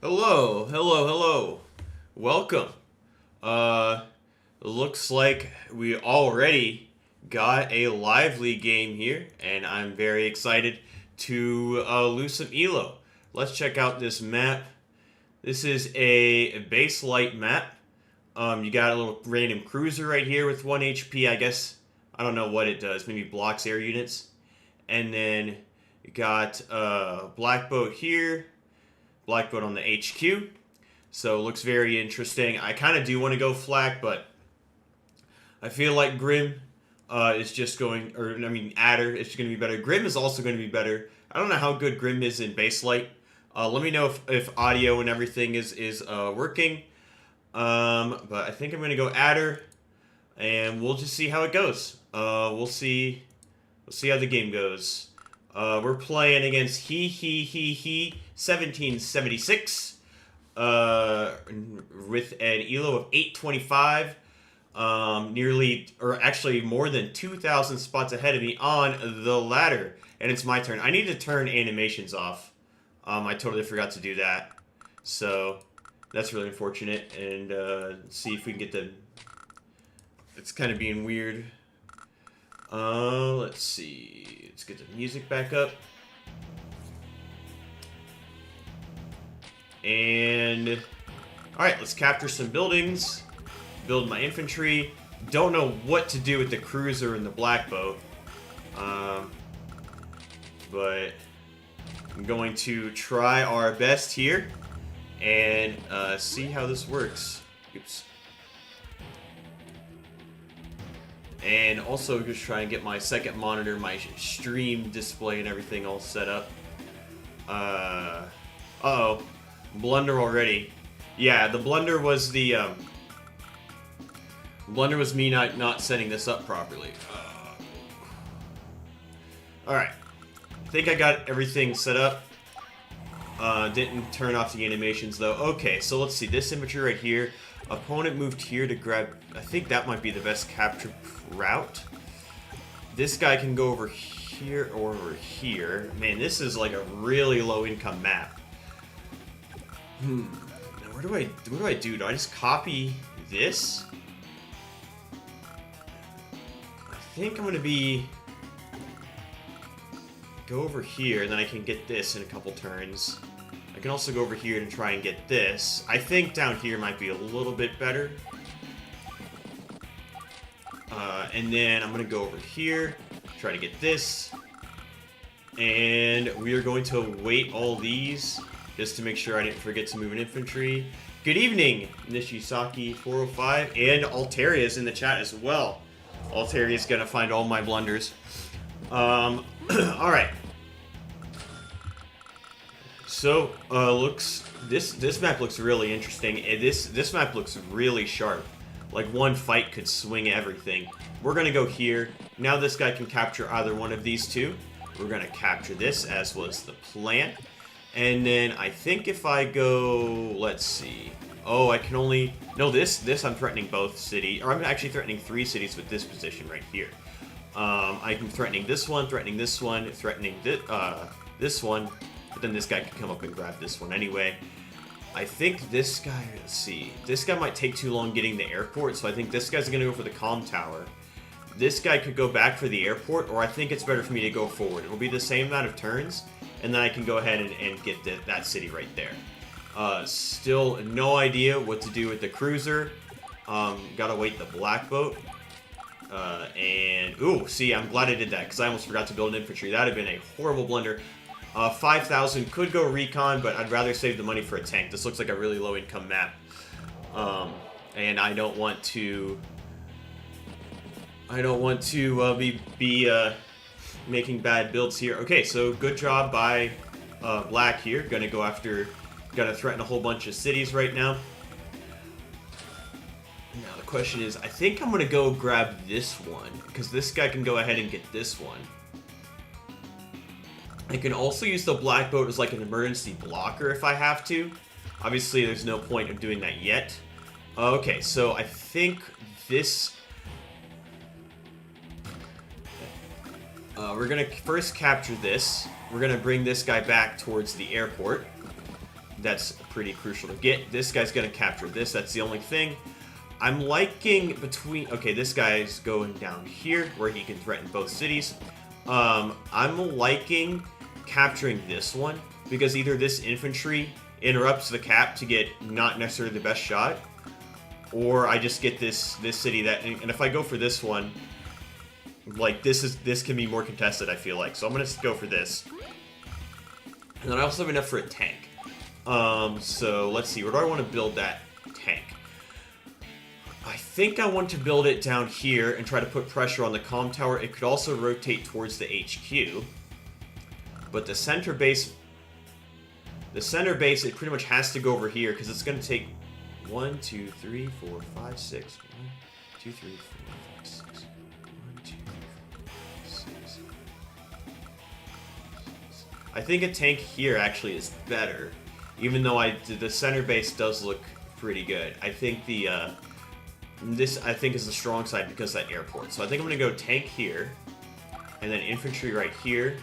Hello, hello, hello. Welcome. Looks like we already got a lively game here, and I'm very excited to lose some elo. Let's check out this map. This is a base light map. You got a little random cruiser right here with 1 HP, I guess. I don't know what it does. Maybe blocks air units. And then you got black boat here. Black boat on the HQ. So looks very interesting. I kind of do want to go flak, but I feel like Grim is just going, or I mean Adder is going to be better. Grim is also going to be better. I don't know how good Grim is in base light. Let me know if audio and everything is working. But I think I'm going to go Adder, and we'll just see how it goes. We'll see how the game goes. We're playing against he 1776 with an elo of 825, nearly, or actually more than 2,000 spots ahead of me on the ladder. And it's my turn. I need to turn animations off. I totally forgot to do that. So that's really unfortunate. And see if we can get the... It's kind of being weird. Let's see. Let's get the music back up. And alright, let's capture some buildings. Build my infantry. Don't know what to do with the cruiser and the black boat. But I'm going to try our best here and see how this works. Oops. And also just try and get my second monitor, my stream display and everything all set up. Uh-oh. Blunder already. Yeah, the blunder was the, blunder was me not setting this up properly. Alright. I think I got everything set up. Didn't turn off the animations though. Okay, so let's see. This infantry right here. Opponent moved here to grab... I think that might be the best capture route. This guy can go over here or over here. Man, this is like a really low income map. Now what do I do? Do I just copy this? I think I'm gonna go over here, and then I can get this in a couple turns. I can also go over here and try and get this. I think down here might be a little bit better. And then I'm gonna go over here, try to get this. And we are going to wait all these just to make sure I didn't forget to move an infantry. Good evening, Nishisaki405, and Altaria is in the chat as well. Altaria is gonna find all my blunders. Alright. So, this map looks really interesting. This map looks really sharp. Like one fight could swing everything. We're gonna go here. Now this guy can capture either one of these two. We're gonna capture this, as was the plan. And then I think if I go, let's see. Oh, I can only, no, this I'm threatening both cities, or I'm actually threatening 3 cities with this position right here. I'm threatening this one, threatening this one, threatening this one, but then this guy can come up and grab this one anyway. I think this guy, let's see, this guy might take too long getting the airport, so I think this guy's gonna go for the comm tower. This guy could go back for the airport, or I think it's better for me to go forward. It'll be the same amount of turns, and then I can go ahead and get that city right there. Still no idea what to do with the cruiser. Gotta wait the black boat. And, ooh, see, I'm glad I did that, because I almost forgot to build an infantry. That would have been a horrible blunder. 5,000 could go recon, but I'd rather save the money for a tank. This looks like a really low-income map. And I don't want to be making bad builds here. Okay, so good job by Black here. Gonna threaten a whole bunch of cities right now. Now the question is, I think I'm gonna go grab this one, because this guy can go ahead and get this one. I can also use the black boat as like an emergency blocker if I have to. Obviously, there's no point of doing that yet. Okay, so I think this... we're gonna first capture this. We're gonna bring this guy back towards the airport. that's pretty crucial to get. This guy's going to capture this. That's the only thing. I'm liking between... Okay, this guy's going down here where he can threaten both cities. I'm liking capturing this one because either this infantry interrupts the cap to get not necessarily the best shot, or I just get this city that... And if I go for this one, like, this can be more contested, I feel like. So I'm going to go for this. And then I also have enough for a tank. So let's see, where do I want to build that tank? I think I want to build it down here and try to put pressure on the comm tower. It could also rotate towards the HQ. But the center base, it pretty much has to go over here because it's going to take 1, 2, 3, 4, 5, 6. 1, 2, 3, 4, 5, 6. 1, 2, 3, 4, 5, 6. I think a tank here actually is better, even though the center base does look pretty good. I think this is the strong side because of that airport. So I think I'm going to go tank here, and then infantry right here.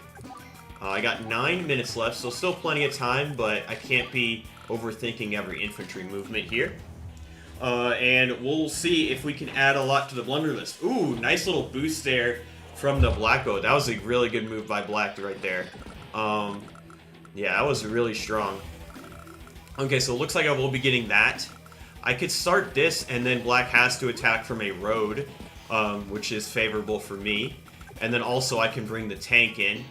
I got 9 minutes left, so still plenty of time, but I can't be overthinking every infantry movement here. And we'll see if we can add a lot to the blunder list. Ooh, nice little boost there from the black boat. That was a really good move by black right there. Yeah, that was really strong. Okay, so it looks like I will be getting that. I could start this, and then black has to attack from a road, which is favorable for me. And then also I can bring the tank in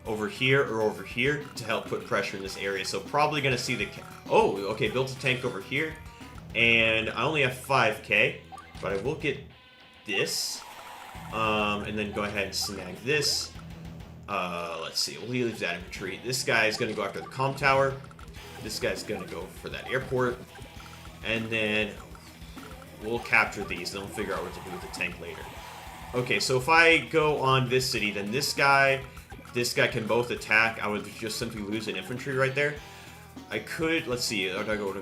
over here or over here to help put pressure in this area. So probably going to see the... Oh, okay, built a tank over here. And I only have 5k, but I will get this. And then go ahead and snag this. Let's see, we'll leave that infantry. This guy is going to go after the comm tower. This guy's going to go for that airport. And then we'll capture these, and then we'll figure out what to do with the tank later. Okay, so if I go on this city, then this guy can both attack. I would just simply lose an infantry right there. I could, let's see, do I go to,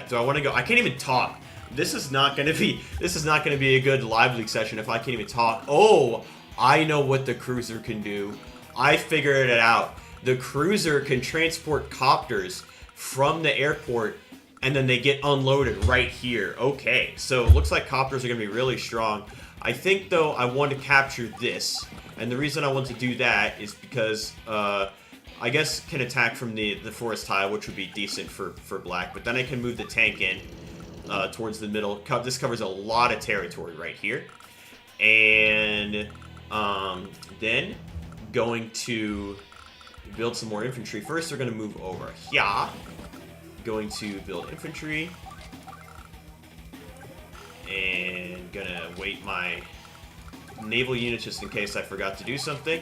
do I want to go? I can't even talk. This is not going to be a good live league session if I can't even talk. Oh, I know what the cruiser can do. I figured it out. The cruiser can transport copters from the airport, and then they get unloaded right here. Okay, so it looks like copters are going to be really strong. I think, though, I want to capture this. And the reason I want to do that is because, I guess, can attack from the forest tile, which would be decent for black. But then I can move the tank in towards the middle. This covers a lot of territory right here. And then going to build some more infantry. First, they're going to move over here. Going to build infantry. And gonna wait my naval units just in case I forgot to do something.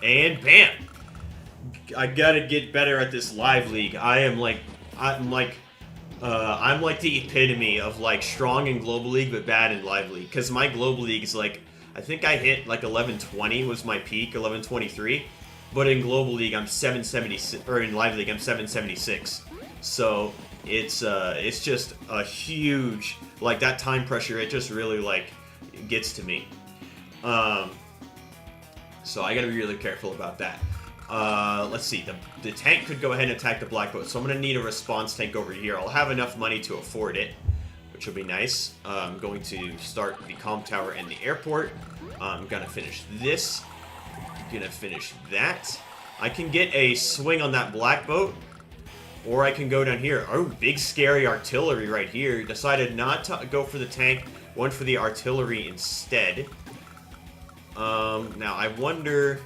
And bam! I gotta get better at this live league. I'm like the epitome of like strong in global league but bad in live league. Cause my global league is like, I think I hit like 1120 was my peak, 1123. But in global league I'm 776, or in live league I'm 776. So it's just a huge, like, that time pressure, it just really like gets to me. So I gotta be really careful about that. Let's see, the tank could go ahead and attack the black boat, so I'm gonna need a response tank over here. I'll have enough money to afford it, which will be nice. I'm going to start the comm tower and the airport. I'm gonna finish this. Gonna finish that. I can get a swing on that black boat, or I can go down here. Oh, big scary artillery right here. Decided not to go for the tank, went for the artillery instead. Now I wonder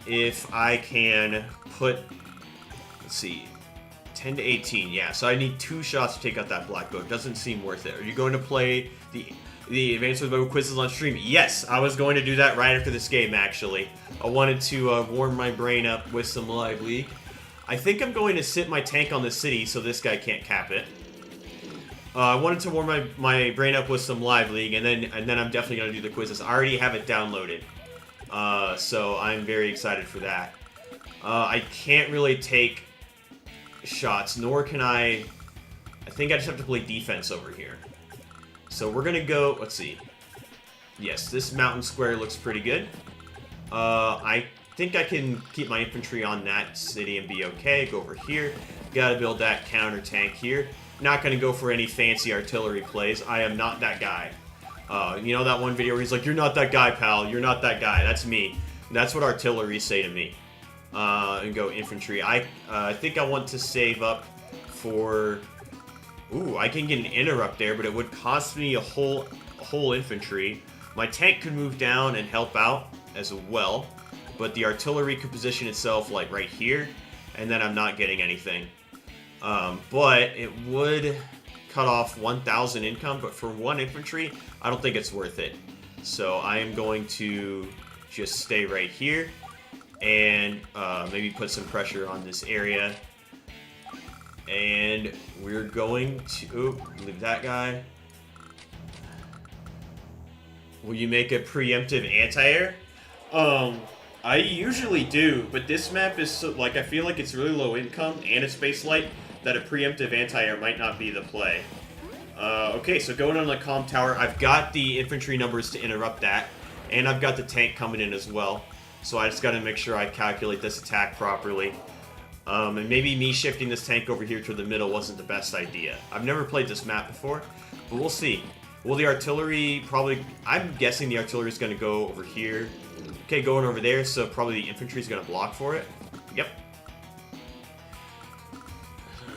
if I can put, let's see, 10 to 18. Yeah, so I need 2 shots to take out that black boat. Doesn't seem worth it. Are you going to play the Advanced Web quizzes on stream? Yes, I was going to do that right after this game, actually. I wanted to warm my brain up with some live league. I think I'm going to sit my tank on the city so this guy can't cap it. I wanted to warm my brain up with some live league, and then I'm definitely going to do the quizzes. I already have it downloaded, so I'm very excited for that. I can't really take shots, nor can I think I just have to play defense over here. So we're going to let's see. Yes, this mountain square looks pretty good. I think I can keep my infantry on that city and be okay. Go over here. Gotta build that counter tank here. Not gonna go for any fancy artillery plays. I am not that guy. You know that one video where he's like, "You're not that guy, pal. You're not that guy." That's me. That's what artillery say to me. And go infantry. I think I want to save up for... Ooh, I can get an interrupt there, but it would cost me a whole infantry. My tank could move down and help out as well, but the artillery could position itself like right here, and then I'm not getting anything. But it would cut off 1,000 income, but for one infantry, I don't think it's worth it. So I am going to just stay right here and maybe put some pressure on this area. And we're going to... leave that guy. Will you make a preemptive anti-air? I usually do, but this map is so, like, I feel like it's really low income and it's base light that a preemptive anti-air might not be the play. Okay, so going on the comm tower, I've got the infantry numbers to interrupt that, and I've got the tank coming in as well. So I just got to make sure I calculate this attack properly. And maybe me shifting this tank over here to the middle wasn't the best idea. I've never played this map before, but we'll see. Will the artillery probably... I'm guessing the artillery is going to go over here. Okay, going over there, so probably the infantry is going to block for it. Yep.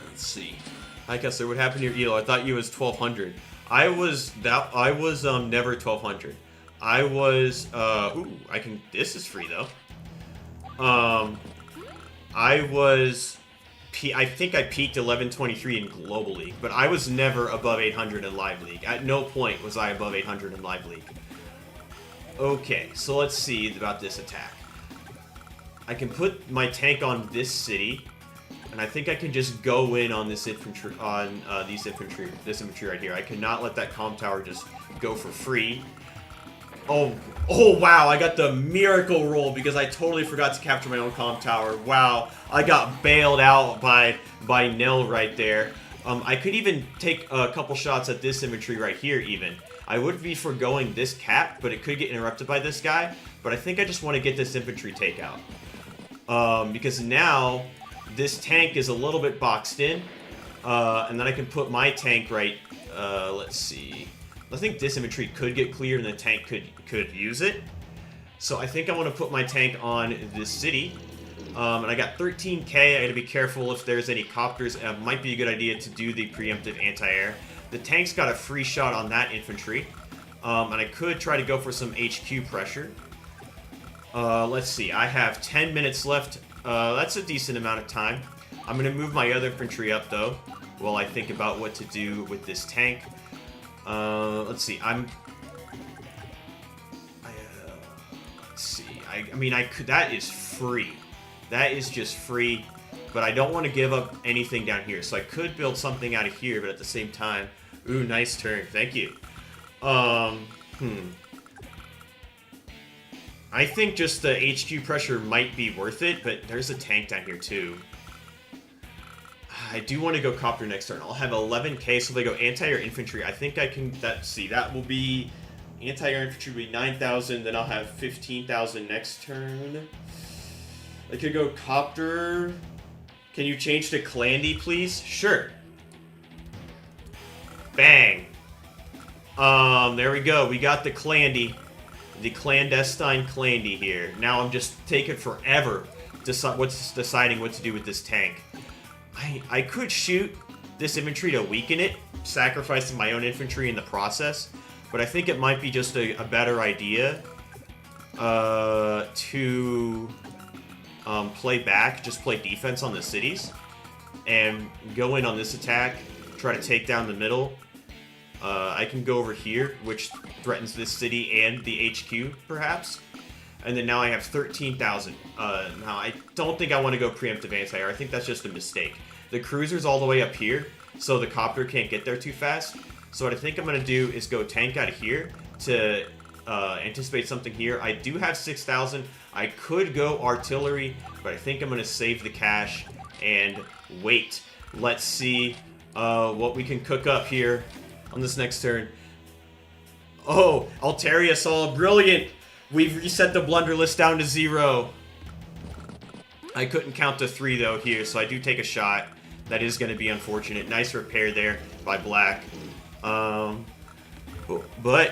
Let's see. Hi, Kessler, what happened to your Elo? I thought you was 1,200. I was never 1,200. I was, ooh, I can... This is free, though. I was... I think I peaked 1123 in Global League, but I was never above 800 in Live League. At no point was I above 800 in Live League. Okay, so let's see about this attack. I can put my tank on this city, and I think I can just go in on this infantry, on this infantry right here. I cannot let that comm tower just go for free. Oh wow, I got the miracle roll because I totally forgot to capture my own comm tower. Wow, I got bailed out by Nell right there. I could even take a couple shots at this infantry right here even. I would be foregoing this cap, but it could get interrupted by this guy. But I think I just want to get this infantry takeout. Because now this tank is a little bit boxed in. And then I can put my tank right, let's see. I think this infantry could get cleared and the tank could use it. So I think I want to put my tank on this city. And I got 13k. I gotta be careful if there's any copters. It might be a good idea to do the preemptive anti-air. The tank's got a free shot on that infantry. And I could try to go for some HQ pressure. Let's see. I have 10 minutes left. That's a decent amount of time. I'm gonna move my other infantry up though, while I think about what to do with this tank. Let's see. Let's see. I mean, I could. That is free. That is just free. But I don't want to give up anything down here, so I could build something out of here. But at the same time, ooh, nice turn. Thank you. I think just the HQ pressure might be worth it, but there's a tank down here too. I do want to go copter next turn. I'll have 11k, so if they go anti-air infantry, I think I can... that will be... Anti-air infantry will be 9,000, then I'll have 15,000 next turn. I could go copter... Can you change to Clandy, please? Sure. Bang. There we go. We got the Clandy. The clandestine Clandy here. Now I'm just taking forever deciding what to do with this tank. I could shoot this infantry to weaken it, sacrificing my own infantry in the process, but I think it might be just a better idea to play back, just play defense on the cities, and go in on this attack, try to take down the middle. I can go over here, which threatens this city and the HQ, perhaps. And then now I have 13,000. Now, I don't think I want to go preemptive anti-air. I think that's just a mistake. The cruiser's all the way up here, so the copter can't get there too fast. So what I think I'm going to do is go tank out of here to anticipate something here. I do have 6,000. I could go artillery, but I think I'm going to save the cash and wait. Let's see what we can cook up here on this next turn. Oh, Altaria saw brilliant. We've reset the blunder list down to 0. I couldn't count to 3 though here, so I do take a shot. That is going to be unfortunate. Nice repair there by Black. But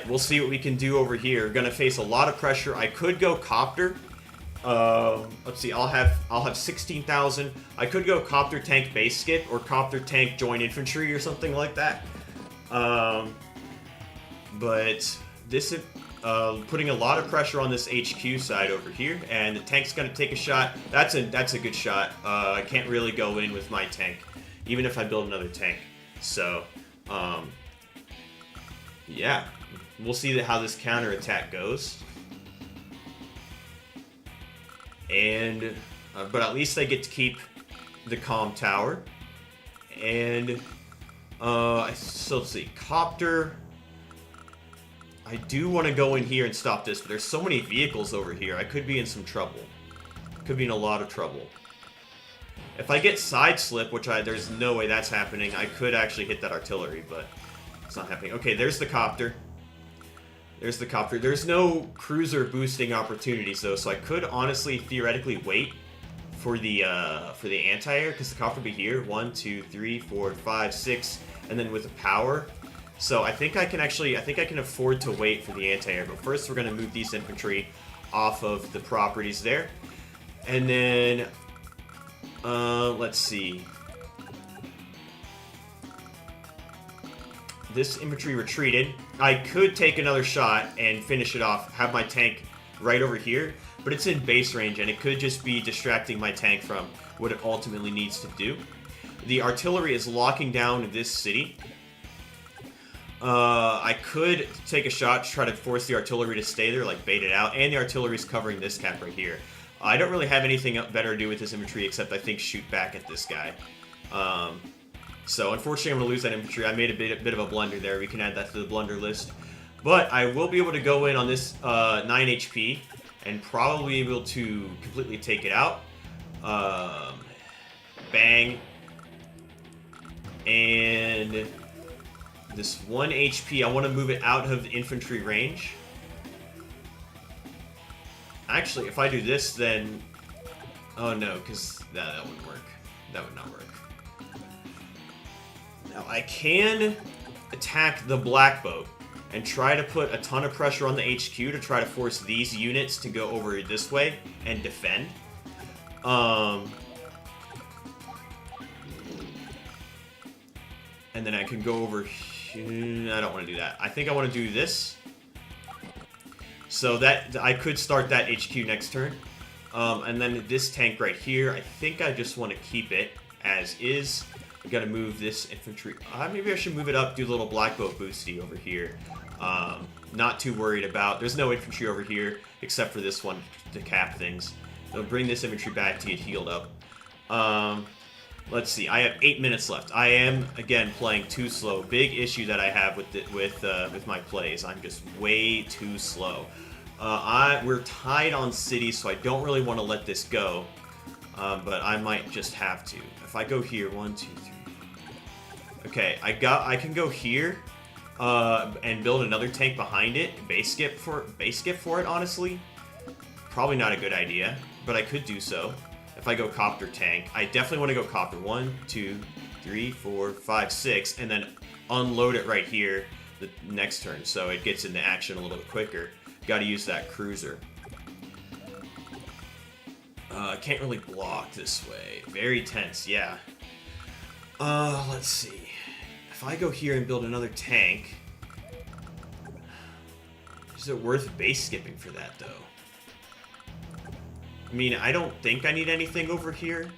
we'll see what we can do over here. Going to face a lot of pressure. I could go Copter. Let's see. I'll have 16,000. I could go Copter Tank Base Skip or Copter Tank Join Infantry or something like that. But this is putting a lot of pressure on this HQ side over here, and the tank's going to take a shot. That's a good shot. I can't really go in with my tank, even if I build another tank. So, yeah, we'll see how this counterattack goes. And but at least I get to keep the comm tower. And so let's see, Copter. I do want to go in here and stop this, but there's so many vehicles over here. I could be in some trouble. Could be in a lot of trouble. If I get side slip, which there's no way that's happening, I could actually hit that artillery, but it's not happening. Okay, there's the Copter. There's the Copter. There's no cruiser boosting opportunities though, so I could honestly theoretically wait for the anti-air, because the Copter will be here. 1, 2, 3, 4, 5, 6, and then with the power. So I think I can afford to wait for the anti-air, but first we're going to move these infantry off of the properties there. And then, let's see. This infantry retreated. I could take another shot and finish it off, have my tank right over here, but it's in base range and it could just be distracting my tank from what it ultimately needs to do. The artillery is locking down this city. I could take a shot to try to force the artillery to stay there, like bait it out, and the artillery is covering this cap right here. I don't really have anything better to do with this infantry except I think shoot back at this guy. So unfortunately I'm going to lose that infantry. I made a bit of a blunder there. We can add that to the blunder list. But I will be able to go in on this 9 HP and probably be able to completely take it out. Bang. And this 1 HP, I want to move it out of infantry range. Actually, if I do this, then... Oh no, because that wouldn't work. That would not work. Now, I can attack the Black Boat and try to put a ton of pressure on the HQ to try to force these units to go over this way and defend. And then I can go over here. I don't want to do that. I think I want to do this. So that I could start that HQ next turn. And then this tank right here, I think I just want to keep it as is. We got to move this infantry. Maybe I should move it up, do a little Black Boat boosty over here. Not too worried about. There's no infantry over here except for this one to cap things. I'll bring this infantry back to get healed up. Let's see. I have 8 minutes left. I am again playing too slow. Big issue that I have with my plays. I'm just way too slow. We're tied on cities, so I don't really want to let this go. But I might just have to. If I go here, 1, 2, 3. Okay, I can go here and build another tank behind it. Base skip for it. Honestly, probably not a good idea, but I could do so. If I go Copter tank, I definitely want to go Copter. 1, 2, 3, 4, 5, 6, and then unload it right here the next turn, so it gets into action a little bit quicker. Got to use that cruiser. I can't really block this way. Very tense, yeah. Let's see. If I go here and build another tank, is it worth base skipping for that, though? I mean, I don't think I need anything over here.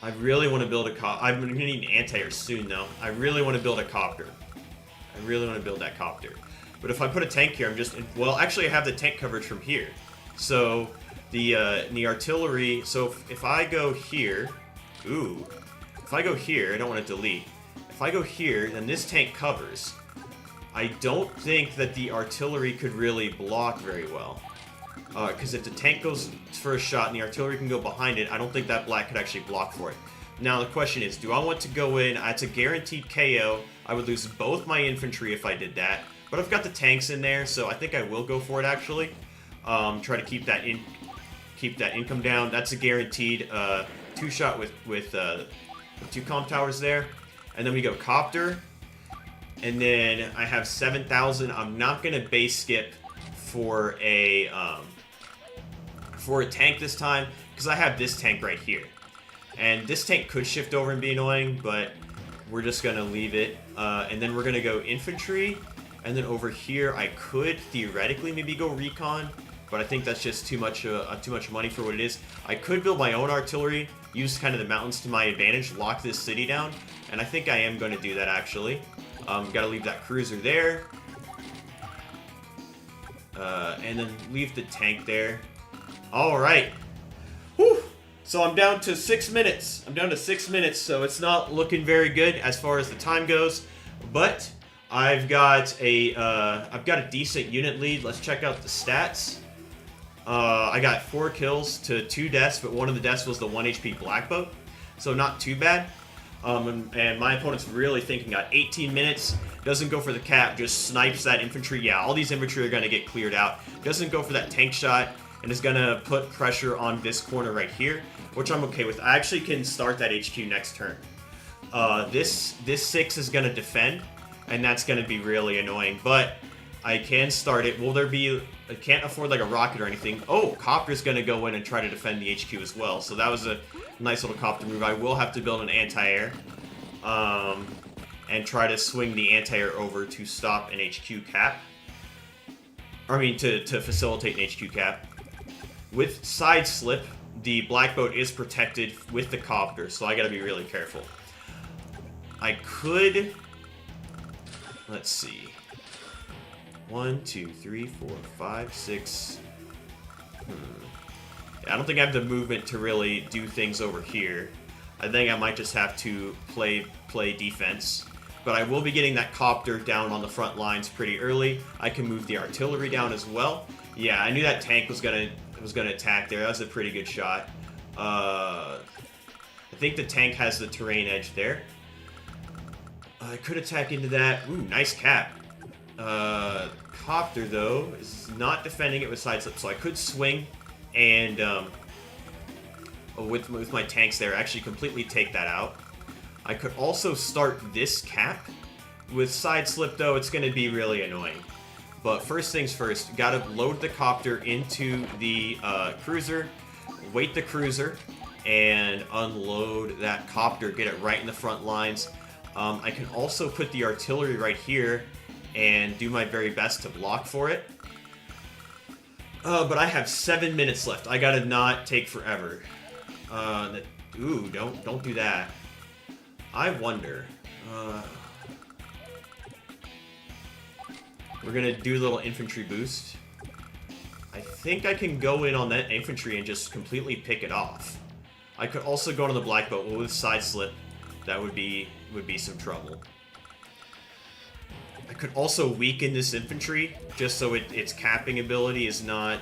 I really want to build a copter. I'm going to need an anti-air soon, though. I really want to build a copter. I really want to build that copter. But if I put a tank here, I'm just... Well, actually, I have the tank coverage from here. So, the artillery... So, if I go here... Ooh. If I go here, I don't want to delete. If I go here, then this tank covers. I don't think that the artillery could really block very well. Because if the tank goes for a shot and the artillery can go behind it, I don't think that black could actually block for it. Now the question is, do I want to go in? It's a guaranteed KO. I would lose both my infantry if I did that. But I've got the tanks in there, so I think I will go for it actually. Try to keep that in. keep that income down. That's a guaranteed 2-shot with 2 comm towers there. And then we go copter. And then I have 7,000. I'm not going to base skip for a tank this time, because I have this tank right here. And this tank could shift over and be annoying, but we're just going to leave it. And then we're going to go infantry. And then over here, I could theoretically maybe go recon, but I think that's just too much money for what it is. I could build my own artillery, use kind of the mountains to my advantage, lock this city down, and I think I am going to do that actually. Gotta leave that cruiser there. And then leave the tank there. Alright. Whew! So I'm down to 6 minutes. So it's not looking very good as far as the time goes. But I've got a decent unit lead. Let's check out the stats. I got 4 kills to 2 deaths, but one of the deaths was the 1 HP black boat. So not too bad. And my opponent's really thinking, got 18 minutes, doesn't go for the cap, just snipes that infantry. Yeah, all these infantry are going to get cleared out. Doesn't go for that tank shot, and is going to put pressure on this corner right here, which I'm okay with. I actually can start that HQ next turn. This 6 is going to defend, and that's going to be really annoying, but I can start it. Will there be... I can't afford like a rocket or anything. Oh, Copter's going to go in and try to defend the HQ as well, so that was a nice little Copter move. I will have to build an anti-air and try to swing the anti-air over to stop an HQ cap. I mean, to facilitate an HQ cap. With side slip, the black boat is protected with the Copter, so I gotta be really careful. I could... Let's see. 1, 2, 3, 4, 5, 6... I don't think I have the movement to really do things over here. I think I might just have to play defense. But I will be getting that Copter down on the front lines pretty early. I can move the artillery down as well. Yeah, I knew that tank was gonna attack there. That was a pretty good shot. I think the tank has the terrain edge there. I could attack into that. Ooh, nice cap. Copter, though, is not defending it with side slip, so I could swing and with my tanks there, actually completely take that out. I could also start this cap. With side slip, though, it's going to be really annoying. But first things first, gotta load the Copter into the cruiser, wait the cruiser, and unload that Copter, get it right in the front lines. I can also put the artillery right here and do my very best to block for it. But I have 7 minutes left. I gotta not take forever. Ooh, don't do that. I wonder. We're gonna do a little infantry boost. I think I can go in on that infantry and just completely pick it off. I could also go on the black boat with side slip. That would be some trouble. I could also weaken this infantry just so its capping ability is not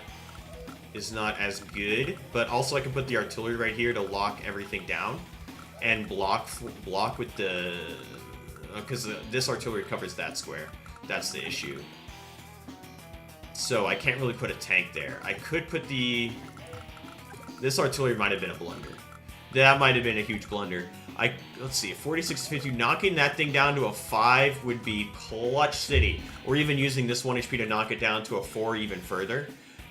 as good. But also I can put the artillery right here to lock everything down and block with the because this artillery covers that square. That's the issue. So I can't really put a tank there. I could put this artillery might have been a blunder. That might have been a huge blunder. Let's see, 46-50, knocking that thing down to a 5 would be clutch city. Or even using this 1 HP to knock it down to a 4 even further.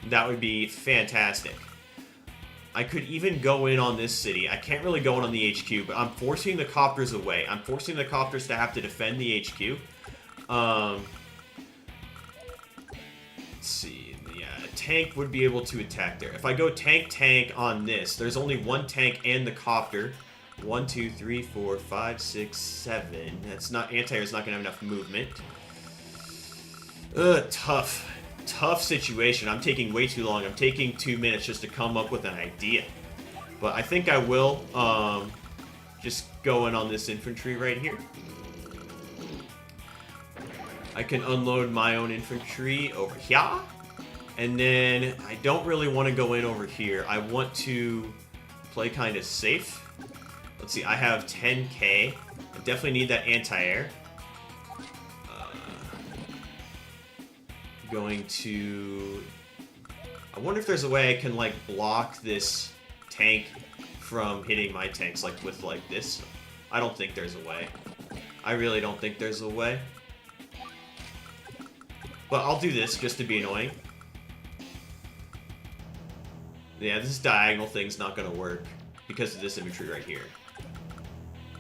That would be fantastic. I could even go in on this city. I can't really go in on the HQ, but I'm forcing the Copters away. I'm forcing the Copters to have to defend the HQ. Let's see. Yeah, a tank would be able to attack there. If I go tank on this, there's only 1 tank and the Copter. 1, 2, 3, 4, 5, 6, 7. That's not anti-air's not gonna have enough movement. Tough situation. I'm taking way too long. I'm taking 2 minutes just to come up with an idea. But I think I will just go in on this infantry right here. I can unload my own infantry over here. And then I don't really want to go in over here. I want to play kind of safe. Let's see, I have 10k. I definitely need that anti-air. Going to I wonder if there's a way I can, like, block this tank from hitting my tanks, like, with, like, this. I don't think there's a way. I really don't think there's a way. But I'll do this just to be annoying. Yeah, this diagonal thing's not gonna work because of this infantry right here.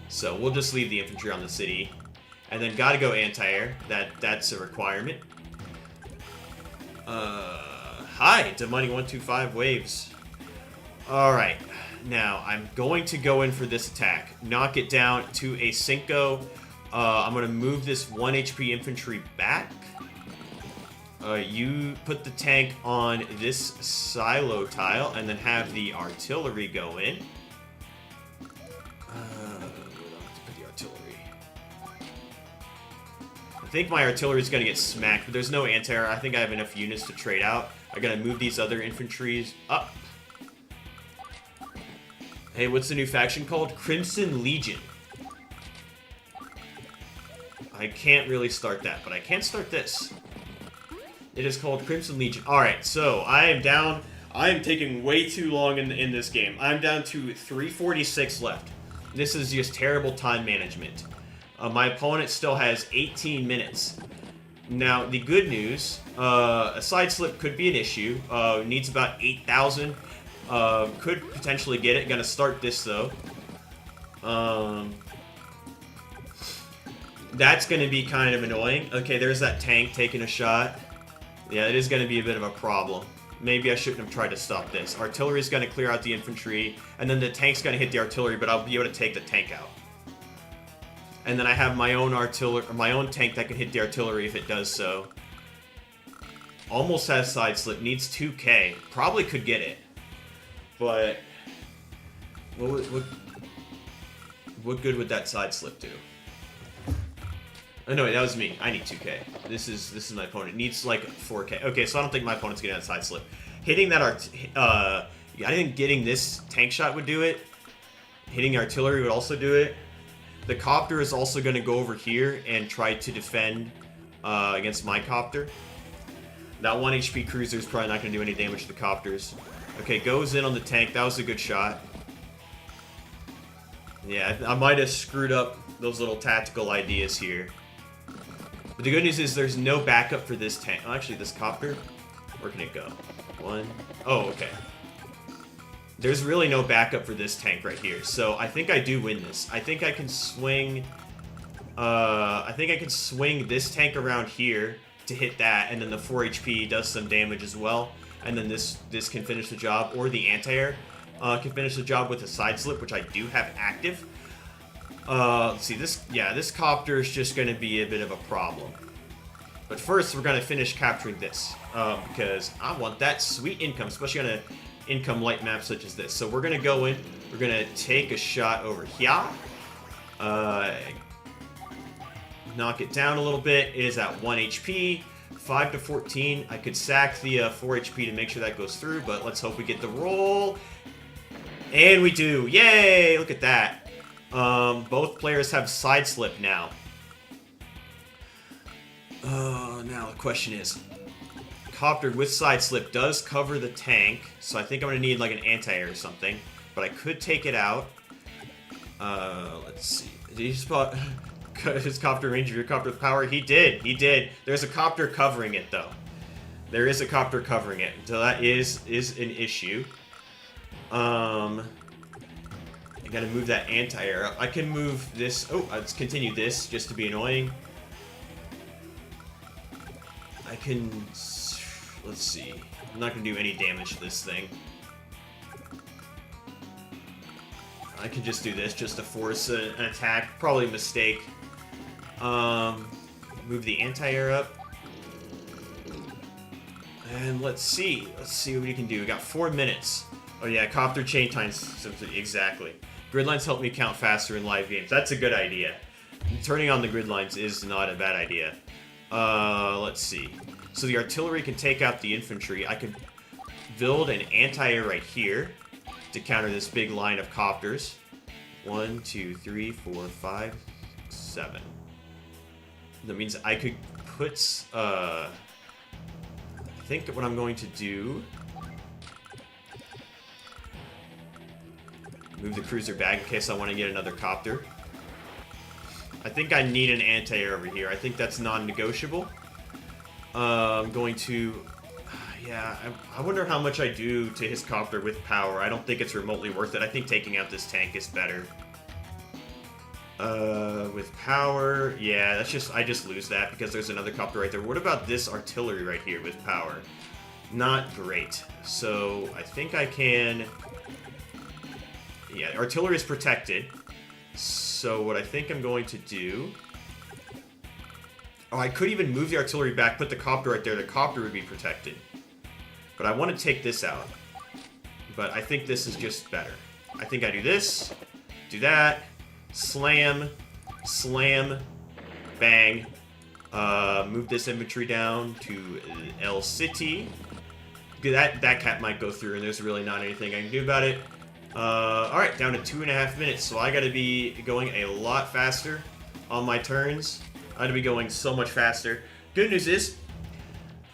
So we'll just leave the infantry on the city. And then gotta go anti-air. That's a requirement. Hi, to Money 125 waves. Alright, now I'm going to go in for this attack. Knock it down to a Cinco. I'm gonna move this 1 HP infantry back. You put the tank on this silo tile and then have the artillery go in. I think my artillery is going to get smacked, but there's no anti-air. I think I have enough units to trade out. I got to move these other infantries up. Hey, what's the new faction called? Crimson Legion. I can't really start that, but I can start this. It is called Crimson Legion. Alright, so I am down. I am taking way too long in this game. I'm down to 346 left. This is just terrible time management. My opponent still has 18 minutes. Now, the good news, a side slip could be an issue. Needs about 8,000. Could potentially get it. Gonna start this, though. That's gonna be kind of annoying. Okay, there's that tank taking a shot. Yeah, it is gonna be a bit of a problem. Maybe I shouldn't have tried to stop this. Artillery's gonna clear out the infantry, and then the tank's gonna hit the artillery, but I'll be able to take the tank out. And then I have my own tank that can hit the artillery if it does so. Almost has side slip, needs 2k. Probably could get it. But what good would that side slip do? Oh no, wait, that was me. I need 2k. This is my opponent. Needs like 4k. Okay, so I don't think my opponent's getting that side slip. Hitting that I think getting this tank shot would do it. Hitting the artillery would also do it. The copter is also going to go over here and try to defend against my copter. That 1 HP cruiser is probably not going to do any damage to the copters. Okay, goes in on the tank. That was a good shot. Yeah, I might have screwed up those little tactical ideas here. But the good news is there's no backup for this tank. Oh, actually, this copter, where can it go? Oh, okay. There's really no backup for this tank right here, so I think I do win this. I think I can swing... this tank around here to hit that, and then the 4 HP does some damage as well. And then this can finish the job, or the anti-air can finish the job with a side slip, which I do have active. Let's see, this copter is just going to be a bit of a problem. But first, we're going to finish capturing this, because I want that sweet income, especially on an income light map such as this. So we're going to go in, we're going to take a shot over here, knock it down a little bit. It is at 1 HP, 5 to 14. I could sack the 4 HP to make sure that goes through, but let's hope we get the roll. And we do. Yay! Look at that. Both players have side slip now. Now the question is, copter with side slip does cover the tank, so I think I'm going to need like an anti-air or something, but I could take it out. Let's see. Did he spot his copter ranger, your copter with power? He did. There's a copter covering it, though. There is a copter covering it, so that is an issue. I gotta move that anti-air up. I can move this. Oh, let's continue this just to be annoying. I can. Let's see. I'm not gonna do any damage to this thing. I can just do this just to force an attack. Probably a mistake. Move the anti-air up. And let's see what we can do. We got 4 minutes. Oh yeah, copter chain times, exactly. Grid lines help me count faster in live games. That's a good idea. Turning on the grid lines is not a bad idea. Let's see. So the artillery can take out the infantry. I could build an anti-air right here to counter this big line of copters. 1, 2, 3, 4, 5, 7. That means I could put, I think what I'm going to do Move the cruiser back in case I want to get another copter. I think I need an anti-air over here. I think that's non-negotiable. I'm going to... Yeah, I wonder how much I do to his copter with power. I don't think it's remotely worth it. I think taking out this tank is better. With power... Yeah, that's just... I just lose that because there's another copter right there. What about this artillery right here with power? Not great. So, I think I can... Yeah, artillery is protected. So what I think I'm going to do... Oh, I could even move the artillery back, put the copter right there. The copter would be protected. But I want to take this out. But I think this is just better. I think I do this, do that, slam, slam, bang. Move this infantry down to El City. That cat might go through, and there's really not anything I can do about it. Alright, down to 2.5 minutes, so I gotta be going a lot faster on my turns. I gotta be going so much faster. Good news is,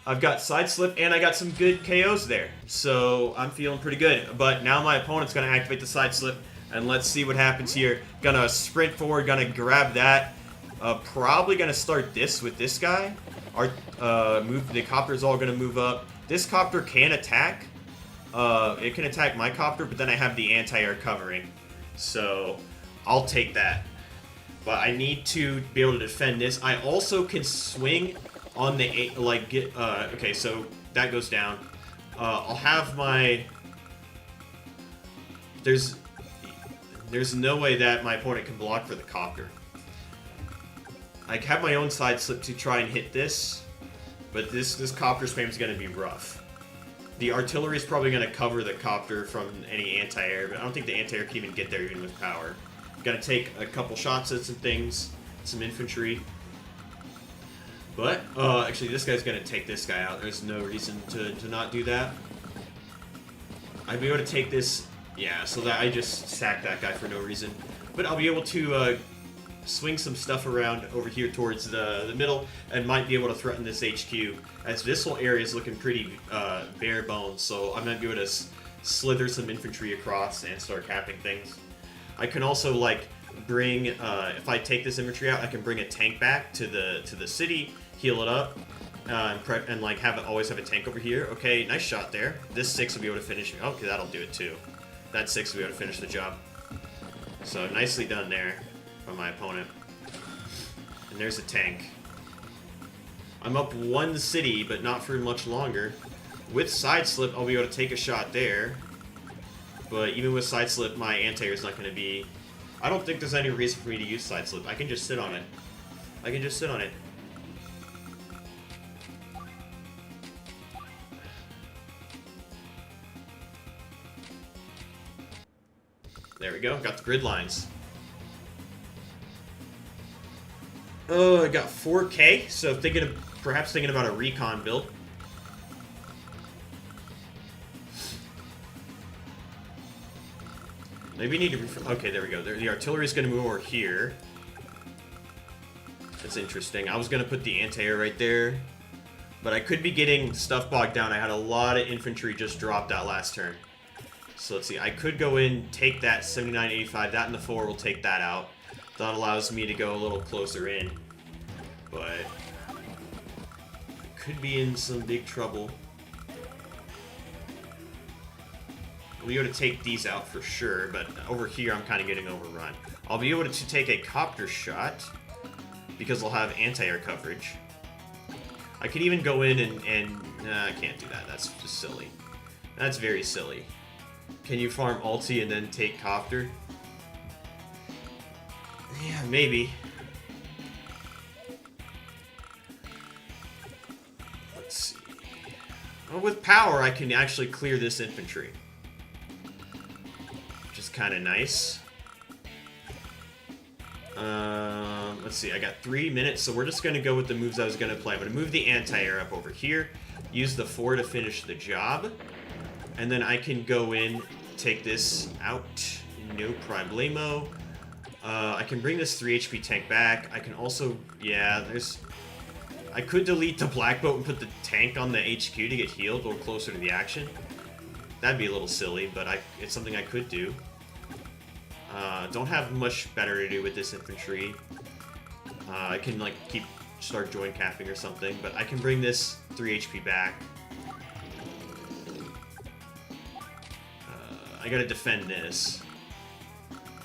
I've got side slip and I got some good KOs there, so I'm feeling pretty good. But now my opponent's gonna activate the side slip, and let's see what happens here. Gonna sprint forward, gonna grab that. Probably gonna start this with this guy. The copter's all gonna move up. This copter can attack. It can attack my copter, but then I have the anti-air covering. So, I'll take that. But I need to be able to defend this. I also can swing on the, okay, so that goes down. I'll have my... There's no way that my opponent can block for the copter. I have my own side slip to try and hit this, but this copter spam is going to be rough. The artillery is probably going to cover the copter from any anti-air, but I don't think the anti-air can even get there even with power. I'm going to take a couple shots at some things, some infantry. But, actually this guy's going to take this guy out. There's no reason to not do that. I'd be able to take this, yeah, so that I just sacked that guy for no reason. But I'll be able to swing some stuff around over here towards the middle and might be able to threaten this HQ, as this whole area is looking pretty bare bones, so I might be able to slither some infantry across and start capping things. I can also like bring, if I take this infantry out, I can bring a tank back to the city, heal it up, and like always have a tank over here. Okay, nice shot there. This 6 will be able to finish. Okay, that'll do it too. That 6 will be able to finish the job. So nicely done there by my opponent. And there's a tank. I'm up 1 city, but not for much longer. With side slip, I'll be able to take a shot there. But even with side slip, my anti-air is not going to be... I don't think there's any reason for me to use side slip. I can just sit on it. I can just sit on it. There we go. Got the grid lines. Oh, I got 4K, so perhaps thinking about a recon build. Maybe need to... Okay, there we go. The artillery is going to move over here. That's interesting. I was going to put the anti-air right there, but I could be getting stuff bogged down. I had a lot of infantry just drop that last turn. So let's see. I could go in, take that 7985. That in the 4 will take that out. That allows me to go a little closer in. But I could be in some big trouble. I'll be able to take these out for sure, but over here I'm kind of getting overrun. I'll be able to take a copter shot because I'll have anti-air coverage. I could even go in and I can't do that. That's just silly. That's very silly. Can you farm ulti and then take copter? Yeah, maybe. Let's see. Well, with power, I can actually clear this infantry, which is kind of nice. Let's see. I got 3 minutes, so we're just going to go with the moves I was going to play. I'm going to move the anti-air up over here, use the 4 to finish the job, and then I can go in, take this out, no problemo. I can bring this 3 HP tank back. I can also, yeah, I could delete the black boat and put the tank on the HQ to get healed or closer to the action. That'd be a little silly, but it's something I could do. Don't have much better to do with this infantry. I can like start joint capping or something, but I can bring this 3 HP back. I gotta defend this,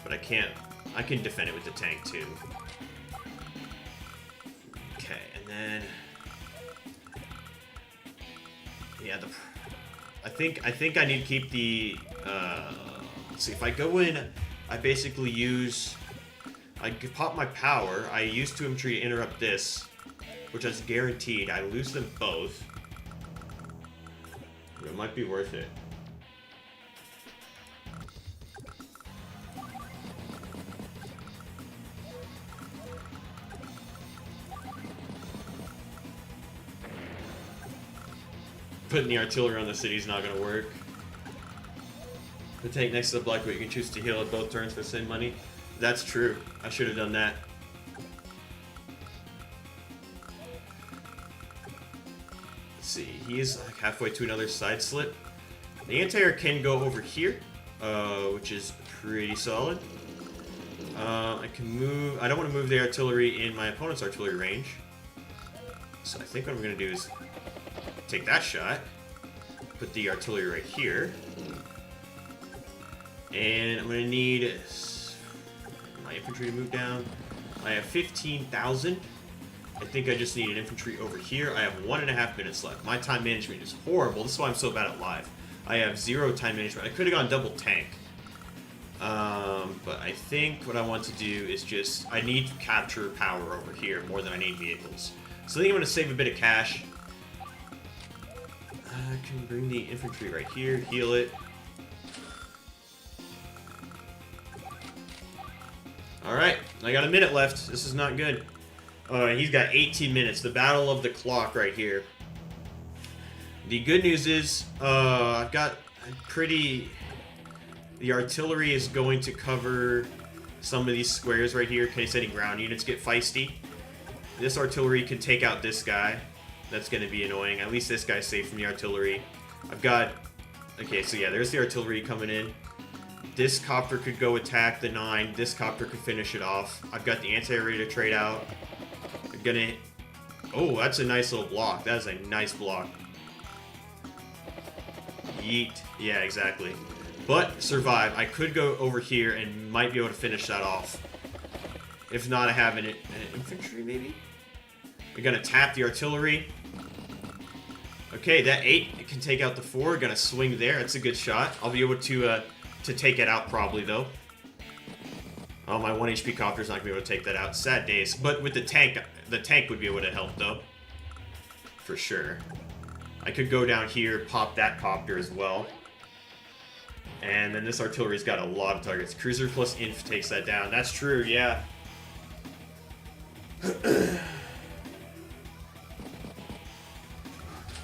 but I can't. I can defend it with the tank too. Okay, and then yeah, I think I need to keep the. Let's see, if I go in, I basically use. I pop my power. I use 2 infantry to interrupt this, which is guaranteed. I lose them both. It might be worth it. Putting the artillery on the city is not going to work. The tank next to the black, but you can choose to heal at both turns for the same money. That's true. I should have done that. Let's see. He is like halfway to another side slip. The anti-air can go over here, which is pretty solid. I can move. I don't want to move the artillery in my opponent's artillery range. So I think what I'm going to do is take that shot, put the artillery right here, and I'm going to need my infantry to move down. I have 15,000. I think I just need an infantry over here. I have 1.5 minutes left. My time management is horrible. This is why I'm so bad at live. I have 0 time management. I could have gone double tank. But I think what I want to do is just, I need capture power over here more than I need vehicles. So I think I'm going to save a bit of cash. I can bring the infantry right here, heal it. Alright, I got a minute left. This is not good. He's got 18 minutes. The battle of the clock right here. The good news is, I've got pretty... The artillery is going to cover some of these squares right here in case any ground units get feisty. This artillery can take out this guy. That's going to be annoying. At least this guy's safe from the artillery. I've got... Okay, so yeah, there's the artillery coming in. This copter could go attack the 9. This copter could finish it off. I've got the anti-air ready to trade out. I'm gonna... Oh, that's a nice little block. That is a nice block. Yeet. Yeah, exactly. But, survive. I could go over here and might be able to finish that off. If not, I have an infantry, maybe? We're gonna tap the artillery. Okay, that 8 can take out the 4. Gonna swing there. That's a good shot. I'll be able to take it out probably, though. Oh, my 1 HP copter's not gonna be able to take that out. Sad days. But with the tank would be able to help, though. For sure. I could go down here, pop that copter as well. And then this artillery's got a lot of targets. Cruiser plus inf takes that down. That's true, yeah.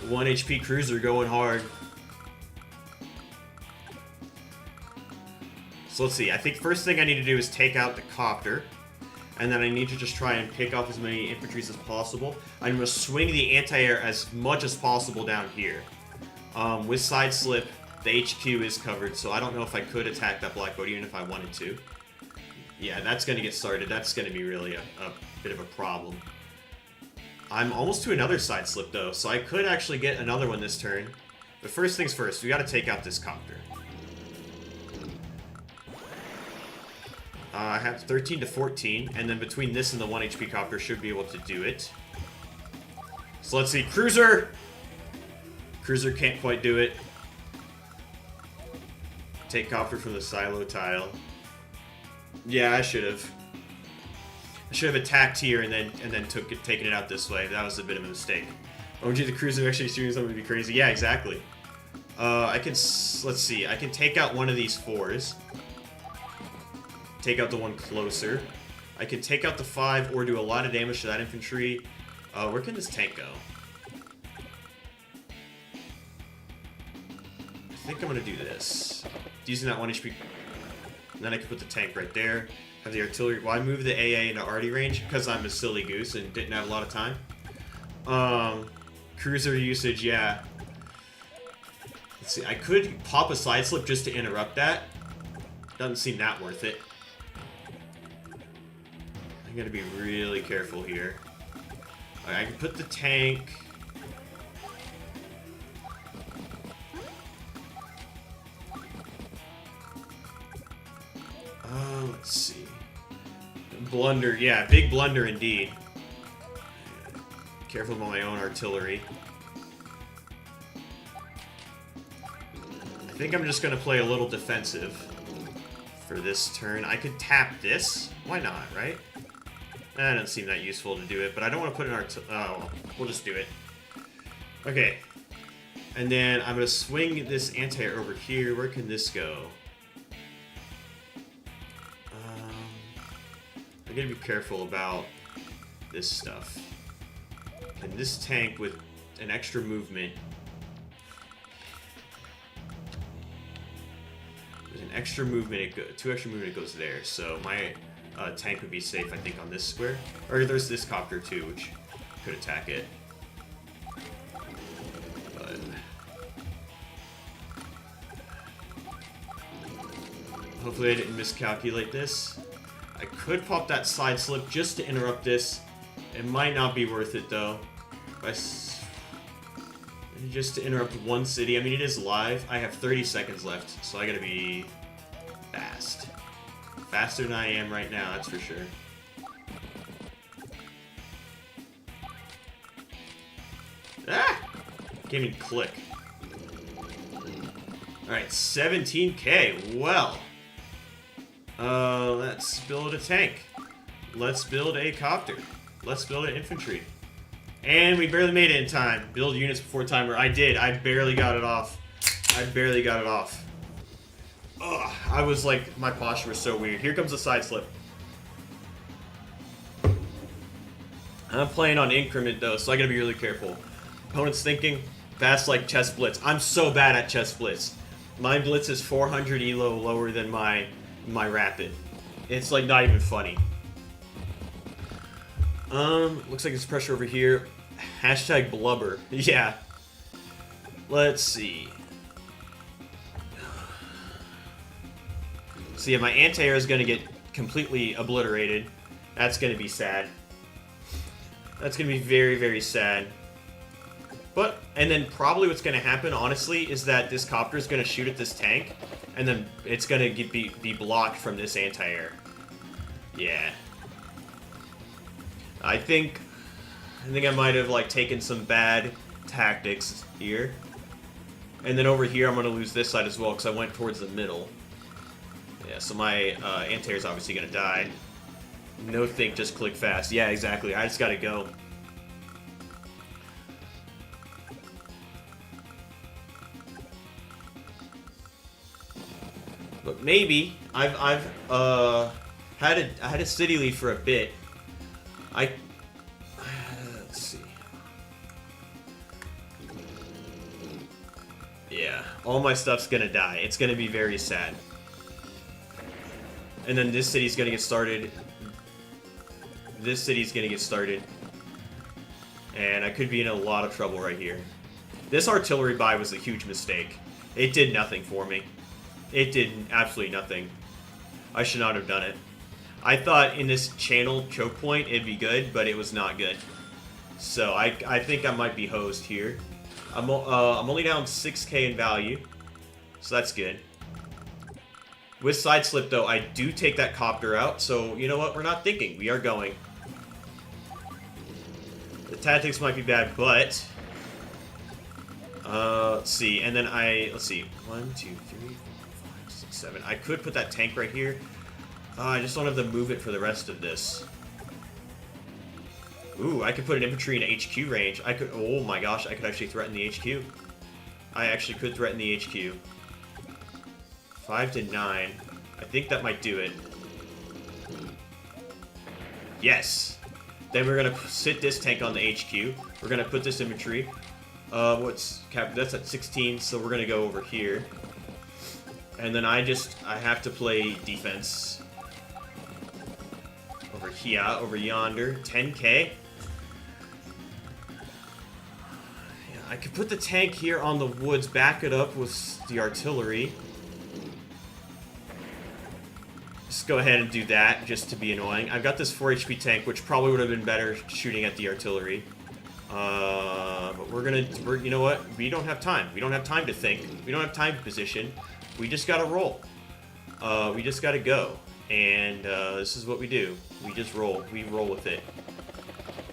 1 HP cruiser going hard. So let's see. I think first thing I need to do is take out the copter. And then I need to just try and pick off as many infantries as possible. I'm going to swing the anti-air as much as possible down here. With side slip, the HQ is covered, so I don't know if I could attack that black boat even if I wanted to. Yeah, that's going to get started. That's going to be really a bit of a problem. I'm almost to another side slip, though, so I could actually get another one this turn. But first things first, we got to take out this copter. I have 13 to 14, and then between this and the 1 HP copter should be able to do it. So let's see, Cruiser! Cruiser can't quite do it. Take copter from the silo tile. Yeah, I should have. I should have attacked here and then taken it out this way. That was a bit of a mistake. Oh, gee, the cruiser actually shooting something would be crazy. Yeah, exactly. I can, let's see. I can take out one of these 4s. Take out the one closer. I can take out the 5 or do a lot of damage to that infantry. Where can this tank go? I think I'm going to do this. Using that 1 HP. And then I can put the tank right there. Have the artillery. Well, I moved the AA into arty range because I'm a silly goose and didn't have a lot of time. Cruiser usage, yeah. Let's see. I could pop a side slip just to interrupt that. Doesn't seem that worth it. I gotta be really careful here. I can put the tank. Let's see. Blunder, yeah, big blunder indeed. Careful about my own artillery. I think I'm just gonna play a little defensive for this turn. I could tap this. Why not, right? That doesn't seem that useful to do it, but I don't want to put an oh, we'll just do it. Okay. And then I'm gonna swing this anti-air over here. Where can this go? I gotta be careful about this stuff. And this tank with an extra movement. There's an extra movement, two extra movement, it goes there. So my tank would be safe, I think, on this square. Or there's this copter too, which could attack it. But hopefully I didn't miscalculate this. I could pop that side slip just to interrupt this. It might not be worth it though. Just to interrupt one city. I mean, it is live. I have 30 seconds left, so I gotta be fast. Faster than I am right now, that's for sure. Ah! Can't even click. Alright, 17k. Well. Let's build a tank. Let's build a copter. Let's build an infantry. And we barely made it in time. Build units before timer. I did. I barely got it off. I barely got it off. Ugh, I was like, my posture was so weird. Here comes the side slip. I'm playing on increment though, so I gotta be really careful. Opponent's thinking, that's like chest blitz. I'm so bad at chest blitz. My blitz is 400 elo lower than my rapid. It's like not even funny. Looks like there's pressure over here. Hashtag blubber. Yeah. Let's see. So yeah, my anti-air is gonna get completely obliterated. That's gonna be sad. That's gonna be very, very sad. But, and then probably what's gonna happen, honestly, is that this copter is gonna shoot at this tank, and then it's gonna be blocked from this anti-air. Yeah. I think I might have like taken some bad tactics here. And then over here I'm gonna lose this side as well because I went towards the middle. Yeah, so my anti-air is obviously gonna die. No think, just click fast. Yeah, exactly. I just gotta go. But maybe I've had a city lead for a bit. Let's see. Yeah, all my stuff's gonna die. It's gonna be very sad. And then this city's gonna get started. This city's gonna get started. And I could be in a lot of trouble right here. This artillery buy was a huge mistake. It did nothing for me. It did absolutely nothing. I should not have done it. I thought in this channel choke point it'd be good, but it was not good. So I think I might be hosed here. I'm only down 6k in value, so that's good. With side slip though, I do take that copter out. So you know what? We're not thinking. We are going. The tactics might be bad, but let's see. And then let's see. 1, 2, 3, 4, 5, 6, 7. I could put that tank right here. I just don't have the movement for the rest of this. Ooh, I could put an infantry in HQ range. I could, oh my gosh, I could actually threaten the HQ. I actually could threaten the HQ. 5 to 9. I think that might do it. Yes. Then we're gonna sit this tank on the HQ. We're gonna put this infantry. That's at 16, so we're gonna go over here. And then I have to play defense. Over here, over yonder. 10k. Yeah, I could put the tank here on the woods, back it up with the artillery. Just go ahead and do that, just to be annoying. I've got this 4 HP tank, which probably would have been better shooting at the artillery. But you know what? We don't have time. We don't have time to think. We don't have time to position. We just gotta roll. We just gotta go. And this is what we do. We just roll. We roll with it.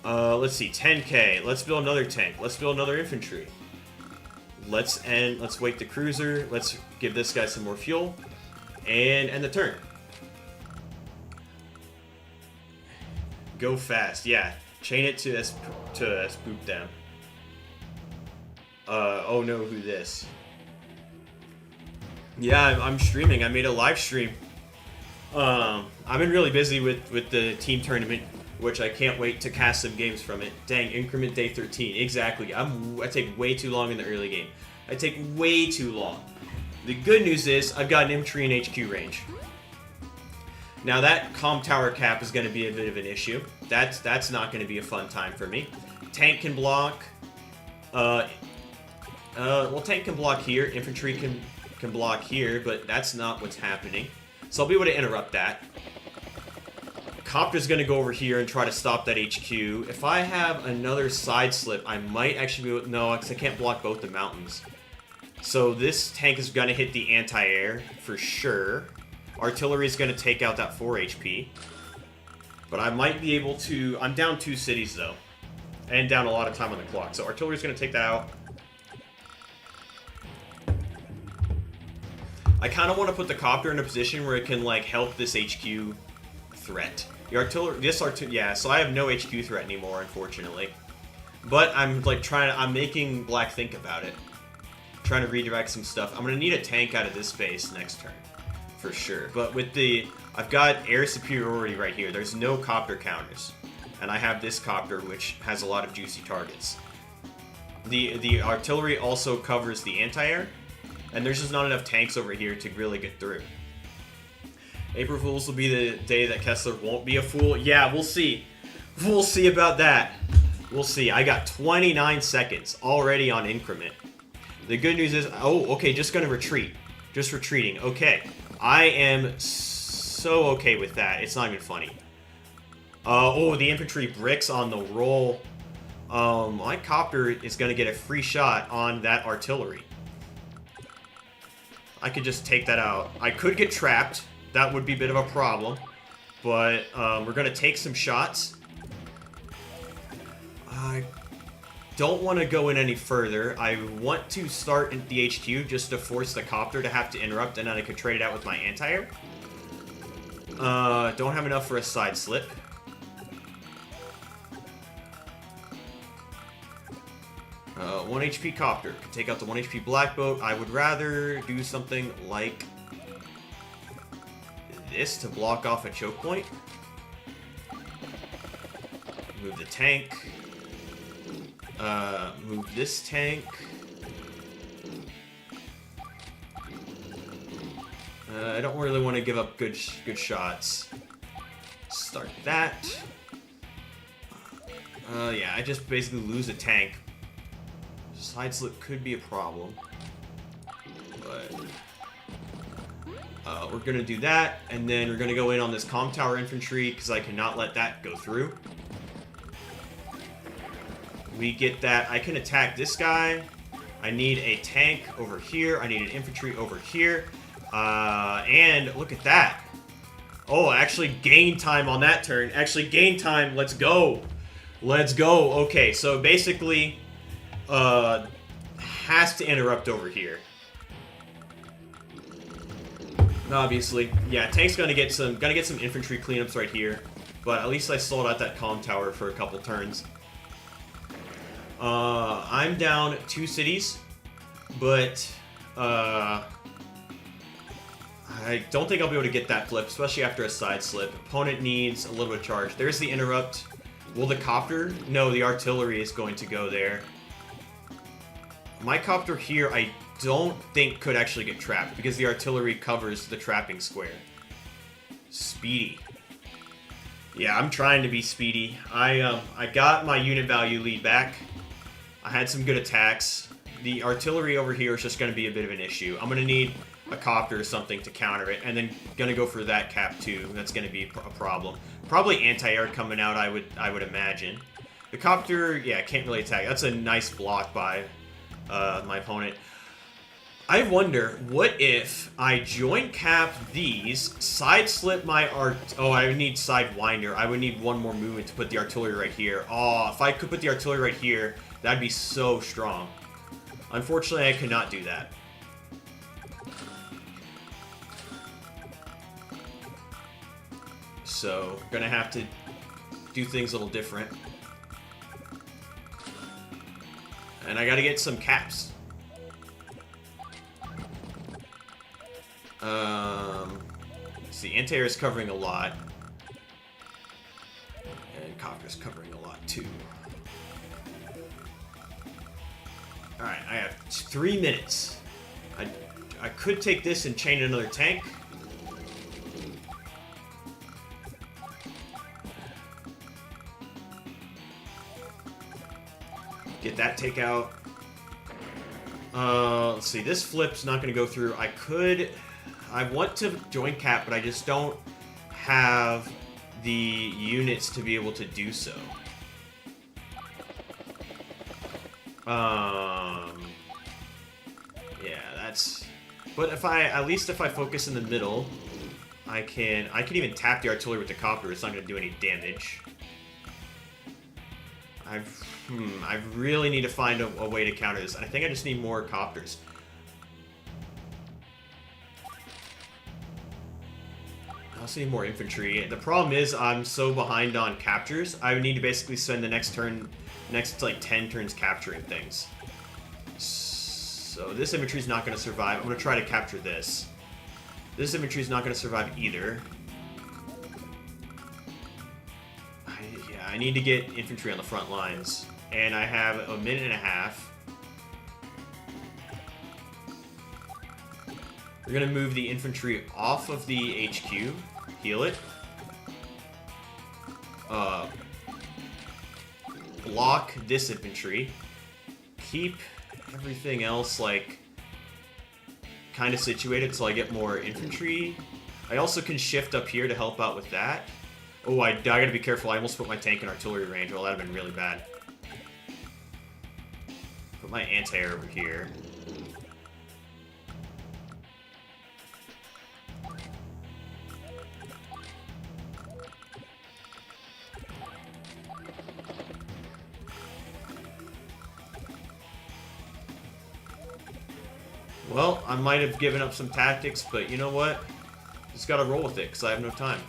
Let's see, 10k. Let's build another tank. Let's build another infantry. Let's wait the cruiser. Let's give this guy some more fuel. And end the turn. Go fast, yeah. Chain it to spook them. Oh no, who this? Yeah, I'm streaming. I made a live stream. I've been really busy with the team tournament, which I can't wait to cast some games from it. Dang, increment day 13. Exactly. I take way too long in the early game. I take way too long. The good news is I've got an infantry in HQ range. Now that comm tower cap is going to be a bit of an issue. That's not going to be a fun time for me. Tank can block. Well, tank can block here. Infantry can block here, but that's not what's happening. So I'll be able to interrupt that. Copter's going to go over here and try to stop that HQ. If I have another side slip, I might actually be able... No, because I can't block both the mountains. So this tank is going to hit the anti-air for sure. Artillery is going to take out that 4 HP. But I might be able to... I'm down 2 cities, though. And down a lot of time on the clock. So artillery is going to take that out. I kind of want to put the copter in a position where it can, like, help this HQ threat. The artillery... Yeah, so I have no HQ threat anymore, unfortunately. But I'm, like, I'm making Black think about it. Trying to redirect some stuff. I'm going to need a tank out of this base next turn. For sure. But with I've got air superiority right here. There's no copter counters. And I have this copter, which has a lot of juicy targets. The artillery also covers the anti-air. And there's just not enough tanks over here to really get through. April Fools will be the day that Kessler won't be a fool. Yeah, we'll see. We'll see about that. We'll see. I got 29 seconds already on increment. The good news is... Oh, okay, just gonna retreat. Just retreating. Okay. I am so okay with that. It's not even funny. Oh, the infantry bricks on the roll. My copter is going to get a free shot on that artillery. I could just take that out. I could get trapped. That would be a bit of a problem. But we're going to take some shots. I don't want to go in any further. I want to start in the HQ just to force the copter to have to interrupt, and then I could trade it out with my anti-air. Don't have enough for a side slip. One HP copter. Could take out the 1 HP black boat. I would rather do something like this to block off a choke point. Move the tank. Move this tank. I don't really want to give up good shots. Start that. Yeah, I just basically lose a tank. Side slip could be a problem. But we're gonna do that, and then we're gonna go in on this comm tower infantry because I cannot let that go through. We get that. I can attack this guy. I need a tank over here. I need an infantry over here. And look at that. Oh, actually gain time on that turn. Actually gain time. Let's go. Let's go. Okay, so basically, has to interrupt over here. Obviously, yeah, tank's gonna get some infantry cleanups right here. But at least I sold out that comm tower for a couple turns. I'm down 2 cities, but I don't think I'll be able to get that flip, especially after a side slip. Opponent needs a little bit of charge. There's the interrupt. Will the copter? No, the artillery is going to go there. My copter here, I don't think could actually get trapped because the artillery covers the trapping square. Speedy. Yeah, I'm trying to be speedy. I got my unit value lead back. I had some good attacks. The artillery over here is just going to be a bit of an issue. I'm going to need a copter or something to counter it, and then gonna go for that cap too. That's gonna be a problem. Probably anti-air coming out, I would imagine. The copter, yeah, can't really attack. That's a nice block by my opponent. I wonder, what if I joint cap these, side slip my oh, I would need sidewinder. I would need one more movement to put the artillery right here. Oh, if I could put the artillery right here, that'd be so strong. Unfortunately, I could not do that. So, gonna have to do things a little different. And I gotta get some caps. Let's see, anti-air is covering a lot. And copter's covering a lot too. Alright, I have 3 minutes. I could take this and chain another tank. Get that takeout. Let's see, this flip's not going to go through. I want to join cap, but I just don't have the units to be able to do so. Yeah, that's... But if at least if I focus in the middle, I can even tap the artillery with the copter. It's not going to do any damage. I really need to find a way to counter this. I think I just need more copters. I also need more infantry. The problem is I'm so behind on captures. I would need to basically spend the next like 10 turns capturing things. So this infantry is not going to survive. I'm going to try to capture this. This infantry is not going to survive either. I need to get infantry on the front lines. And I have a minute and a half. We're going to move the infantry off of the HQ. Heal it. Block this infantry. Keep everything else, like, kind of situated so I get more infantry. I also can shift up here to help out with that. Oh, I gotta be careful. I almost put my tank in artillery range. Well, that'd have been really bad. Put my anti-air over here. Well, I might have given up some tactics, but you know what? Just gotta roll with it, because I have no time.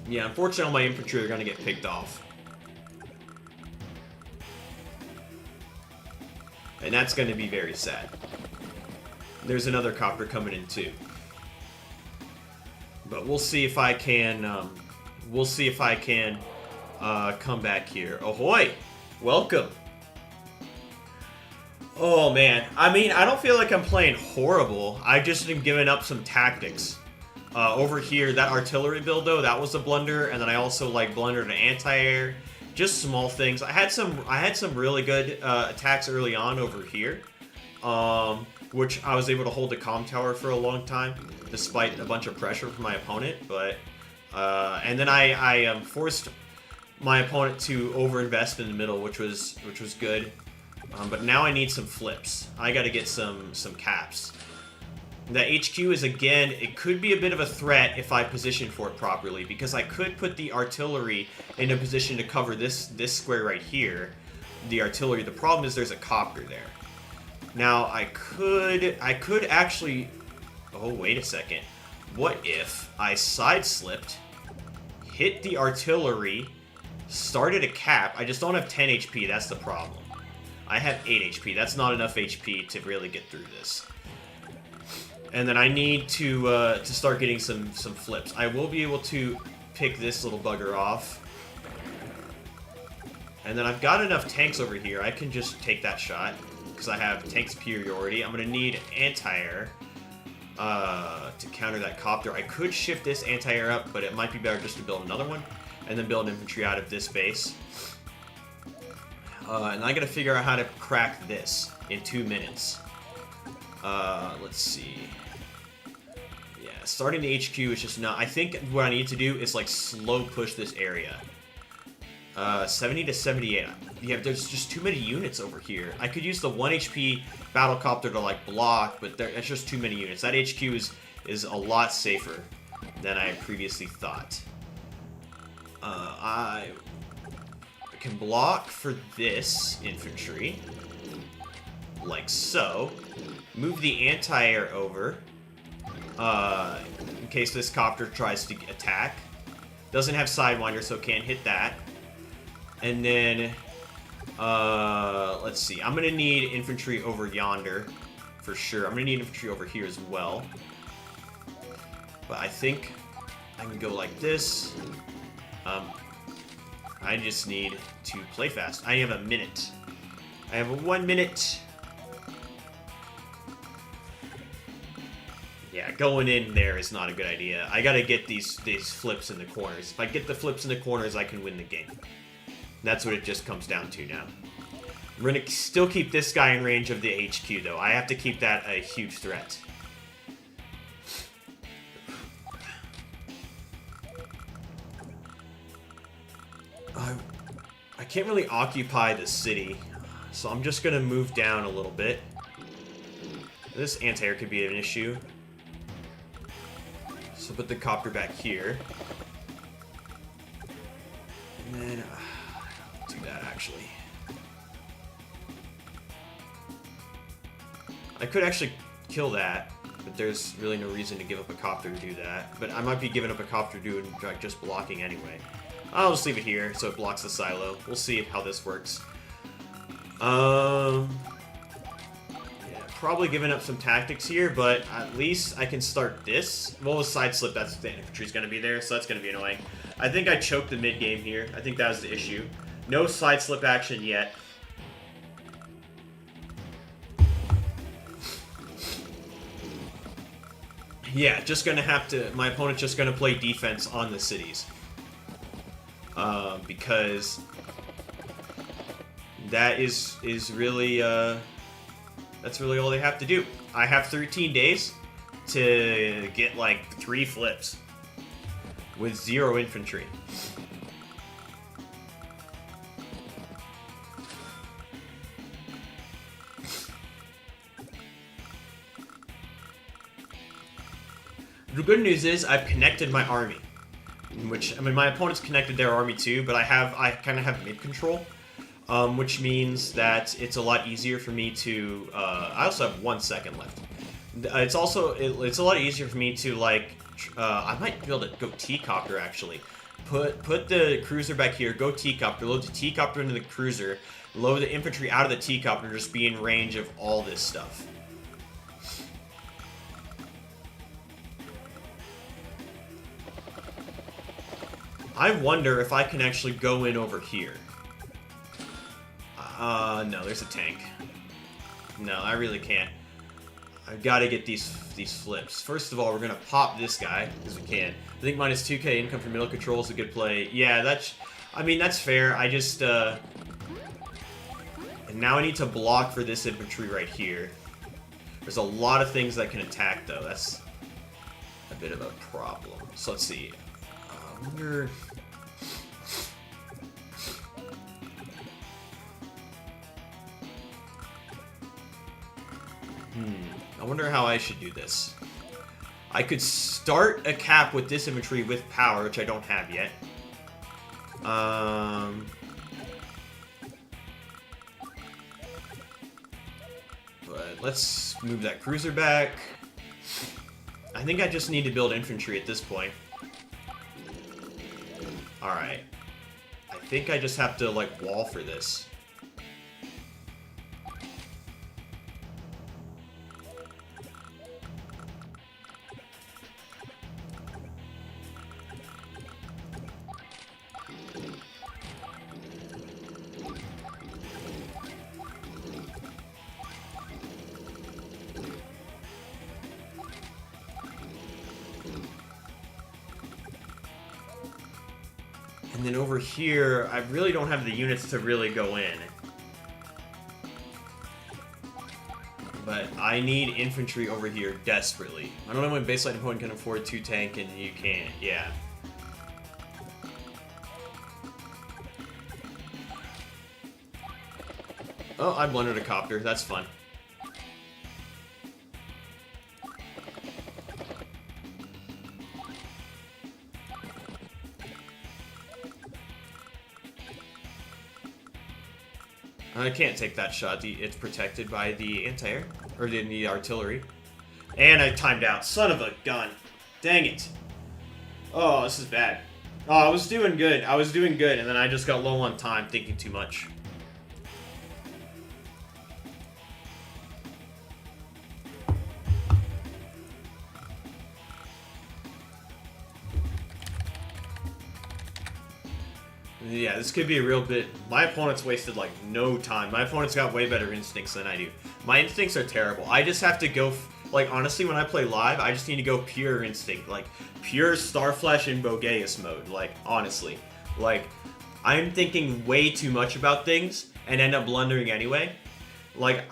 Yeah, unfortunately, all my infantry are going to get picked off. And that's going to be very sad. There's another copter coming in, too. But we'll see if I can, come back here. Ahoy! Welcome! Oh, man. I mean, I don't feel like I'm playing horrible. I just am giving up some tactics. Over here, that artillery build, though, that was a blunder, and then I also, like, blundered an anti-air. Just small things. I had some really good attacks early on over here, which I was able to hold the comm tower for a long time, despite a bunch of pressure from my opponent. But and then I forced my opponent to overinvest in the middle, which was good. But now I need some flips. I got to get some caps. The HQ is, again, it could be a bit of a threat if I position for it properly, because I could put the artillery in a position to cover this square right here, the artillery. The problem is there's a copter there. Now, I could actually... Oh, wait a second. What if I side-slipped, hit the artillery, started a cap? I just don't have 10 HP, that's the problem. I have 8 HP. That's not enough HP to really get through this. And then I need to start getting some flips. I will be able to pick this little bugger off. And then I've got enough tanks over here. I can just take that shot, because I have tank superiority. I'm going to need anti-air to counter that copter. I could shift this anti-air up, but it might be better just to build another one. and then build infantry out of this base. And I gotta figure out how to crack this in 2 minutes. Let's see. Yeah, starting the HQ is just not... I think what I need to do is, like, slow push this area. 70 to 78. Yeah, there's just too many units over here. I could use the 1 HP battlecopter to, like, block, but that's just too many units. That HQ is a lot safer than I previously thought. I can block for this infantry, like so. Move the anti-air over, in case this copter tries to attack. Doesn't have Sidewinder, so can't hit that. And then, let's see. I'm gonna need infantry over yonder, for sure. I'm gonna need infantry over here as well. But I think I can go like this. I just need to play fast. I have a minute. I have 1 minute. Yeah, going in there is not a good idea. I gotta get these flips in the corners. If I get the flips in the corners, I can win the game. That's what it just comes down to now. We're gonna still keep this guy in range of the HQ, though. I have to keep that a huge threat. I can't really occupy the city, so I'm just gonna move down a little bit. This anti-air could be an issue. So put the copter back here. And then, do that actually. I could actually kill that, but there's really no reason to give up a copter to do that. But I might be giving up a copter to do just blocking anyway. I'll just leave it here so it blocks the silo. We'll see how this works. Yeah, probably giving up some tactics here, but at least I can start this. Well, with side slip, that's the infantry's going to be there, so that's going to be annoying. I think I choked the mid game here. I think that was the issue. No side slip action yet. Yeah, just going to have to... My opponent's just going to play defense on the cities. Because that is really, that's really all they have to do. I have 13 days to get, like, 3 flips with 0 infantry. The good news is I've connected my army. Which, I mean, my opponent's connected their army too, but I kind of have mid-control, which means that it's a lot easier for me to, I also have 1 second left. It's a lot easier for me to, like, I might be able to go T-copter, actually. Put the cruiser back here, go T-copter, load the T-copter into the cruiser, load the infantry out of the T-copter, just be in range of all this stuff. I wonder if I can actually go in over here. No, there's a tank. No, I really can't. I've got to get these flips. First of all, we're going to pop this guy, because we can. I think minus 2k income for middle control is a good play. Yeah, I mean, that's fair. I just, and now I need to block for this infantry right here. There's a lot of things that can attack, though. That's a bit of a problem. So let's see. I wonder... I wonder how I should do this. I could start a cap with this infantry with power, which I don't have yet. But let's move that cruiser back. I think I just need to build infantry at this point. Alright. I think I just have to, like, wall for this. And then over here, I really don't have the units to really go in. But I need infantry over here desperately. I don't know when baseline opponent can afford 2 tank and you can't. Yeah. Oh, I blundered a copter. That's fun. I can't take that shot. It's protected by the anti-air. Or the artillery. And I timed out. Son of a gun. Dang it. Oh, this is bad. Oh, I was doing good. I was doing good, and then I just got low on time thinking too much. Yeah, this could be a real bit... My opponent's wasted, like, no time. My opponent's got way better instincts than I do. My instincts are terrible. I just have to go... Like, honestly, when I play live, I just need to go pure instinct. Like, pure Starflash and Bogeus mode. Like, honestly. Like, I'm thinking way too much about things and end up blundering anyway. Like,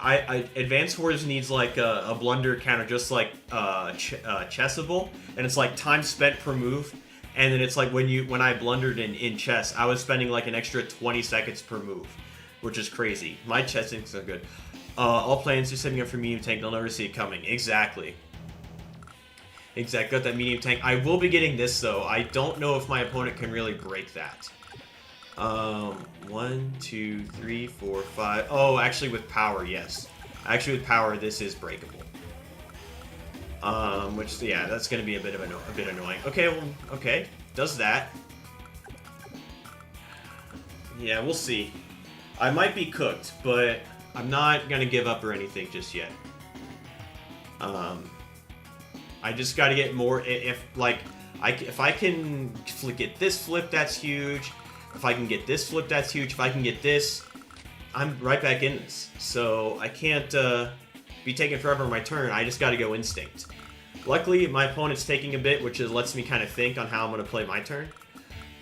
Advanced Wars needs, like, a blunder counter just like Chessable. And it's, like, time spent per move. And then it's like when I blundered in chess, I was spending like an extra 20 seconds per move, which is crazy. My chess instincts are good. All plans are setting up for medium tank. They'll never see it coming. Exactly. Got that medium tank. I will be getting this though. I don't know if my opponent can really break that. 1, 2, 3, 4, 5. Oh, actually with power, yes. Actually with power, this is breakable. Which, yeah, that's going to be a bit annoying. Okay, well, okay. Does that. Yeah, we'll see. I might be cooked, but I'm not going to give up or anything just yet. I just got to get more... If I can get this flipped, that's huge. If I can get this flipped, that's huge. If I can get this, I'm right back in this. So I can't be taking forever on my turn. I just got to go instinct. Luckily, my opponent's taking a bit, which lets me kind of think on how I'm going to play my turn.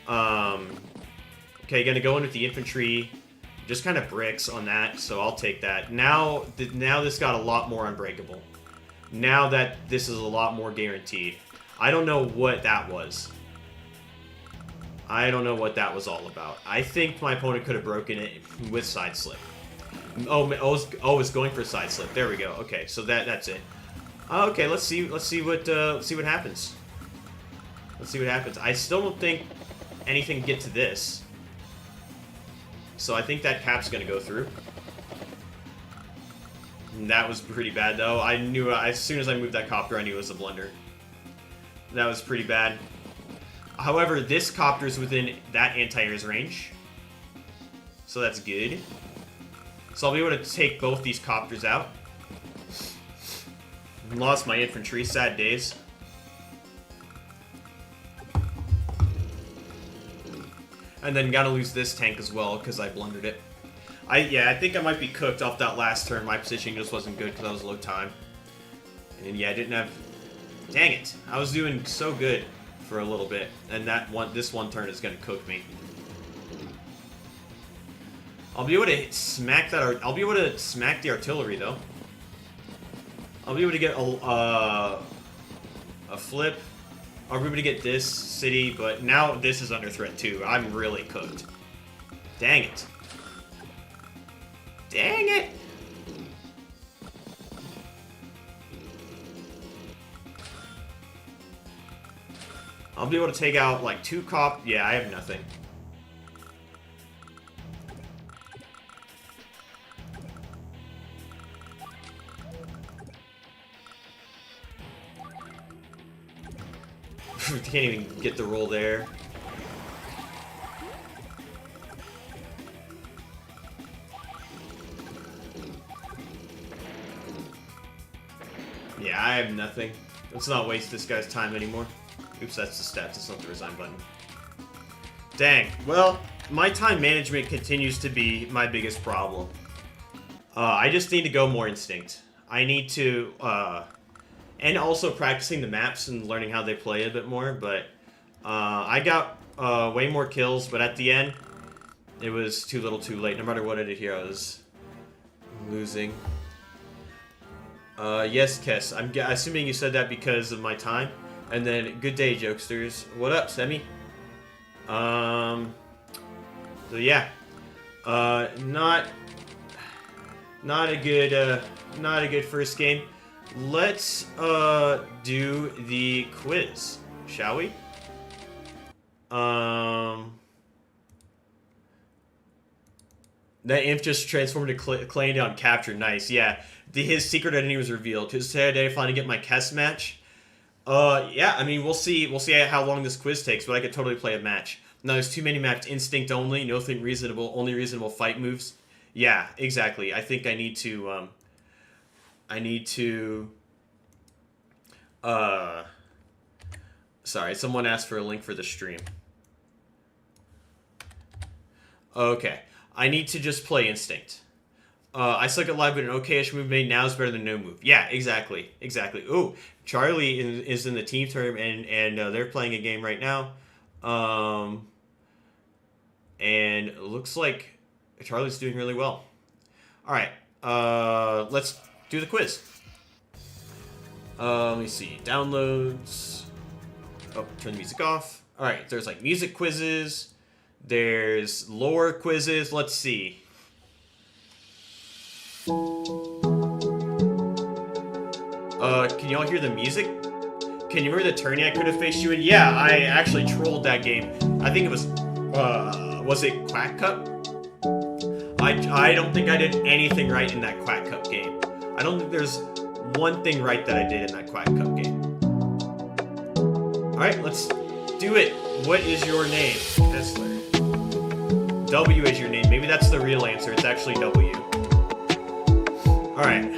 Okay, going to go in with the infantry. Just kind of bricks on that, so I'll take that. Now this got a lot more unbreakable. Now that this is a lot more guaranteed. I don't know what that was. I don't know what that was all about. I think my opponent could have broken it with side slip. Oh, it's going for side slip. There we go. Okay, so that's it. Okay, let's see what happens. Let's see what happens. I still don't think anything can get to this. So I think that cap's gonna go through. And that was pretty bad though. I knew as soon as I moved that copter, I knew it was a blunder. That was pretty bad. However, this copter's within that anti-air's range. So that's good. So I'll be able to take both these copters out. Lost my infantry. Sad days. And then gotta lose this tank as well because I blundered it. Yeah, I think I might be cooked off that last turn. My positioning just wasn't good because I was low time. And yeah, I didn't have... Dang it. I was doing so good for a little bit. And this one turn is gonna cook me. I'll be able to smack that... I'll be able to smack the artillery, though. I'll be able to get a flip. I'll be able to get this city, but now this is under threat, too. I'm really cooked. Dang it. Dang it! I'll be able to take out, like, 2 cop... Yeah, I have nothing. Can't even get the roll there. Yeah, I have nothing. Let's not waste this guy's time anymore. Oops, that's the stats. It's not the resign button. Dang. Well, my time management continues to be my biggest problem. I just need to go more instinct. I need to, and also practicing the maps and learning how they play a bit more, but I got way more kills, but at the end, it was too little too late. No matter what I did here, I was losing. Yes, Kess. I'm assuming you said that because of my time. And then, good day, jokesters. What up, Semi? So yeah. Not a good first game. Let's do the quiz, shall we? That imp just transformed to Clay down capture. Nice, yeah. His secret identity was revealed. Today I finally get my Kess match. Yeah, I mean, we'll see how long this quiz takes, but I could totally play a match. No, there's too many maps. Instinct only, nothing reasonable, only reasonable fight moves. Yeah, exactly. I think I need to, sorry, someone asked for a link for the stream. Okay. I need to just play Instinct. I suck at live, but an okay-ish move made now is better than no move. Yeah, exactly. Exactly. Ooh, Charlie is in the team term, and they're playing a game right now. And it looks like Charlie's doing really well. All right. Let's do the quiz. Let me see. Downloads. Oh, turn the music off. All right. There's like music quizzes. There's lore quizzes. Let's see. Can y'all hear the music? Can you remember the tourney I could have faced you in? Yeah, I actually trolled that game. I think it was it Quack Cup? I don't think I did anything right in that Quack Cup game. I don't think there's one thing right that I did in that Quack Cup game. Alright, let's do it. What is your name? Kessler. W is your name. Maybe that's the real answer. It's actually W. Alright.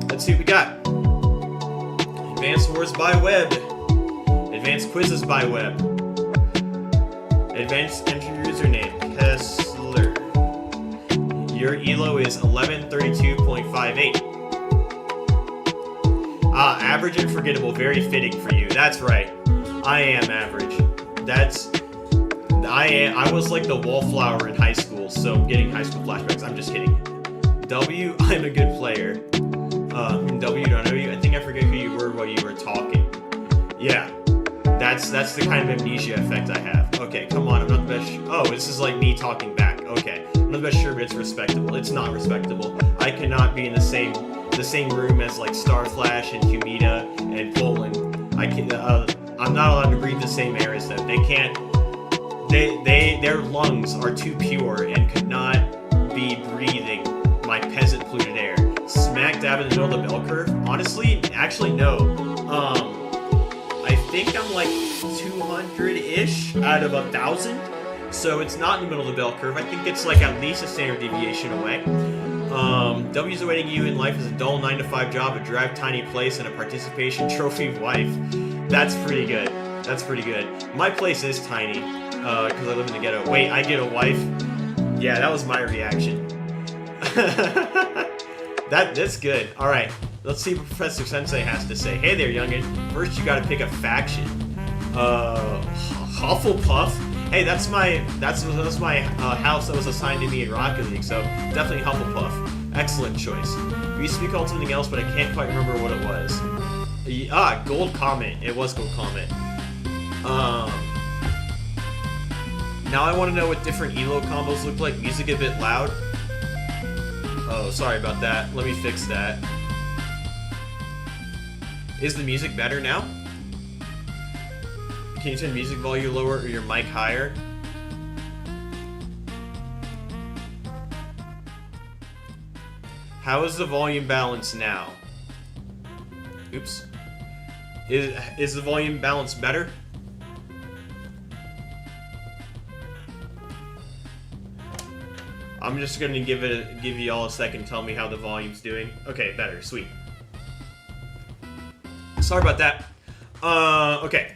Let's see what we got. Advanced Wars by Web. Advanced Quizzes by Web. Advanced Enter Username. Kessler. Your ELO is 1132.58. Ah, average and forgettable. Very fitting for you. That's right. I am average. I was like the wallflower in high school, so I'm getting high school flashbacks. I'm just kidding. W, I'm a good player. W, do I know you? I think I forget who you were while you were talking. Yeah, that's the kind of amnesia effect I have. Okay, come on, I'm not the best. Oh, this is like me talking back. Okay, I'm not the best sure, but it's respectable. It's not respectable. I cannot be in the same room as like Starflash and Humida and Poland. I'm not allowed to breathe the same air as them. They can't. Their lungs are too pure and could not be breathing my peasant polluted air. Smack dab in the middle of the bell curve? Honestly, actually no. I think I'm like 200-ish out of 1,000. So it's not in the middle of the bell curve. I think it's like at least a standard deviation away. W's awaiting you in life is a dull 9-to-5 job, a drab tiny place, and a participation trophy wife. That's pretty good. That's pretty good. My place is tiny, because I live in the ghetto. Wait, I get a wife? Yeah, that was my reaction. That's good. Alright, let's see what Professor Sensei has to say. Hey there, youngin. First you gotta pick a faction. Hufflepuff? Hey, that's my house that was assigned to me in Rocket League, so definitely Hufflepuff. Excellent choice. It used to be called something else, but I can't quite remember what it was. Gold Comet. It was Gold Comet. Now I want to know what different ELO combos look like. Music a bit loud. Oh, sorry about that. Let me fix that. Is the music better now? Can you turn music volume lower or your mic higher? How is the volume balance now? Oops. Is the volume balance better? I'm just gonna give you all a second. Tell me how the volume's doing. Okay, better. Sweet. Sorry about that. Okay.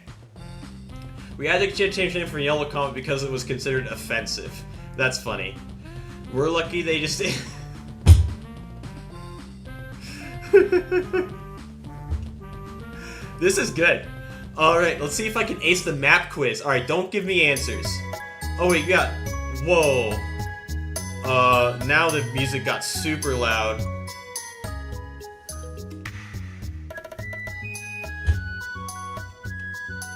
We had to change the name from Yellow Comet because it was considered offensive. That's funny. We're lucky they just. This is good. Alright, let's see if I can ace the map quiz. Alright, don't give me answers. Oh wait, you got... Whoa. Now the music got super loud.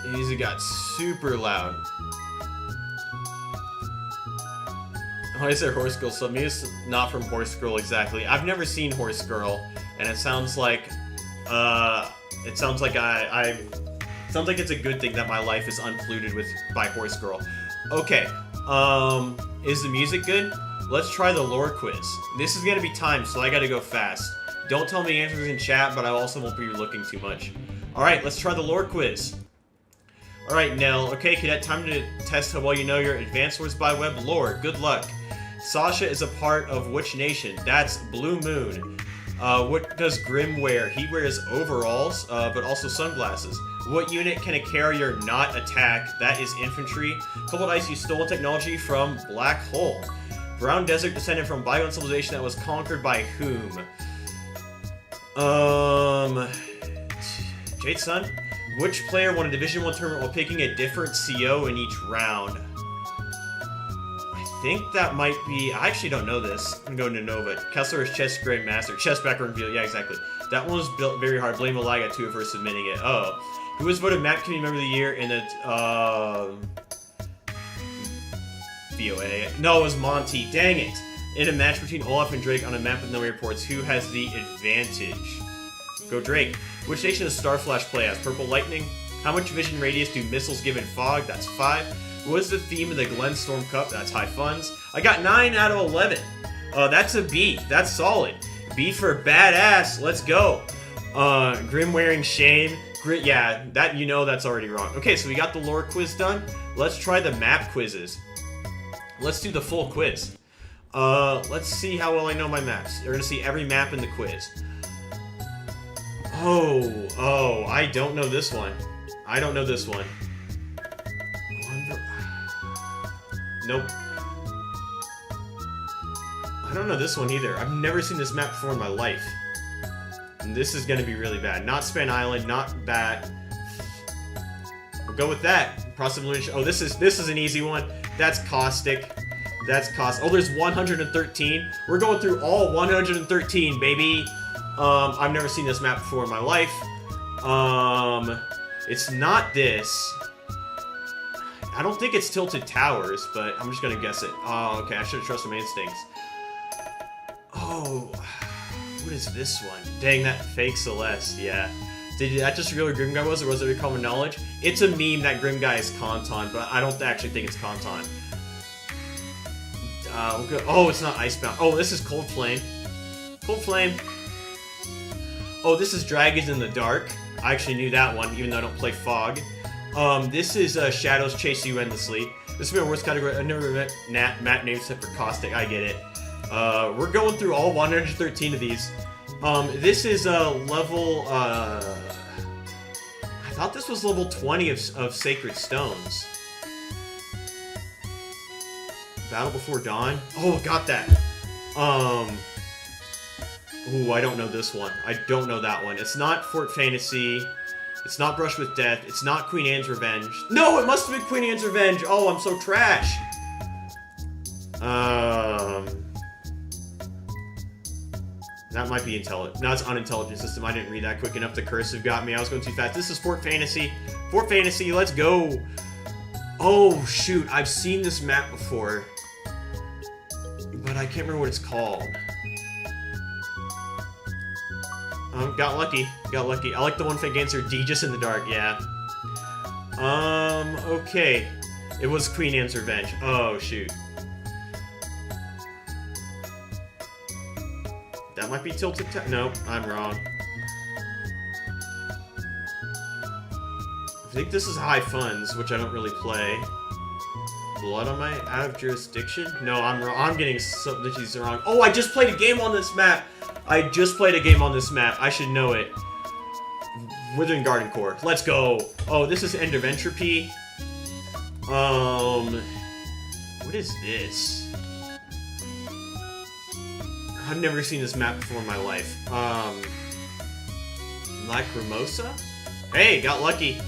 The music got super loud. Why is there Horse Girl? So maybe it's not from Horse Girl exactly. I've never seen Horse Girl, and it sounds like, it sounds like sounds like it's a good thing that my life is unpolluted by Horse Girl. Okay, is the music good? Let's try the lore quiz. This is gonna be timed, so I gotta go fast. Don't tell me answers in chat, but I also won't be looking too much. Alright, let's try the lore quiz. Alright, Nell. Okay, Cadet, time to test how well you know your Advanced Wars by Web lore. Good luck. Sasha is a part of which nation? That's Blue Moon. What does Grim wear? He wears overalls, but also sunglasses. What unit can a carrier not attack? That is infantry. Cold Ice used stolen technology from Black Hole. Brown Desert descended from bygone civilization that was conquered by whom? Jade Sun? Which player won a Division 1 tournament while picking a different CO in each round? I think that might be... I actually don't know this. I'm going to Nova. Kessler is chess great master. Chess background reveal. Yeah, exactly. That one was built very hard. Blame Alaga too for submitting it. Oh. Who was voted Map Committee Member of the Year in the... VOA. No, it was Monty. Dang it. In a match between Olaf and Drake on a map with no airports, who has the advantage? Go Drake. Which station does Starflash play as? Purple Lightning? How much vision radius do missiles give in fog? That's 5. What is the theme of the Glen Storm Cup? That's high funds. I got 9 out of 11. That's a B. That's solid. B for badass. Let's go. Grim wearing shame. Yeah, that that's already wrong. Okay, so we got the lore quiz done. Let's try the map quizzes. Let's do the full quiz. Let's see how well I know my maps. You're gonna see every map in the quiz. Oh, I don't know this one. I don't know this one. Nope. I don't know this one either. I've never seen this map before in my life. And this is gonna be really bad. Not Span Island, not that. We'll go with that. Possibility. Oh, this is an easy one. That's Caustic. That's Caustic. Oh, there's 113. We're going through all 113, baby. I've never seen this map before in my life. It's not this. I don't think it's Tilted Towers, but I'm just gonna guess it. Oh, okay, I should have trusted my instincts. Oh, what is this one? Dang, that fake Celeste, yeah. Did that just reveal who Grim Guy was, or was it common knowledge? It's a meme that Grim Guy is Conton, but I don't actually think it's Conton. Oh, it's not Icebound. Oh, this is Cold Flame. Cold Flame. Oh, this is Dragons in the Dark. I actually knew that one, even though I don't play Fog. This is Shadows Chase You Endlessly. This is my worst category. I've never met Matt named except for Caustic. I get it. We're going through all 113 of these. This is level... I thought this was level 20 of Sacred Stones. Battle Before Dawn? Oh, got that. Ooh, I don't know this one. I don't know that one. It's not Fort Fantasy. It's not Brush with Death. It's not Queen Anne's Revenge. No, it must have been Queen Anne's Revenge. Oh, I'm so trash. That might be intelligent. No, it's unintelligent system. I didn't read that quick enough. The cursive got me. I was going too fast. This is Fort Fantasy. Fort Fantasy, let's go. Oh, shoot. I've seen this map before. But I can't remember what it's called. Got lucky. Got lucky. I like the one fake answer. D just in the dark. Yeah. Okay. It was Queen Anne's Revenge. Oh, shoot. That might be Tilted Nope, I'm wrong. I think this is High Funds, which I don't really play. Blood on my out of jurisdiction? No, I'm wrong. I'm getting these wrong. Oh, I just played a game on this map. I just played a game on this map. I should know it. Withering Garden Core. Let's go. Oh, this is End of Entropy. What is this? I've never seen this map before in my life. Lacrimosa? Hey, got lucky.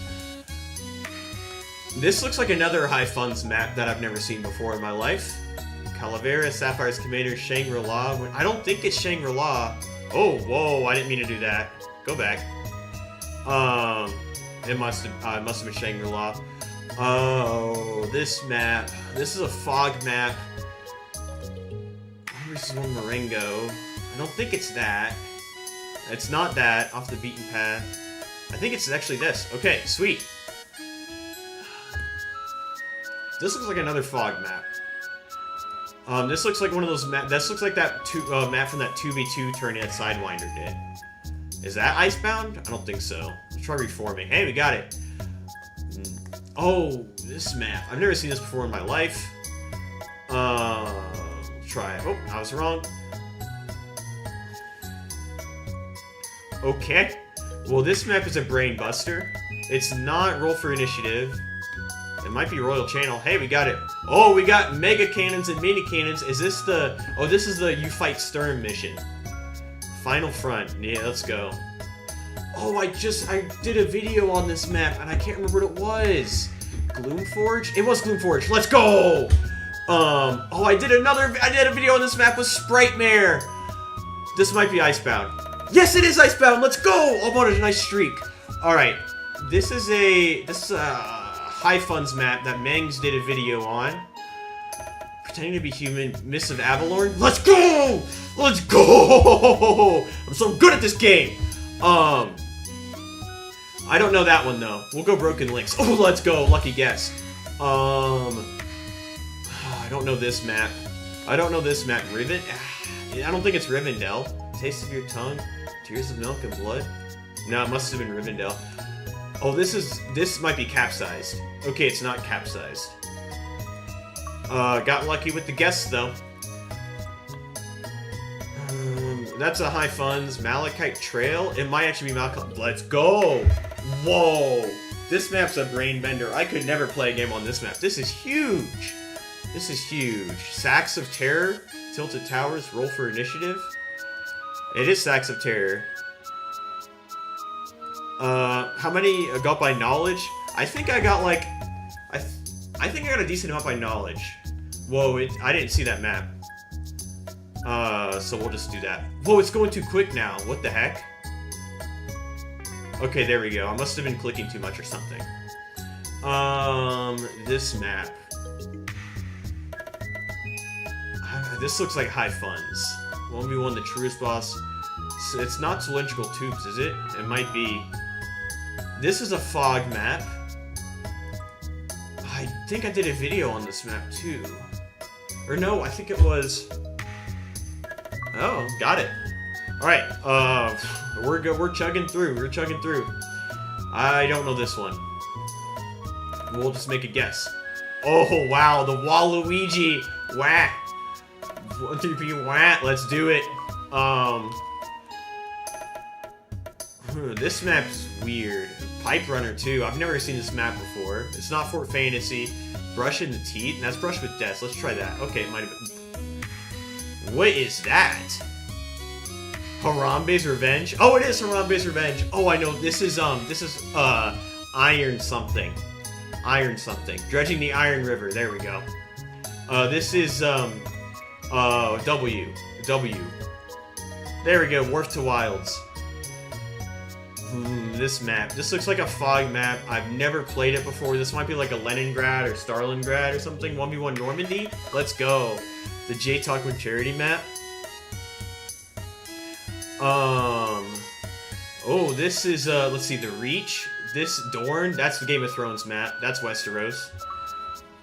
This looks like another High Funds map that I've never seen before in my life. Calavera, Sapphire's Commander, Shangri-La. I don't think it's Shangri-La. Oh, whoa, I didn't mean to do that. Go back. It must have been Shangri-La. Oh, this map. This is a fog map. This is one Marengo. I don't think it's that. It's not that, off the beaten path. I think it's actually this. Okay, sweet. This looks like another fog map. This looks like one of those maps. This looks like that map from that 2v2 tournament Sidewinder did. Is that Icebound? I don't think so. Let's try reforming. Hey, we got it. Oh, this map. I've never seen this before in my life. Try it. Oh, I was wrong. Okay. Well, this map is a brain buster. It's not Roll for Initiative. It might be Royal Channel. Hey, we got it. Oh, we got Mega Cannons and Mini Cannons. Is this the... Oh, this is the You Fight Stern mission. Final Front. Yeah, let's go. Oh, I did a video on this map, and I can't remember what it was. Gloomforge? It was Gloomforge. Let's go! Oh, I did a video on this map with Sprite-Mare. This might be Icebound. Yes, it is Icebound! Let's go! I'm on a nice streak. Alright. This is a High Funds map that Mengs did a video on. Pretending to be human, Mists of Avalorn. Let's go! Let's go! I'm so good at this game! I don't know that one, though. We'll go Broken Links. Oh, let's go! Lucky guess. I don't know this map. I don't know this map. Riven? I don't think it's Rivendell. Taste of Your Tongue? Tears of Milk and Blood? No, it must have been Rivendell. Oh, this might be capsized. Okay, it's not capsized. Got lucky with the guess, though. That's a High Funds. Malachite Trail? It might actually be Malachite. Let's go! Whoa! This map's a brain bender. I could never play a game on this map. This is huge! This is huge. Sacks of Terror? Tilted Towers? Roll for Initiative? It is Sacks of Terror. How many got by knowledge? I think I got like... I think I got a decent amount by knowledge. Whoa, I didn't see that map. So we'll just do that. Whoa, it's going too quick now. What the heck? Okay, there we go. I must have been clicking too much or something. This map. This looks like High Funds. 1v1 the truest boss. So it's not Cylindrical Tubes, is it? It might be. This is a fog map. I think I did a video on this map too. Or no, I think it was... Oh, got it. Alright, we're chugging through. We're chugging through. I don't know this one. We'll just make a guess. Oh, wow, the Waluigi. Wah. 1, 2, 3, wah. Let's do it. This map's weird. Pipe Runner, too. I've never seen this map before. It's not Fort Fantasy. Brush in the Teeth. And that's Brush with Death. Let's try that. Okay, it might have been... What is that? Harambe's Revenge? Oh, it is Harambe's Revenge. Oh, I know. This is Iron something. Iron something. Dredging the Iron River. There we go. This is, W. There we go. Wharf to Wilds. This map. This looks like a fog map. I've never played it before. This might be like a Leningrad or Stalingrad or something. 1v1 Normandy? Let's go. The J Talk with Charity map. Oh, this is, let's see, The Reach. This, Dorne, that's the Game of Thrones map. That's Westeros.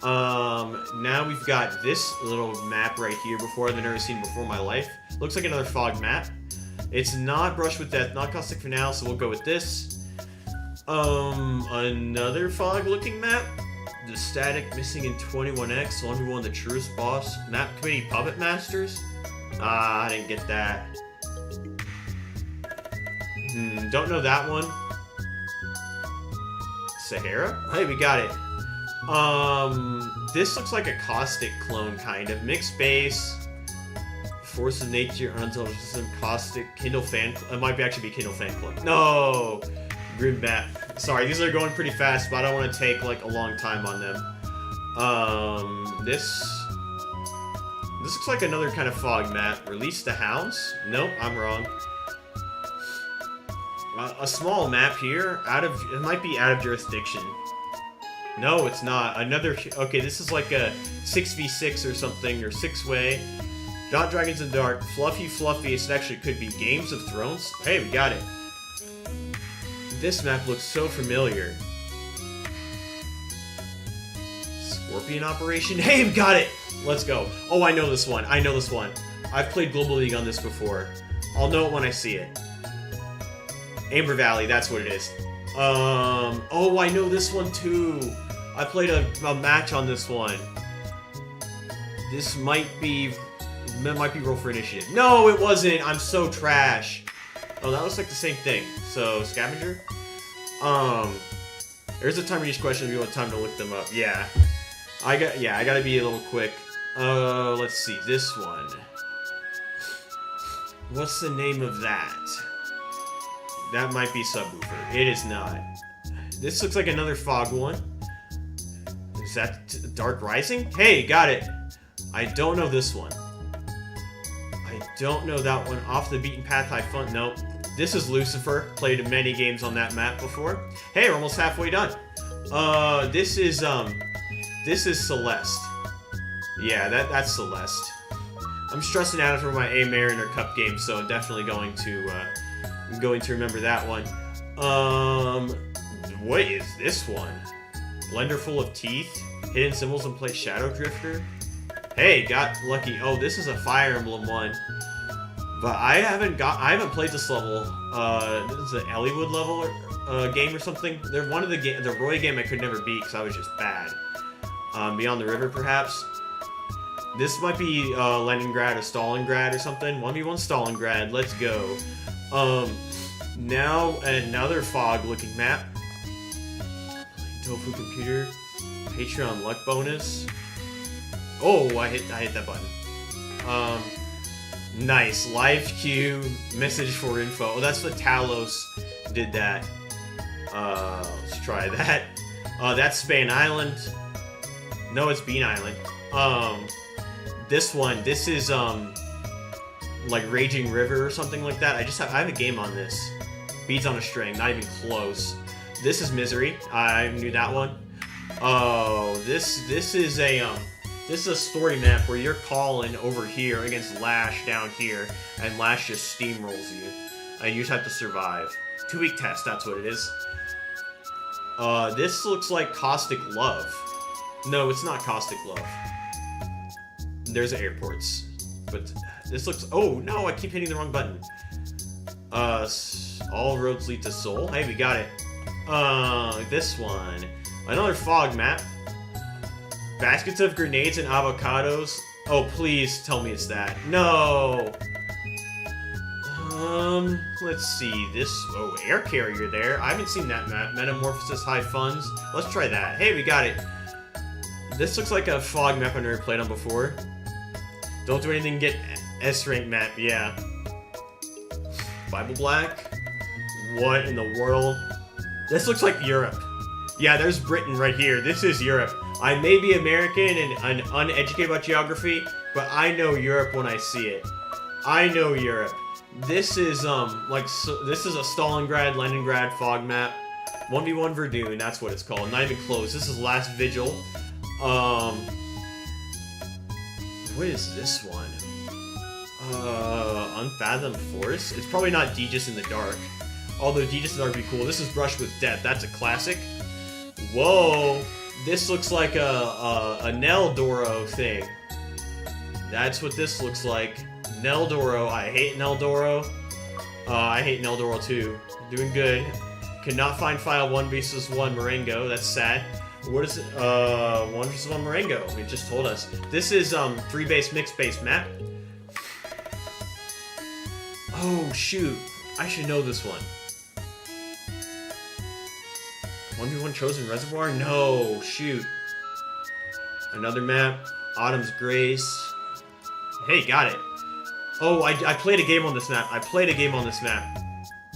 Now we've got this little map right here before I've never seen before in my life. Looks like another fog map. It's not Brush with Death, not Caustic Finale, so we'll go with this. Another fog-looking map. The Static Missing in 21X, 1v1 the Truest Boss. Map Committee Puppet Masters? I didn't get that. Don't know that one. Sahara? Hey, we got it. This looks like a Caustic clone, kind of. Mixed base. Force of Nature, Unintelligent System, Caustic, Kindle Fan Club. It might actually be Kindle Fan Club. No! Grid map. Sorry, these are going pretty fast, but I don't want to take, like, a long time on them. This looks like another kind of fog map. Release the house? Nope, I'm wrong. A small map here. It might be out of jurisdiction. No, it's not. Another... Okay, this is like a 6v6 or something, or 6-way. Not Dragons in the Dark. Fluffy. It actually could be Games of Thrones. Hey, we got it. This map looks so familiar. Scorpion Operation? Hey, we got it! Let's go. Oh, I know this one. I've played Global League on this before. I'll know it when I see it. Amber Valley, that's what it is. Oh, I know this one too. I played a match on this one. This might be Roll for Initiative. No, it wasn't. I'm so trash. Oh, that looks like the same thing. So, Scavenger? There's a timer each question if you want time to look them up. Yeah. I gotta be a little quick. Let's see, this one. What's the name of that? That might be Subwoofer. It is not. This looks like another fog one. Is that Dark Rising? Hey, got it. I don't know this one. I don't know that one. Off the Beaten Path, High Fun. Nope. This is Lucifer. Played many games on that map before. Hey, we're almost halfway done. This is Celeste. Yeah, that's Celeste. I'm stressing out for my A Mariner Cup game, so I'm definitely going to remember that one. What is this one? Blender Full of Teeth? Hidden Symbols and Play Shadow Drifter? Hey, got lucky. Oh, this is a Fire Emblem one. But I haven't played this level. This is an Elliewood level game or something. They're one of the Roy game I could never beat because I was just bad. Beyond the River, perhaps. This might be Leningrad or Stalingrad or something. 1v1 Stalingrad. Let's go. Now another fog-looking map. Tofu Computer. Patreon luck bonus. Oh, I hit that button. Nice. Live queue. Message for info. Oh, that's what Talos did that. Let's try that. That's Spain Island. No, it's Bean Island. This is like Raging River or something like that. I have a game on this. Beads on a String, not even close. This is Misery. I knew that one. Oh, this is a story map where you're calling over here against Lash down here, and Lash just steamrolls you, and you just have to survive. 2-week test, that's what it is. This looks like Caustic Love. No, it's not Caustic Love. There's airports, but this looks. Oh no, I keep hitting the wrong button. All roads lead to Seoul. Hey, we got it. This one, another fog map. Baskets of grenades and avocados. Oh, please tell me it's that. No. Let's see. This. Oh, air carrier there. I haven't seen that map. Metamorphosis High Funds. Let's try that. Hey, we got it. This looks like a fog map I've never played on before. Don't do anything, get S-rank map, yeah. Bible Black? What in the world? This looks like Europe. Yeah, there's Britain right here. This is Europe. I may be American and uneducated about geography, but I know Europe when I see it. I know Europe. This is, this is a Stalingrad, Leningrad fog map. 1v1 Verdun, that's what it's called. Not even close. This is Last Vigil. What is this one? Unfathomed Forest? It's probably not Deegis in the Dark. Although Deegis in the Dark would be cool. This is Brush with Death. That's a classic. Whoa! This looks like a Nel Doro thing. That's what this looks like. Nel Doro. I hate Nel Doro. I hate Nel Doro too. Doing good. Cannot find file 1 vs 1 Marengo. That's sad. What is it? 1 vs 1 Marengo. It just told us. This is 3-base mixed base map. Oh shoot! I should know this one. 1v1 Chosen Reservoir? No, shoot. Another map. Autumn's Grace. Hey, got it. Oh, I played a game on this map.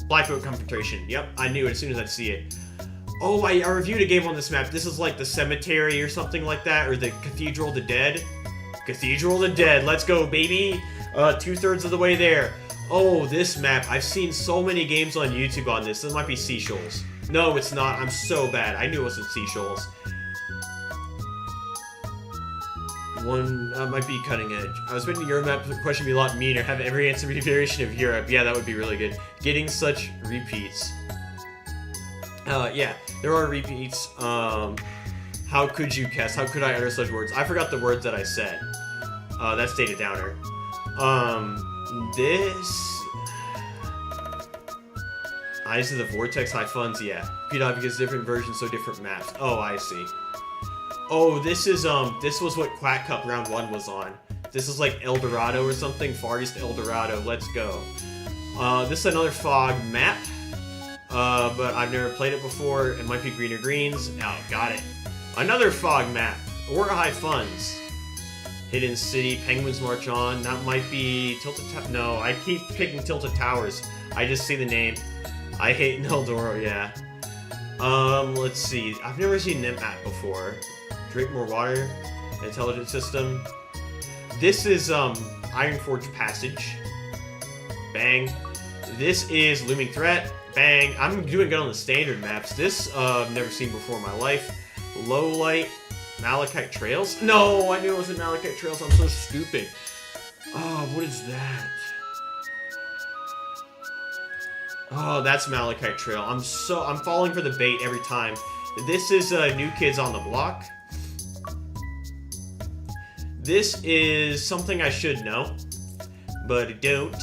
Blackboat Confrontation. Yep, I knew it as soon as I'd see it. Oh, I reviewed a game on this map. This is like the cemetery or something like that, or the Cathedral of the Dead. Cathedral of the Dead, let's go, baby! 2/3 of the way there. Oh, this map. I've seen so many games on YouTube on this. This might be Seashoals. No, it's not. I'm so bad. I knew it wasn't Seashoals. One might be Cutting Edge. I was betting your map question be a lot meaner. Have every answer be a variation of Europe. Yeah, that would be really good. Getting such repeats. Yeah, there are repeats. How could you guess? How could I utter such words? I forgot the words that I said. That's Data Downer. This... Eyes of the Vortex High Funds, yeah. PW because different versions, so different maps. Oh, I see. Oh, this is, this was what Quack Cup Round 1 was on. This is like El Dorado or something. Far East El Dorado. Let's go. This is another fog map. But I've never played it before. It might be Green or Greens. Oh, got it. Another fog map. Or High Funds. Hidden City. Penguins March On. That might be Tilted Towers. No, I keep picking Tilted Towers. I just see the name. I hate Neldoro, yeah. Let's see. I've never seen that map before. Drink More Water. Intelligent System. This is, Ironforge Passage. Bang. This is Looming Threat. Bang. I'm doing good on the standard maps. This, I've never seen before in my life. Low Light. Malachite Trails? No, I knew it wasn't Malachite Trails. I'm so stupid. Oh, what is that? Oh, that's Malachite Trail. I'm falling for the bait every time. This is New Kids on the Block. This is something I should know, but I don't.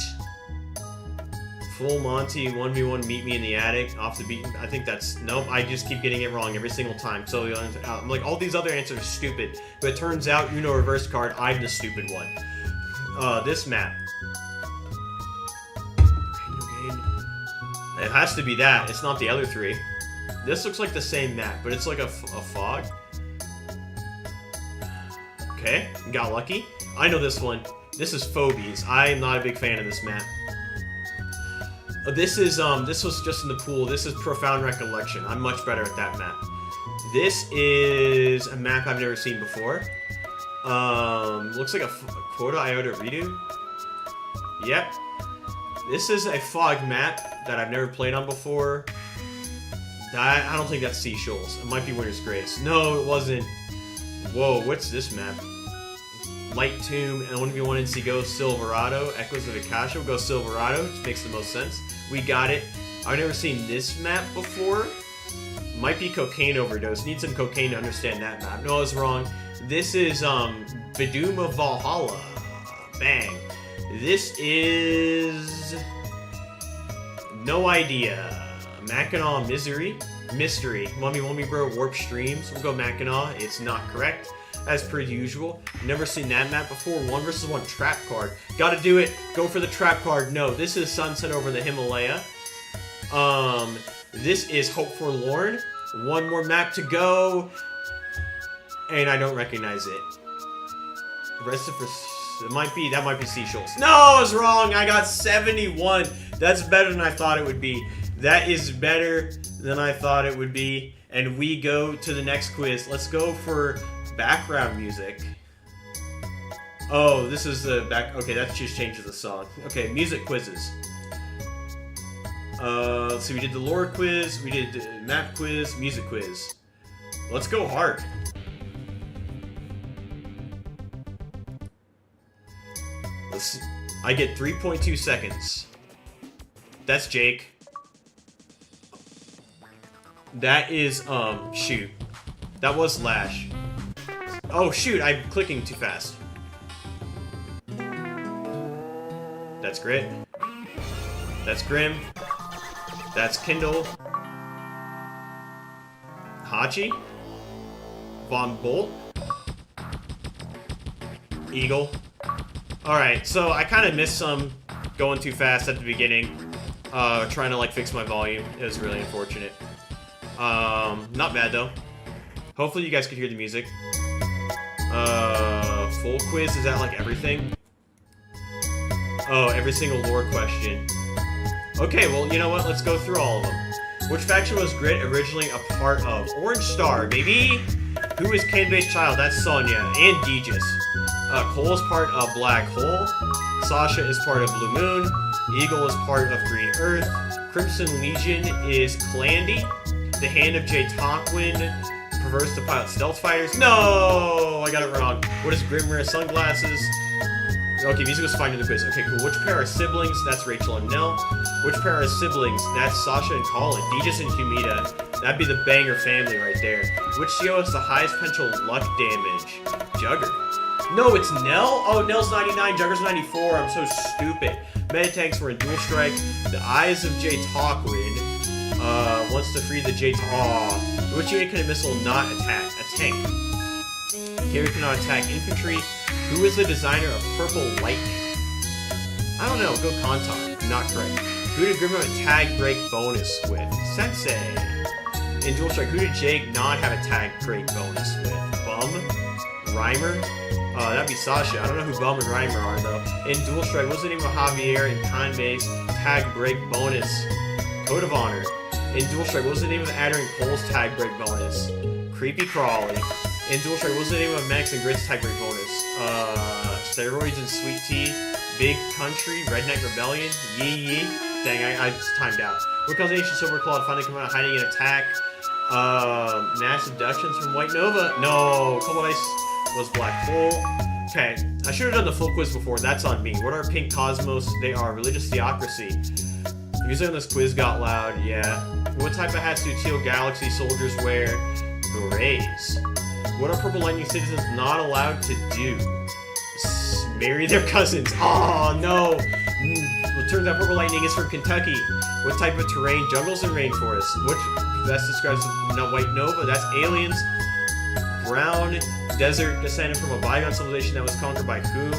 Full Monty 1v1 Meet Me in the Attic. Off the beat. I think that's... Nope, I just keep getting it wrong every single time. So I'm like, all these other answers are stupid. But it turns out, Uno reverse card, I'm the stupid one. This map. It has to be that. It's not the other three. This looks like the same map, but it's like a fog. Okay, got lucky. I know this one. This is Phobies. I am not a big fan of this map. This is, this was just in the pool. This is Profound Recollection. I'm much better at that map. This is a map I've never seen before. Looks like a Quota Iota Redo. Yep. This is a fog map that I've never played on before. I don't think that's Seashoals. It might be Winter's Grace. No, it wasn't. Whoa, what's this map? Light Tomb, and 1v1 NC Go Silverado. Echoes of Akasha will go Silverado, which makes the most sense. We got it. I've never seen this map before. Might be Cocaine Overdose. Need some cocaine to understand that map. No, I was wrong. This is Beduma of Valhalla. Bang. This is... No idea. Mackinac Mystery. 1v1 bro. Warp Streams. We'll go Mackinac. It's not correct. As per usual. Never seen that map before. 1 versus 1 trap card. Gotta do it. Go for the trap card. No, this is Sunset Over the Himalaya. This is Hope Forlorn. 1 more map to go. And I don't recognize it. Rest of it might be, that might be Seashoals. No, I was wrong. I got 71. That's better than I thought it would be. That is better than I thought it would be. And we go to the next quiz. Let's go for background music. Oh, this is the back. Okay, that just changes the song. Okay, music quizzes. Let's see, we did the lore quiz, we did the map quiz, music quiz. Let's go hard. I get 3.2 seconds. That's Jake. That is, shoot. That was Lash. Oh, shoot, I'm clicking too fast. That's Grit. That's Grim. That's Kindle. Hachi. Von Bolt. Eagle. Alright, so I kind of missed some going too fast at the beginning. Trying to, like, fix my volume. It was really unfortunate. Not bad, though. Hopefully you guys could hear the music. Full quiz, is that, like, everything? Oh, every single lore question. Okay, well, you know what? Let's go through all of them. Which faction was Grit originally a part of? Orange Star, baby! Who is Canbase Child? That's Sonya and Deegis. Cole is part of Black Hole. Sasha is part of Blue Moon. Eagle is part of Green Earth. Crimson Legion is Clandy. The Hand of Jay Talkwin prefers to pilot stealth fighters. No! I got it wrong. What is Grim wear sunglasses? Okay, music was fine in the quiz. Okay, cool. Which pair are siblings? That's Rachel and Nell. Which pair are siblings? That's Sasha and Colin. Deegis and Humida. That'd be the Banger family right there. Which CO has the highest potential luck damage? Jugger. No, it's Nell? Oh, Nell's 99, Jugger's 94. I'm so stupid. Meta-tanks were in Dual Strike. The Eyes of Jay Talkwin wants to free the Jay... Aw. Which unit can a missile not attack? A tank. Carrier cannot attack infantry. Who is the designer of Purple Lightning? I don't know. Go Kantar. Not correct. Who did Grimmo have a tag break bonus with? Sensei. In Dual Strike, who did Jake not have a tag break bonus with? Bum? Reimer? That'd be Sasha. I don't know who Bum and Reimer are, though. In Dual Strike, what's the name of Javier in Time-Base tag break bonus? Code of Honor. In Dual Strike, what's the name of Adder and Cole's tag break bonus? Creepy Crawly. In Dual Strike, what's the name of Max and Grit's tag break bonus? Steroids and Sweet Tea. Big Country. Redneck Rebellion. Yee. Dang, I just timed out. What caused Ancient Silverclaw finally come out hiding and attack? Mass abductions from White Nova. No, Cold Ice was Black Hole. Okay, I should have done the full quiz before. That's on me. What are Pink Cosmos? They are Religious Theocracy. Music on this quiz got loud. Yeah. What type of hats do Teal Galaxy soldiers wear? Berets. What are Purple Lightning citizens not allowed to do? Marry their cousins. Oh no. Well, turns out Purple Lightning is from Kentucky. What type of terrain? Jungles and rainforests. Which best describes White Nova? That's aliens. Brown desert descended from a bygone civilization that was conquered by whom?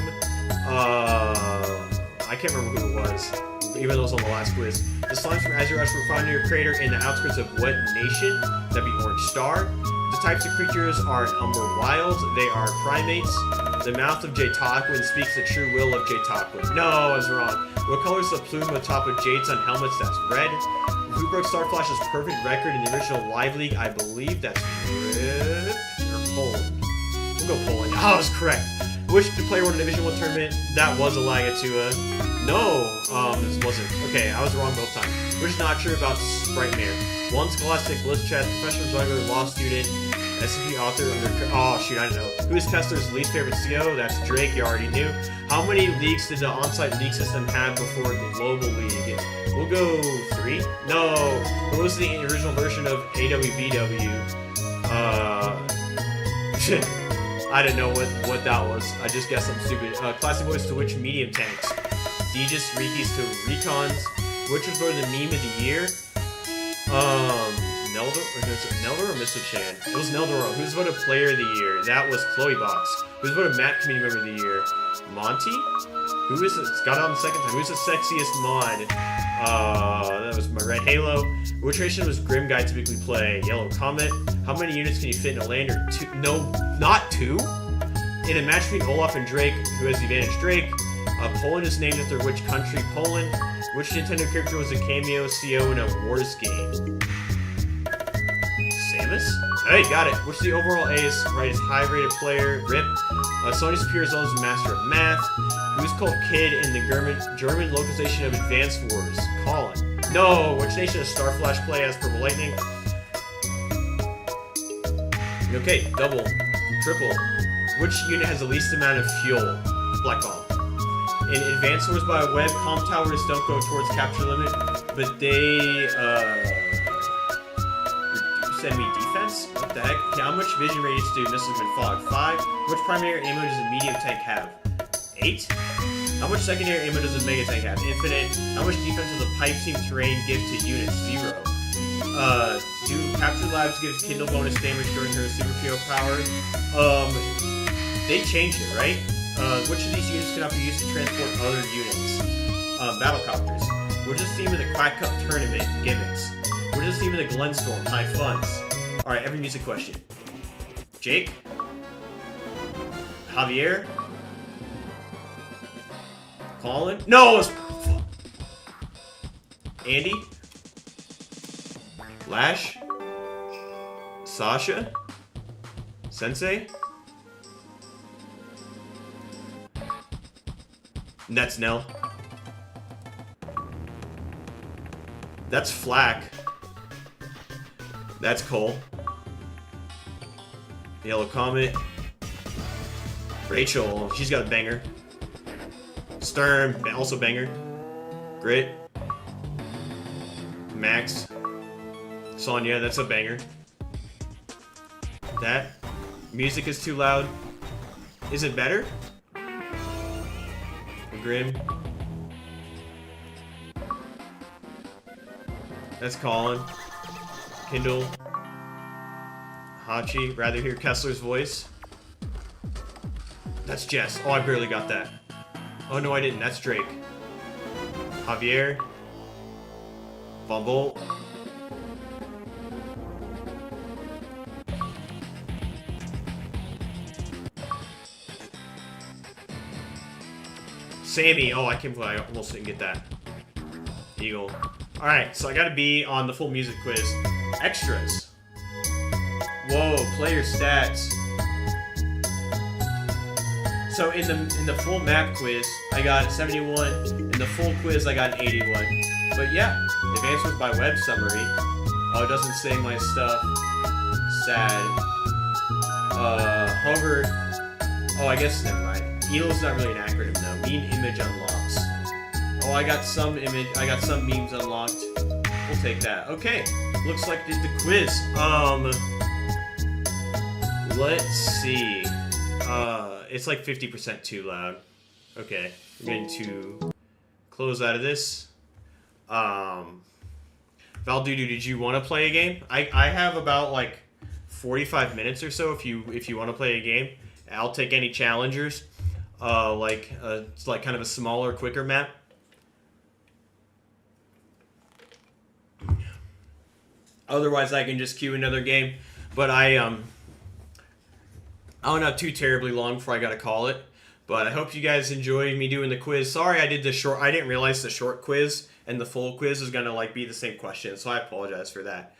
I can't remember who it was, even though it was on the last quiz. The slimes from Azeroth were found near a crater in the outskirts of what nation? That'd be Orange Star. The types of creatures are Umber Wilds. They are primates. The mouth of Jay Talkwin speaks the true will of Jay Talkwin. No, I was wrong. What color is the plume atop of Jades on helmets? That's red. Who broke Starflash's perfect record in the original Live League? I believe that's Rip or Poland. We'll go Poland. Oh, I was correct. Which player won a Division 1 tournament? That was a Lagatua. No, this wasn't. Okay, I was wrong both times. Which is not true about Sprite Mare. One Scholastic Bliss Chest, professional juggler, law student, SCP author under... Oh, shoot, I don't know. Who is Kessler's least favorite CO? That's Drake, you already knew. How many leagues did the on-site league system have before the Global League? We'll go 3? No. What was the original version of AWBW? I didn't know what that was. I just guessed I'm stupid. Classic voice to which medium tanks? Deegis, Rikis to Recons. Which was voted the meme of the year? Neldor or Mr. Chan? It was Neldor. Who's voted player of the year? That was Chloe Box. Who's voted Matt community member of the year? Monty? Who is it? Got it on the second time. Who's the sexiest mod? That was my Red Halo. Which ration was Grim Guy typically play? Yellow Comet. How many units can you fit in a lander? 2? No, not 2. In a match between Olaf and Drake, who has the advantage? Drake. Poland is named after which country? Poland. Which Nintendo character was a cameo CO in a Wars game? Samus? Hey, got it. Which the overall ace, right, is high-rated player? Rip. Sony Superior Zone is master of math. Who's called Kid in the German localization of Advanced Wars? Colin. No! Which nation does Starflash play as Purple Lightning? Okay, double. Triple. Which unit has the least amount of fuel? Black Bomb. In Advanced Wars by Web, comm towers don't go towards capture limit, but they, send me defense? What the heck? Okay, how much vision radius do missiles in Fog? 5. Which primary ammo does a medium tank have? 8. How much secondary ammo does a mega tank have? Infinite. How much defense does a pipe team terrain give to units? 0. Do Capture Labs gives Kindle bonus damage during her super PO power? They changed it, right? Which of these units cannot be used to transport other units? Battlecopters. Which is the theme of the Quack Cup tournament? Gimmicks. Which is the theme of the Glenstorm? High funds. Alright, every music question. Jake? Javier? Colin? No! It was... Andy? Lash? Sasha? Sensei? That's Nell. That's Flack. That's Cole. Yellow Comet. Rachel, she's got a banger. Stern, also banger. Grit. Max. Sonya, that's a banger. That. Music is too loud. Is it better? Grim. That's Colin. Kindle. Hachi. Rather hear Kessler's voice. That's Jess. Oh, I barely got that. Oh, no, I didn't. That's Drake. Javier. Bumble. Sammy. Oh, I can't believe I almost didn't get that. Eagle. Alright, so I gotta be on the full music quiz. Extras. Whoa, player stats. So in the full map quiz, I got 71. In the full quiz, I got an 81. But yeah, advanced was by web summary. Oh, it doesn't say my stuff. Sad. Hover. Oh, I guess never mind. Eagle's not really an acronym though. Mean image unlocks. Oh, I got some memes unlocked. We'll take that. Okay. Looks like the quiz. Let's see. It's like 50% too loud. Okay. I'm going to close out of this. Valdudu, did you want to play a game? I have about like 45 minutes or so if you want to play a game. I'll take any challengers. It's like kind of a smaller, quicker map. Otherwise, I can just queue another game. But I don't have too terribly long before I gotta call it. But I hope you guys enjoyed me doing the quiz. Sorry, I didn't realize the short quiz and the full quiz was gonna like be the same question. So I apologize for that.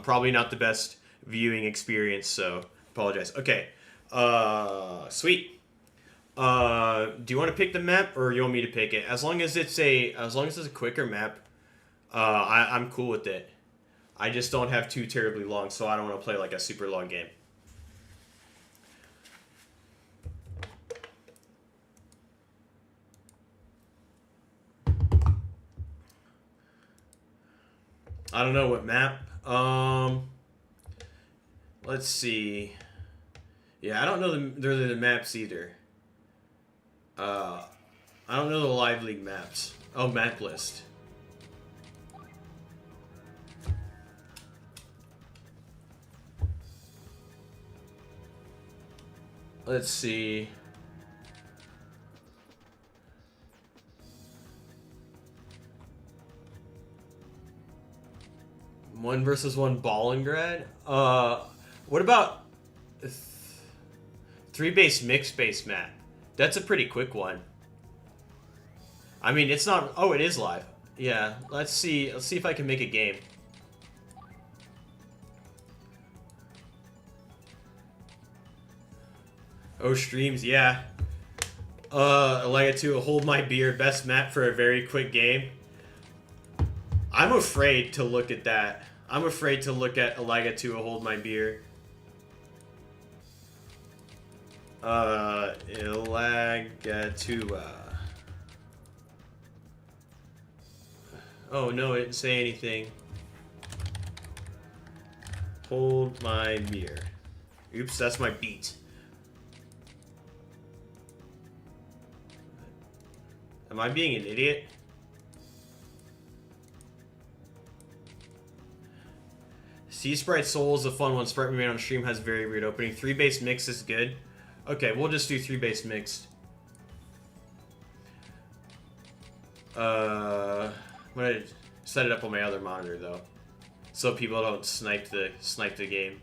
Probably not the best viewing experience. So apologize. Okay. Sweet. Do you want to pick the map or you want me to pick it? As long as it's a quicker map, I'm cool with it. I just don't have too terribly long, so I don't want to play like a super long game. I don't know what map. Let's see. Yeah, I don't know the maps either. I don't know the Live League maps. Oh, map list. Let's see. One versus one Ballingrad? What about 3-base mixed base map? That's a pretty quick one. I mean, it's not. Oh, it is live. Yeah. Let's see. Let's see if I can make a game. Oh, streams. Yeah. Allega 2, hold my beer. Best map for a very quick game. I'm afraid to look at that. I'm afraid to look at Allega 2, hold my beer. Ilagatua. Oh no, it didn't say anything. Hold my beer. Oops, that's my beat. Am I being an idiot? Sea Sprite Soul is a fun one. Sprite Remain on stream has very weird opening. 3-base mix is good. Okay, we'll just do 3-base mixed. I'm gonna set it up on my other monitor though, so people don't snipe the game.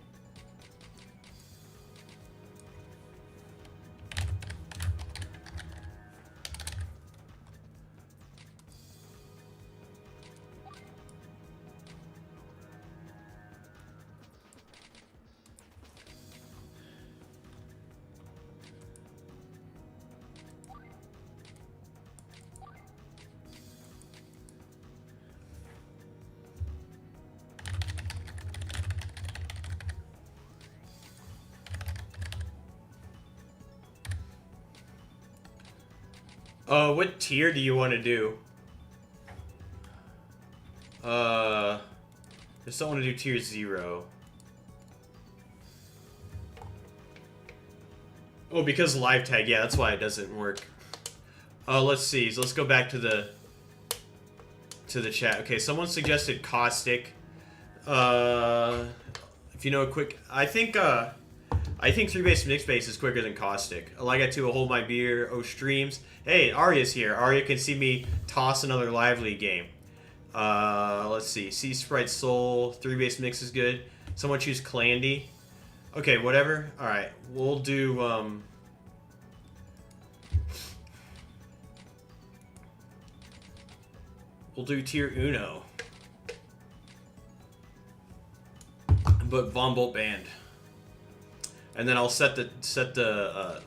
What tier do you want to do? Just don't want to do tier 0. Oh, because live tag, yeah, that's why it doesn't work. Let's see. So let's go back to the chat. Okay, someone suggested caustic. If you know a quick, I think 3-base mix base is quicker than caustic. I got to hold my beer. Oh, streams. Hey, Arya's here. Arya can see me toss another lively game. Let's see. Sea Sprite Soul. 3-base mix is good. Someone choose Clandy. Okay, whatever. All right, we'll do. We'll do tier Uno. But Von Bolt banned. And then I'll set the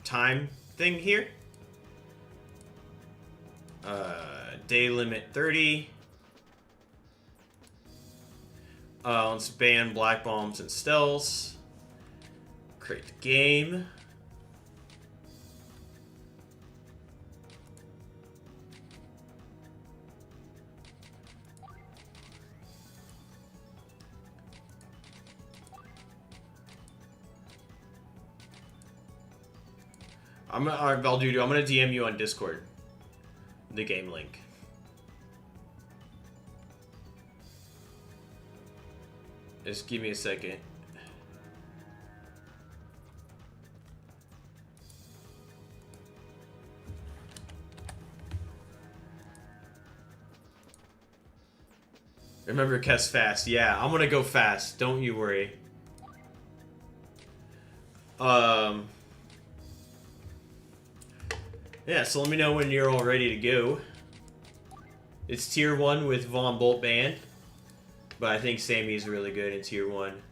time thing here. Day limit 30. Let's ban black bombs and stealths. Create the game. Alright, Valdudu, I'm gonna DM you on Discord. The game link. Just give me a second. Remember, Kess fast. Yeah, I'm gonna go fast. Don't you worry. Yeah, so let me know when you're all ready to go. It's tier 1 with Von Bolt banned. But I think Sammy's really good in tier 1. And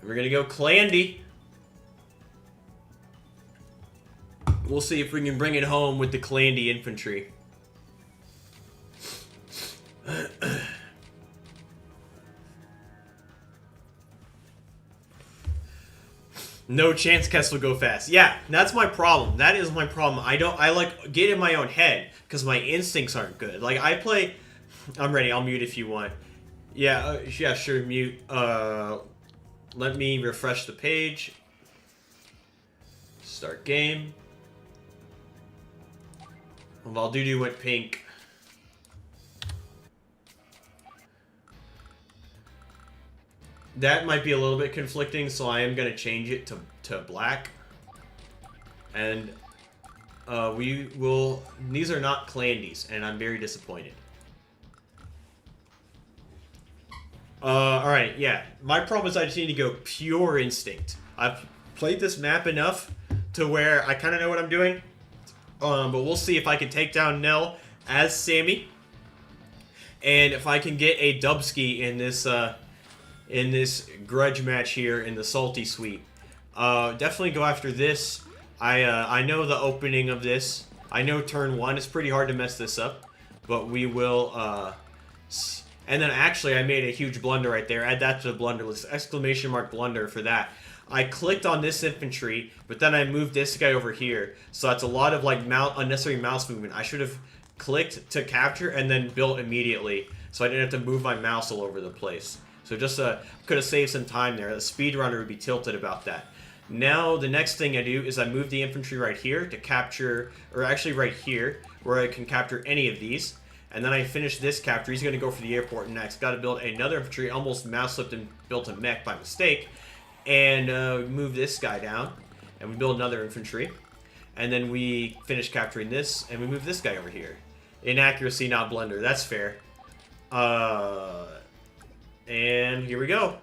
we're gonna go Clandy. We'll see if we can bring it home with the Clandy infantry. No chance Kess will go fast. Yeah, that's my problem. That is my problem. I like get in my own head because my instincts aren't good. Like I play. I'm ready. I'll mute if you want. Yeah, yeah, sure. Mute. Let me refresh the page. Start game. Valdudu went pink. That might be a little bit conflicting, so I am going to change it to black. And we will... These are not Clandys, and I'm very disappointed. Alright, yeah. My problem is I just need to go pure instinct. I've played this map enough to where I kind of know what I'm doing. But we'll see if I can take down Nell as Sammy. And if I can get a Dubski in this grudge match here in the Salty Suite. Definitely go after this. I know the opening of this. I know turn 1. It's pretty hard to mess this up. But we will... and then actually I made a huge blunder right there. Add that to the blunder list. Exclamation mark blunder for that. I clicked on this infantry, but then I moved this guy over here. So that's a lot of like unnecessary mouse movement. I should have clicked to capture and then built immediately. So I didn't have to move my mouse all over the place. So just could have saved some time there. The speedrunner would be tilted about that. Now the next thing I do is I move the infantry right here to capture, or actually right here, where I can capture any of these. And then I finish this capture. He's going to go for the airport next. Got to build another infantry. Almost mouse slipped and built a mech by mistake. And move this guy down. And we build another infantry. And then we finish capturing this. And we move this guy over here. Inaccuracy, not blunder. That's fair. And here we go.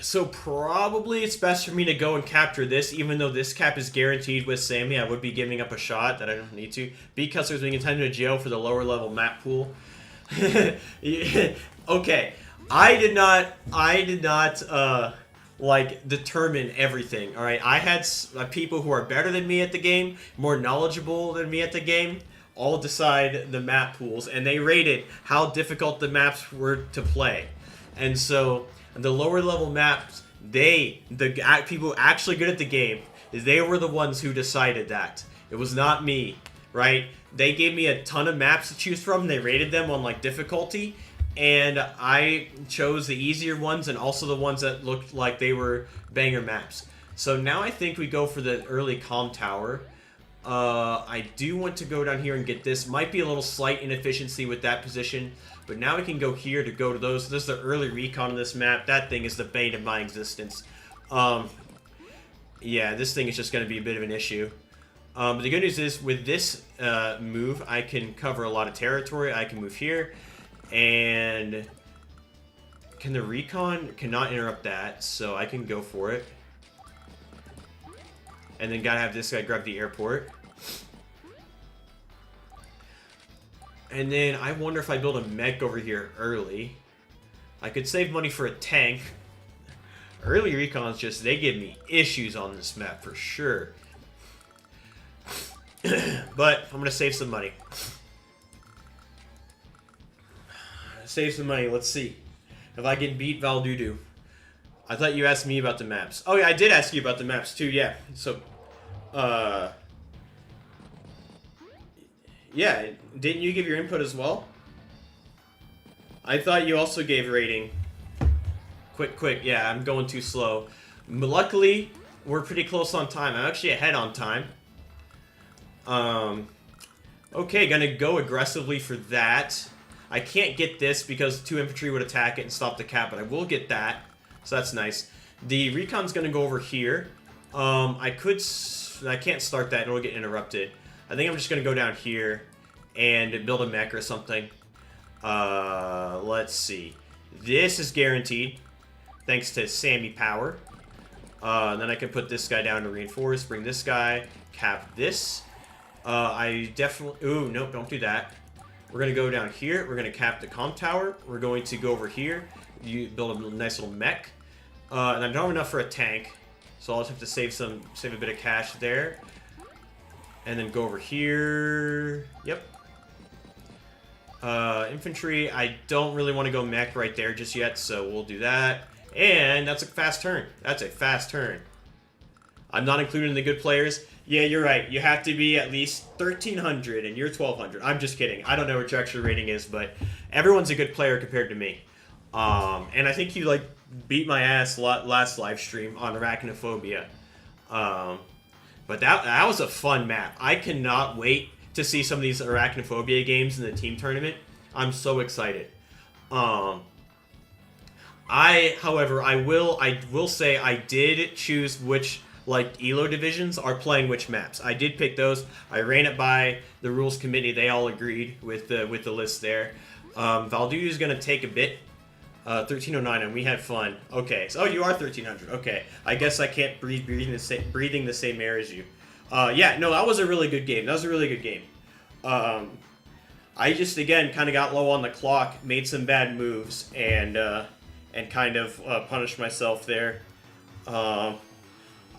So probably it's best for me to go and capture this, even though this cap is guaranteed with Sammy. I would be giving up a shot that I don't need to. Because there's being intended to jail for the lower level map pool. Okay, I did not like determine everything. All right, I had people who are better than me at the game, more knowledgeable than me at the game, all decide the map pools, and they rated how difficult the maps were to play. And so the lower level maps, the people actually good at the game, they were the ones who decided that. It was not me, right? They gave me a ton of maps to choose from. They rated them on like difficulty, and I chose the easier ones and also the ones that looked like they were banger maps. So now I think we go for the early comm tower. I do want to go down here and get this. Might be a little slight inefficiency with that position, but now we can go here to go to those. This is the early recon of this map. That thing is the bane of my existence. Yeah, this thing is just going to be a bit of an issue. But the good news is, with this move, I can cover a lot of territory. I can move here, and can the recon cannot interrupt that, so I can go for it. And then gotta have this guy grab the airport. And then I wonder if I build a mech over here early. I could save money for a tank. Early recons just, they give me issues on this map for sure. But I'm gonna save some money. Save some money, let's see. If I can beat AWBW. I thought you asked me about the maps. Oh yeah, I did ask you about the maps too, yeah. So, yeah, didn't you give your input as well? I thought you also gave rating. Quick, yeah, I'm going too slow. Luckily, we're pretty close on time. I'm actually ahead on time. Okay, gonna go aggressively for that. I can't get this because 2 infantry would attack it and stop the cap, but I will get that. So that's nice. The recon's gonna go over here. I can't start that, it'll get interrupted. I think I'm just gonna go down here and build a mech or something. Let's see. This is guaranteed, thanks to Sammy Power. Then I can put this guy down to reinforce, bring this guy, cap this. I definitely... Ooh, nope, don't do that. We're going to go down here. We're going to cap the comm tower. We're going to go over here. You build a nice little mech. And I don't have enough for a tank, so I'll just have to save a bit of cash there. And then go over here. Yep. Infantry, I don't really want to go mech right there just yet, so we'll do that. And that's a fast turn. That's a fast turn. I'm not including the good players. Yeah, you're right. You have to be at least 1,300, and you're 1,200. I'm just kidding. I don't know what your actual rating is, but everyone's a good player compared to me. And I think you, like, beat my ass last live stream on Arachnophobia. But that was a fun map. I cannot wait to see some of these Arachnophobia games in the team tournament. I'm so excited. However, I will say I did choose which, like, ELO divisions are playing which maps. I did pick those. I ran it by the rules committee. They all agreed with the list there. AWBW is going to take a bit. 1309, and we had fun. Okay, so you are 1300. Okay, I guess I can't breathing the same air as you. Yeah, no, that was a really good game. That was a really good game. I just, again, kind of got low on the clock, made some bad moves, and kind of punished myself there.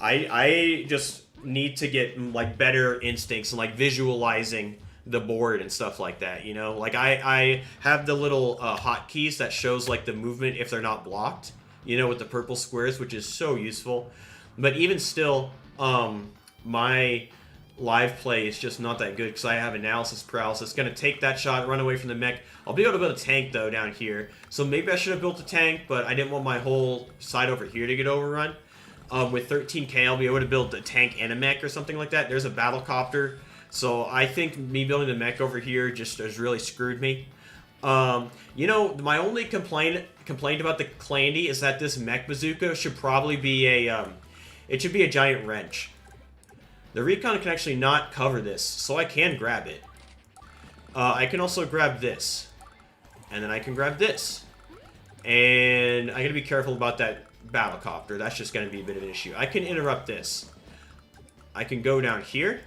I just need to get, like, better instincts and, like, visualizing the board and stuff like that, you know? Like, I have the little hotkeys that shows, like, the movement if they're not blocked, you know, with the purple squares, which is so useful. But even still, my live play is just not that good because I have analysis paralysis. Gonna take that shot, run away from the mech. I'll be able to build a tank, though, down here. So maybe I should have built a tank, but I didn't want my whole side over here to get overrun. With 13k, I'll be able to build a tank and a mech or something like that. There's a battlecopter. So I think me building the mech over here just has really screwed me. You know, my only complaint about the Clandy is that this mech bazooka should probably be it should be a giant wrench. The recon can actually not cover this, so I can grab it. I can also grab this. And then I can grab this. And I gotta be careful about that battlecopter. That's just gonna be a bit of an issue. I can interrupt this. I can go down here.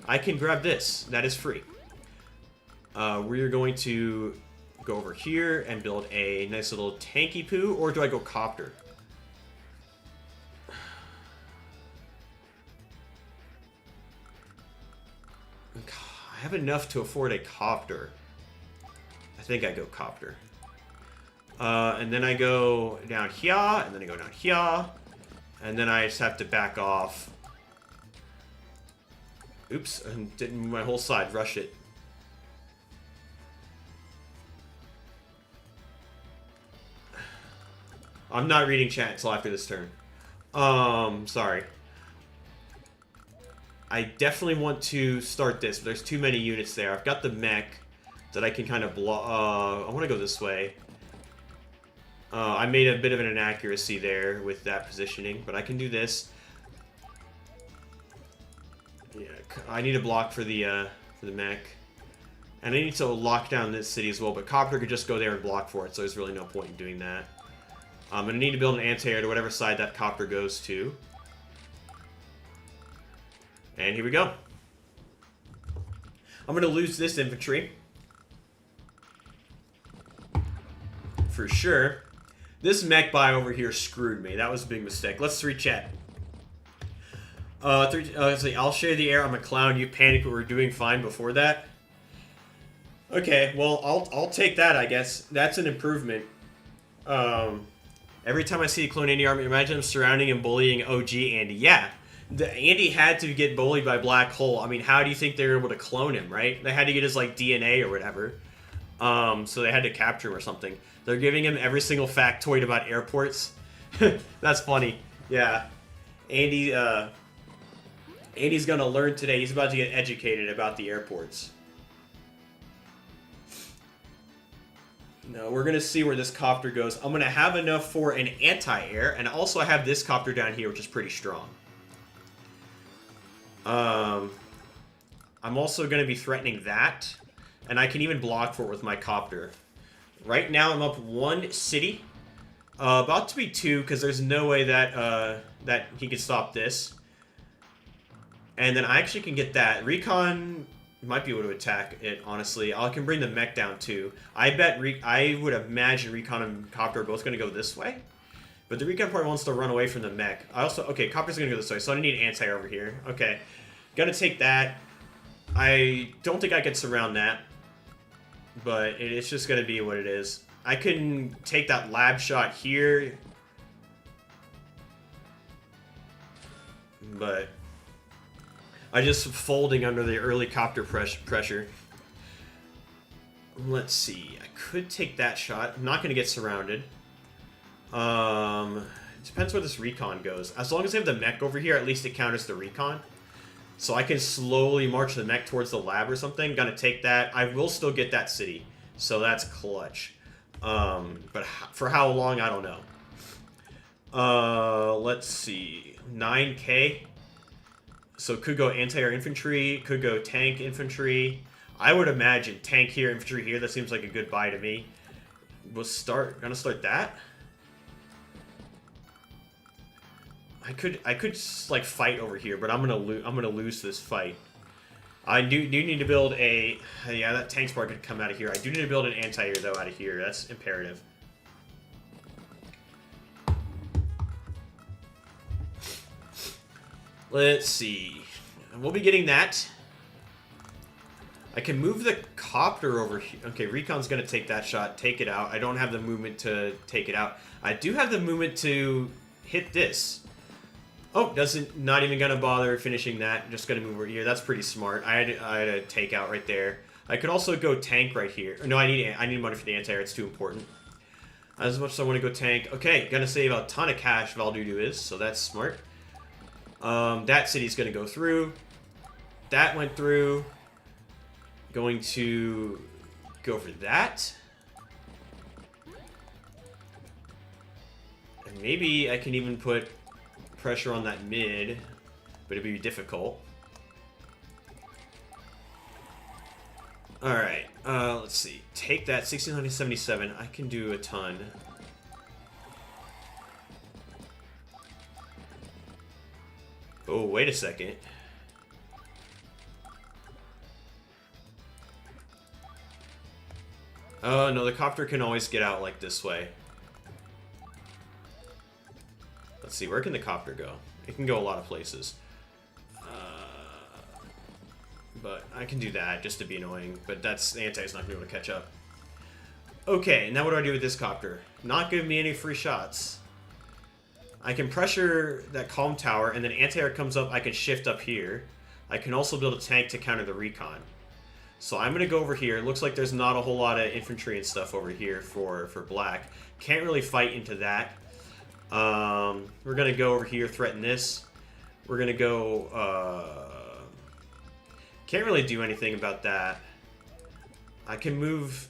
I can grab this. That is free. We're going to go over here and build a nice little tanky poo, or do I go copter? I have enough to afford a copter. I think I go copter. And then I go down here, and then I go down here, and then I just have to back off. Oops, and didn't move my whole side. Rush it. I'm not reading chat until after this turn. Sorry. I definitely want to start this, but there's too many units there. I've got the mech that I can kind of block. I want to go this way. I made a bit of an inaccuracy there with that positioning, but I can do this. Yeah, I need a block for the mech. And I need to lock down this city as well, but Copter could just go there and block for it, so there's really no point in doing that. I'm going to need to build an anti-air to whatever side that Copter goes to. And here we go. I'm going to lose this infantry. For sure. This mech buy over here screwed me. That was a big mistake. Let's re-chat. Let's see. I'll share the air. I'm a clown. You panicked, but we're doing fine before that. Okay, well, I'll take that, I guess. That's an improvement. Every time I see a clone Andy army, imagine him surrounding and bullying OG Andy. Yeah, Andy had to get bullied by Black Hole. I mean, how do you think they were able to clone him, right? They had to get his, like, DNA or whatever. So they had to capture him or something. They're giving him every single factoid about airports. That's funny. Yeah. Andy's gonna learn today. He's about to get educated about the airports. No, we're going to see where this copter goes. I'm going to have enough for an anti-air, and also I have this copter down here, which is pretty strong. I'm also going to be threatening that, and I can even block for it with my copter. Right now, I'm up 1 city. About to be 2, because there's no way that, that he can stop this. And then I actually can get that. Recon might be able to attack it, honestly. I can bring the mech down, too. I would imagine Recon and Copter are both going to go this way. But the Recon probably wants to run away from the mech. Okay, Copter's going to go this way, so I need an anti over here. Okay. Gonna take that. I don't think I can surround that. But it's just going to be what it is. I can take that lab shot here. But I just folding under the early copter pressure. Let's see. I could take that shot. I'm not going to get surrounded. It depends where this recon goes. As long as I have the mech over here, at least it counters the recon. So I can slowly march the mech towards the lab or something. Gonna take that. I will still get that city. So that's clutch. But for how long, I don't know. Let's see. 9K. So could go anti-air infantry, could go tank infantry. I would imagine tank here, infantry here. That seems like a good buy to me. Gonna start that. I could like fight over here, but I'm gonna lose this fight. I do need to build a yeah, that tank spark could come out of here. I do need to build an anti-air though out of here. That's imperative. Let's see. We'll be getting that. I can move the copter over here. Okay, Recon's going to take that shot, take it out. I don't have the movement to take it out. I do have the movement to hit this. Oh, not even going to bother finishing that. Just going to move over here. That's pretty smart. I had a take out right there. I could also go tank right here. No, I need money for the anti-air. It's too important. As much as I want to go tank. Okay, going to save a ton of cash, Valdudu is, so that's smart. That city's going to go through. That went through. Going to go for that. And maybe I can even put pressure on that mid, but it'd be difficult. Alright, let's see. Take that, 1677. I can do a ton. Oh, wait a second. Oh, no, the copter can always get out, like, this way. Let's see, where can the copter go? It can go a lot of places. But I can do that just to be annoying. But that's the anti-air's not going to be able to catch up. Okay, now what do I do with this copter? Not giving me any free shots. I can pressure that calm tower, and then anti-air comes up, I can shift up here. I can also build a tank to counter the recon. So I'm going to go over here. It looks like there's not a whole lot of infantry and stuff over here for black. Can't really fight into that. We're going to go over here, threaten this. We're going to go... can't really do anything about that. I can move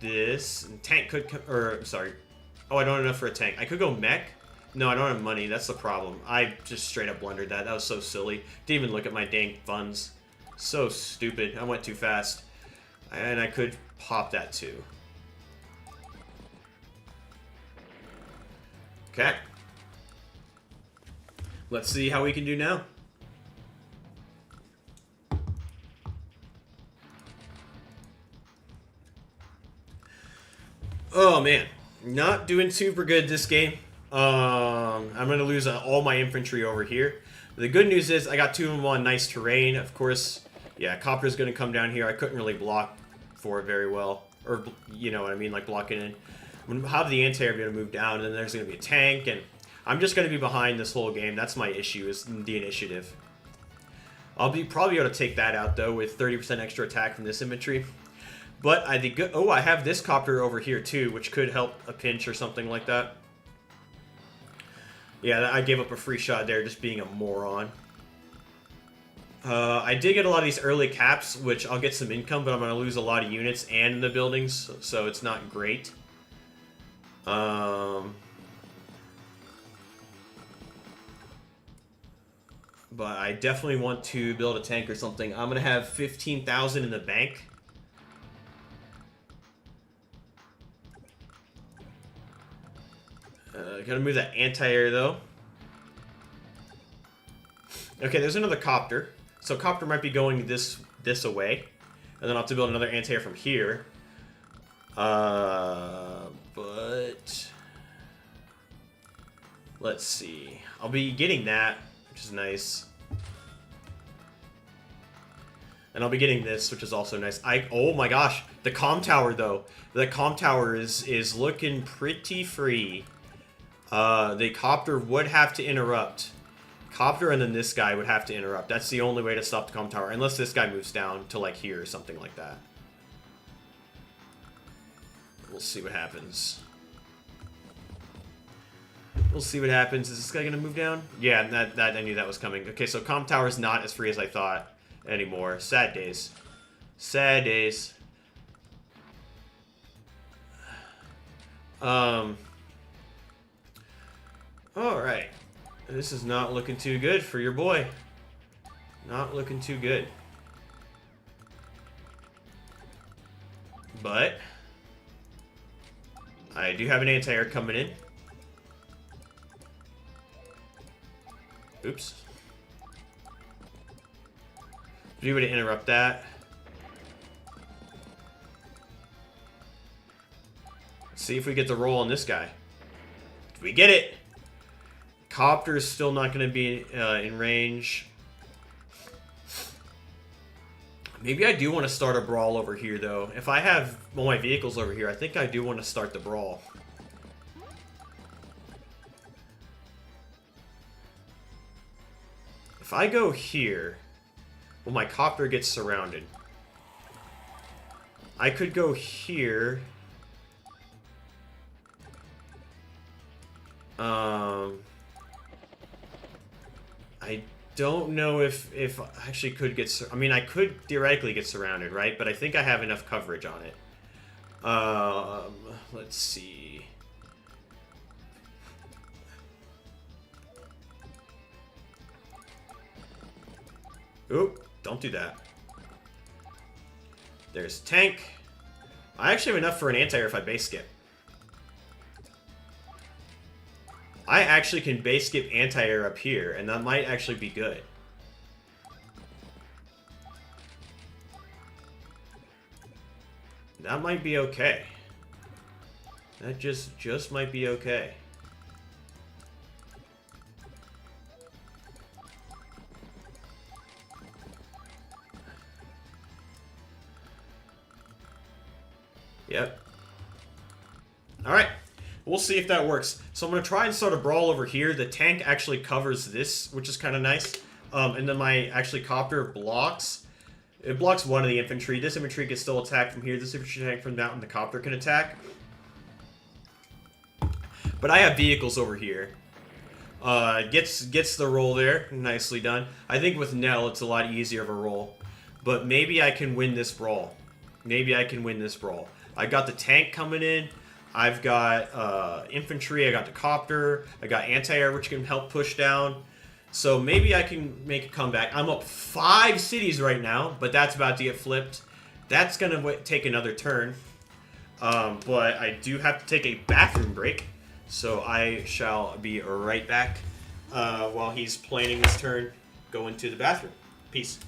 this. And tank could... sorry. Oh, I don't have enough for a tank. I could go mech. No, I don't have money. That's the problem. I just straight up blundered that. That was so silly. Didn't even look at my dang funds. So stupid. I went too fast. And I could pop that too. Okay. Let's see how we can do now. Oh man. Not doing super good this game. I'm going to lose all my infantry over here. The good news is I got 2 of them on nice terrain. Of course, yeah, copter's going to come down here. I couldn't really block for it very well. Or, you know what I mean, like blocking in. I'm going to have the anti-air going to move down, and then there's going to be a tank, and I'm just going to be behind this whole game. That's my issue, is the initiative. I'll be probably able to take that out, though, with 30% extra attack from this infantry. But I think, oh, I have this copter over here, too, which could help a pinch or something like that. Yeah, I gave up a free shot there, just being a moron. I did get a lot of these early caps, which I'll get some income, but I'm going to lose a lot of units and the buildings, so it's not great. But I definitely want to build a tank or something. I'm going to have 15,000 in the bank. Gotta move that anti-air, though. Okay, there's another copter. So copter might be going this away. And then I'll have to build another anti-air from here. But... let's see. I'll be getting that, which is nice. And I'll be getting this, which is also nice. Oh my gosh, the comm tower, though. The comm tower is looking pretty free. The copter would have to interrupt. Copter and then this guy would have to interrupt. That's the only way to stop the comm tower. Unless this guy moves down to like here or something like that. We'll see what happens. We'll see what happens. Is this guy going to move down? Yeah, that I knew that was coming. Okay, so comm tower is not as free as I thought anymore. Sad days. Sad days. Alright. This is not looking too good for your boy. Not looking too good. But I do have an anti-air coming in. Oops. Be able to interrupt that. Let's see if we get the roll on this guy. We get it! Copter is still not going to be in range. Maybe I do want to start a brawl over here, though. If I have all my vehicles over here, I think I do want to start the brawl. If I go here, well, my copter gets surrounded. I could go here. I don't know if I actually could get... I mean, I could theoretically get surrounded, right? But I think I have enough coverage on it. Let's see. Oop, don't do that. There's tank. I actually have enough for an anti-air if I base skip. I actually can base skip anti-air up here, and that might actually be good. That might be okay. That just might be okay. Yep. Alright. We'll see if that works. So I'm going to try and start a brawl over here. The tank actually covers this, which is kind of nice. And then my, actually, copter blocks. It blocks one of the infantry. This infantry can still attack from here. This infantry tank from the mountain, the copter can attack. But I have vehicles over here. Gets the roll there. Nicely done. I think with Nell, it's a lot easier of a roll. But maybe I can win this brawl. Maybe I can win this brawl. I got the tank coming in. I've got infantry. I got the copter. I got anti-air, which can help push down. So maybe I can make a comeback. I'm up 5 cities right now, but that's about to get flipped. That's going to take another turn. But I do have to take a bathroom break. So I shall be right back while he's planning his turn. Go into the bathroom. Peace.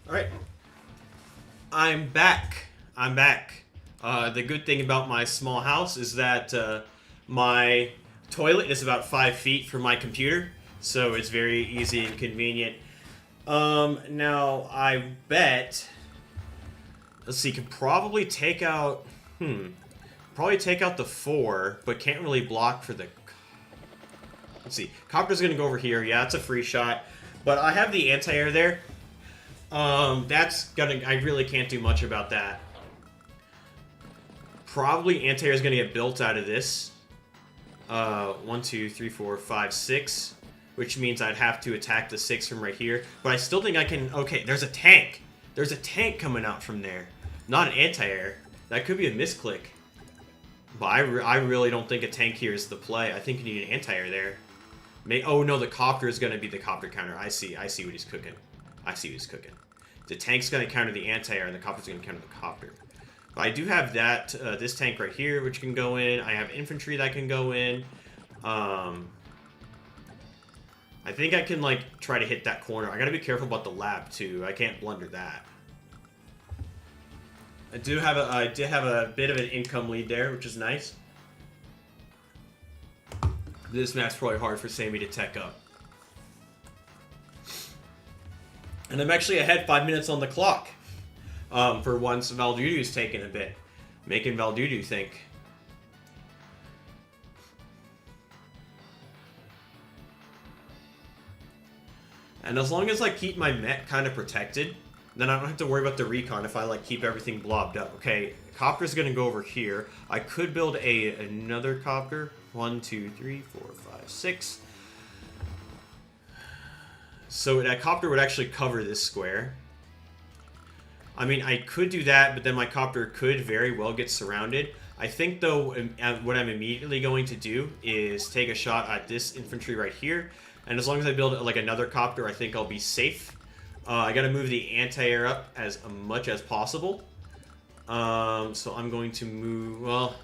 Alright. I'm back. I'm back. The good thing about my small house is that my toilet is about 5 feet from my computer, so it's very easy and convenient. Now, I bet... Let's see, could probably take out... Probably take out the 4, but can't really block for the... Let's see. Copter's gonna go over here. Yeah, it's a free shot. But I have the anti-air there. That's gonna... I really can't do much about that. Probably anti-air is gonna get built out of this. 1, 2, 3, 4, 5, 6. Which means I'd have to attack the 6 from right here. But I still think I can... Okay, there's a tank. There's a tank coming out from there. Not an anti-air. That could be a misclick. But I really don't think a tank here is the play. I think you need an anti-air there. Oh, no, the copter is going to be the copter counter. I see what he's cooking. I see what he's cooking. The tank's going to counter the anti-air, and the copter's going to counter the copter. But I do have that, this tank right here, which can go in. I have infantry that can go in. I think I can, like, try to hit that corner. I got to be careful about the lab, too. I can't blunder that. I did have a bit of an income lead there, which is nice. This map's probably hard for Sammy to tech up. And I'm actually ahead 5 minutes on the clock. For once, Valdudu's taking a bit. Making Valdudu think. And as long as I keep my mech kind of protected, then I don't have to worry about the recon if I like keep everything blobbed up. Okay, copter's gonna go over here. I could build another copter. 1, 2, 3, 4, 5, 6. So that copter would actually cover this square. I mean, I could do that, but then my copter could very well get surrounded. I think, though, what I'm immediately going to do is take a shot at this infantry right here. And as long as I build like another copter, I think I'll be safe. I gotta move the anti-air up as much as possible. So I'm going to move... Well,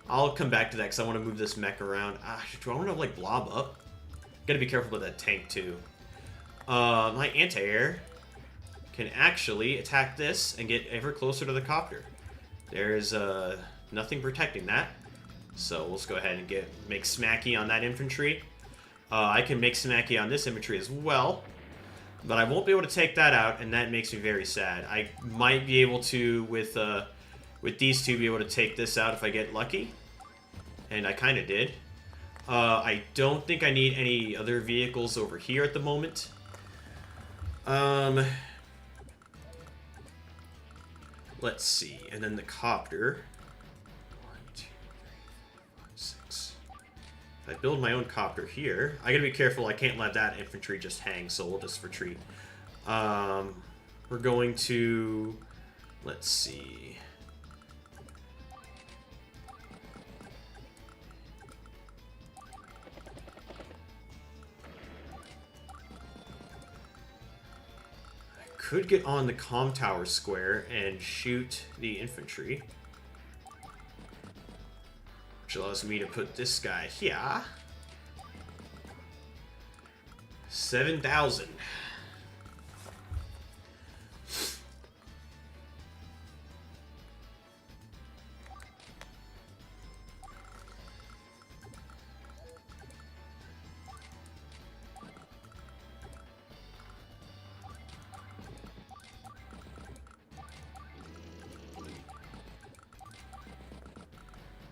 I'll come back to that because I want to move this mech around. Do I want to, like, blob up? Gotta be careful about that tank, too. My anti-air can actually attack this and get ever closer to the copter. There's nothing protecting that. So let's go ahead and make smacky on that infantry. I can make smacky on this infantry as well. But I won't be able to take that out, and that makes me very sad. I might be able to with with these two, be able to take this out if I get lucky. And I kind of did. I don't think I need any other vehicles over here at the moment. Let's see. And then the copter. 1, 2, 3, 4, 5, 6. If I build my own copter here, I gotta be careful. I can't let that infantry just hang, so we'll just retreat. We're going to... Let's see. Could get on the comm tower square and shoot the infantry. Which allows me to put this guy here. 7,000.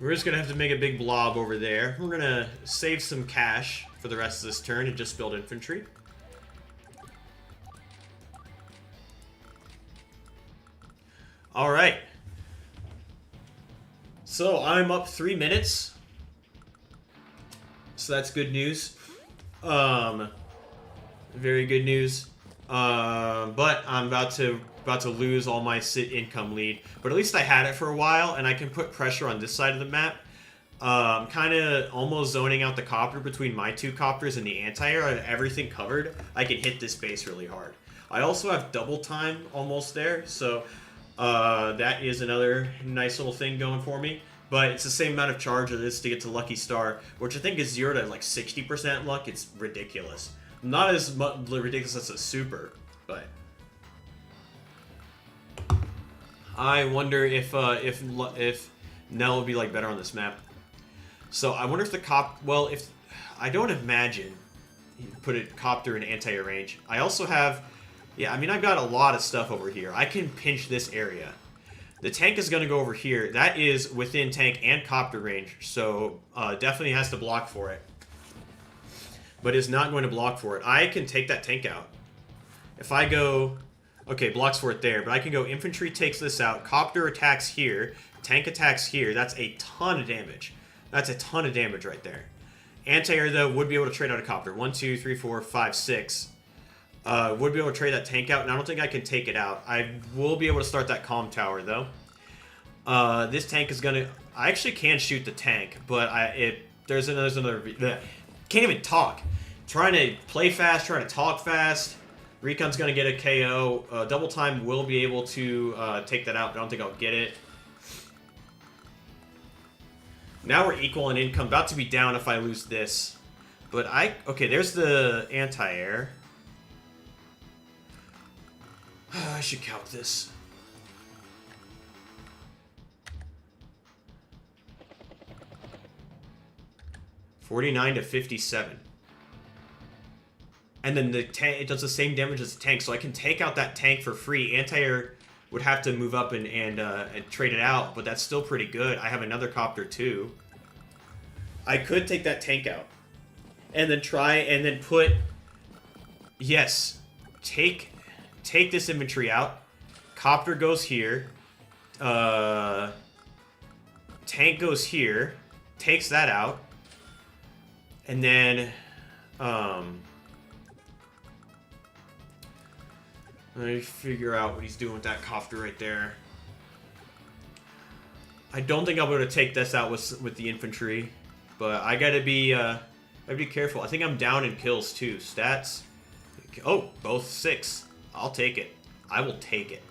We're just going to have to make a big blob over there. We're going to save some cash for the rest of this turn and just build infantry. Alright. So, I'm up 3 minutes. So that's good news. Very good news. But I'm about to lose all my sit income lead, but at least I had it for a while, and I can put pressure on this side of the map. I'm kind of almost zoning out the copter between my 2 copters and the anti-air. I have everything covered. I can hit this base really hard. I also have double time almost there, so that is another nice little thing going for me. But it's the same amount of charge as it is to get to Lucky Star, which I think is 0 to like 60% luck. It's ridiculous. Not as ridiculous as a super, but... I wonder if Nell would be like better on this map. So I wonder if the well, if I don't imagine you put a copter in anti-air range. I also have, yeah, I mean I've got a lot of stuff over here. I can pinch this area. The tank is going to go over here. That is within tank and copter range, so definitely has to block for it. But is not going to block for it. I can take that tank out. If I go... Okay, blocks for it there, but I can go infantry takes this out, copter attacks here, tank attacks here. That's a ton of damage. That's a ton of damage right there. Anti-air, though, would be able to trade out a copter. 1, 2, 3, 4, 5, 6. Would be able to trade that tank out, and I don't think I can take it out. I will be able to start that comm tower, though. This tank is going to... I actually can shoot the tank, but there's another... Can't even talk. Trying to play fast, trying to talk fast... Recon's going to get a KO. Double time will be able to take that out, but I don't think I'll get it. Now we're equal in income. About to be down if I lose this. But okay, there's the anti-air. I should count this. $49 to $57. And then the tank, it does the same damage as the tank, so I can take out that tank for free. Anti-air would have to move up and trade it out, but that's still pretty good. I have another copter too. I could take that tank out, and then try and then put. Yes, take this infantry out. Copter goes here. Tank goes here. Takes that out, and then let me figure out what he's doing with that copter right there. I don't think I'll be able to take this out with the infantry, but I gotta be careful. I think I'm down in kills too. Stats. Oh, both 6. I'll take it. I will take it.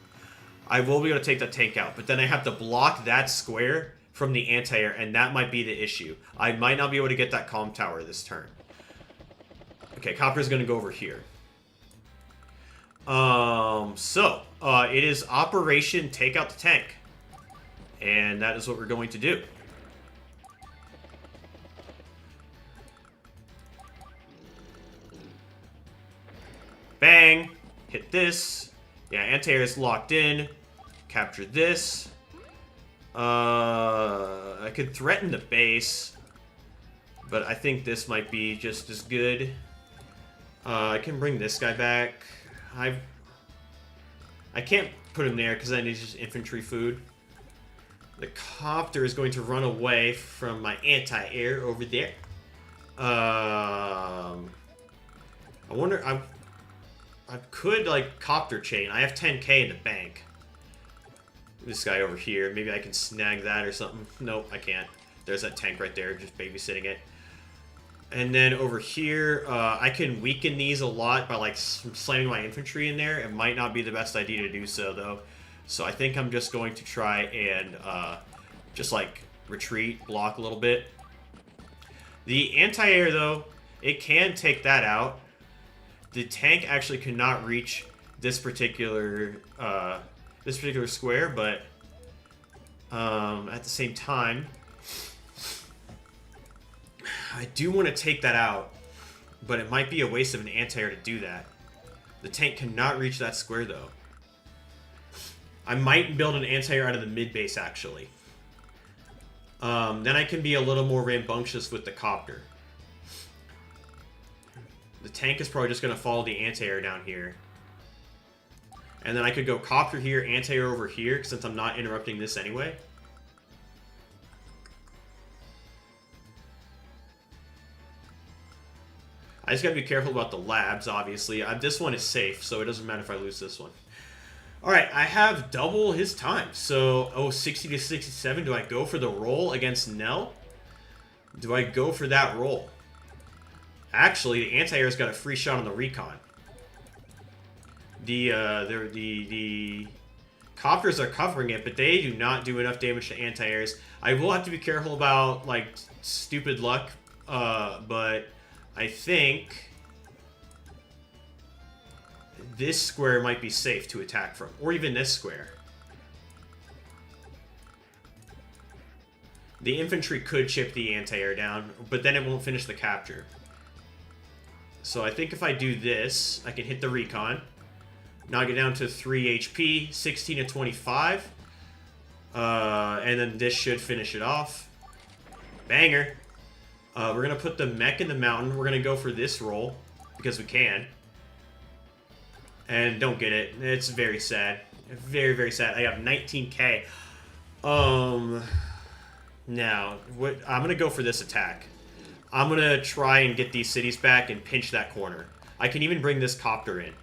I will be able to take that tank out, but then I have to block that square from the anti-air, and that might be the issue. I might not be able to get that comm tower this turn. Okay, copter's gonna go over here. It is Operation Take Out the Tank. And that is what we're going to do. Bang! Hit this. Yeah, anti-air is locked in. Capture this. I could threaten the base, but I think this might be just as good. I can bring this guy back. I can't put him there because then he's just infantry food. The copter is going to run away from my anti-air over there. I wonder... I could, like, copter chain. I have 10k in the bank. This guy over here. Maybe I can snag that or something. Nope, I can't. There's that tank right there, just babysitting it. And then over here, I can weaken these a lot by, like, slamming my infantry in there. It might not be the best idea to do so, though. So I think I'm just going to try and just, like, retreat, block a little bit. The anti-air, though, it can take that out. The tank actually cannot reach this particular square, but at the same time, I do want to take that out, but it might be a waste of an anti-air to do that. The tank cannot reach that square, though. I might build an anti-air out of the mid-base, actually. Then I can be a little more rambunctious with the copter. The tank is probably just going to follow the anti-air down here. And then I could go copter here, anti-air over here, since I'm not interrupting this anyway. I just gotta be careful about the labs, obviously. This one is safe, so it doesn't matter if I lose this one. Alright, I have double his time. So, 60 to 67. Do I go for the roll against Nell? Do I go for that roll? Actually, the anti-air's got a free shot on the recon. The copters are covering it, but they do not do enough damage to anti-airs. I will have to be careful about, like, stupid luck, but I think this square might be safe to attack from, or even this square. The infantry could chip the anti-air down, but then it won't finish the capture. So I think if I do this, I can hit the recon. Knock it down to 3 HP, 16 to 25. And then this should finish it off. Banger. We're going to put the mech in the mountain. We're going to go for this roll, because we can. And don't get it. It's very sad. Very, very sad. I have 19k. Now, I'm going to go for this attack. I'm going to try and get these cities back and pinch that corner. I can even bring this copter in.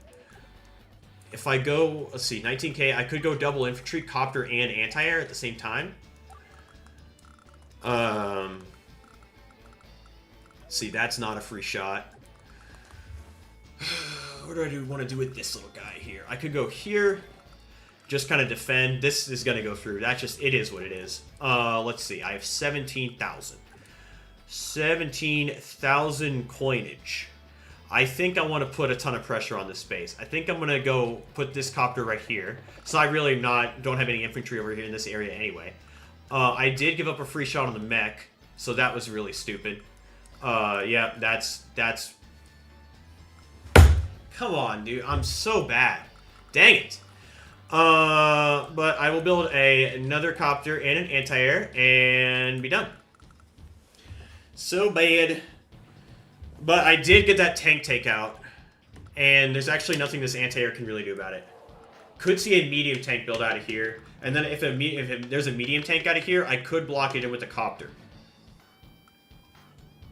If I go, let's see, 19k, I could go double infantry, copter, and anti-air at the same time. See, that's not a free shot. What do I want to do with this little guy here? I could go here, just kind of defend. This is going to go through. That's just, it is what it is. Let's see, I have 17,000. 17,000 coinage. I think I want to put a ton of pressure on this space. I think I'm going to go put this copter right here. So I really don't have any infantry over here in this area anyway. I did give up a free shot on the mech, so that was really stupid. Yeah, that's... Come on, dude. I'm so bad. Dang it. But I will build another copter and an anti-air and be done. So bad. But I did get that tank takeout, and there's actually nothing this anti-air can really do about it. Could see a medium tank build out of here, and then if there's a medium tank out of here, I could block it in with a copter.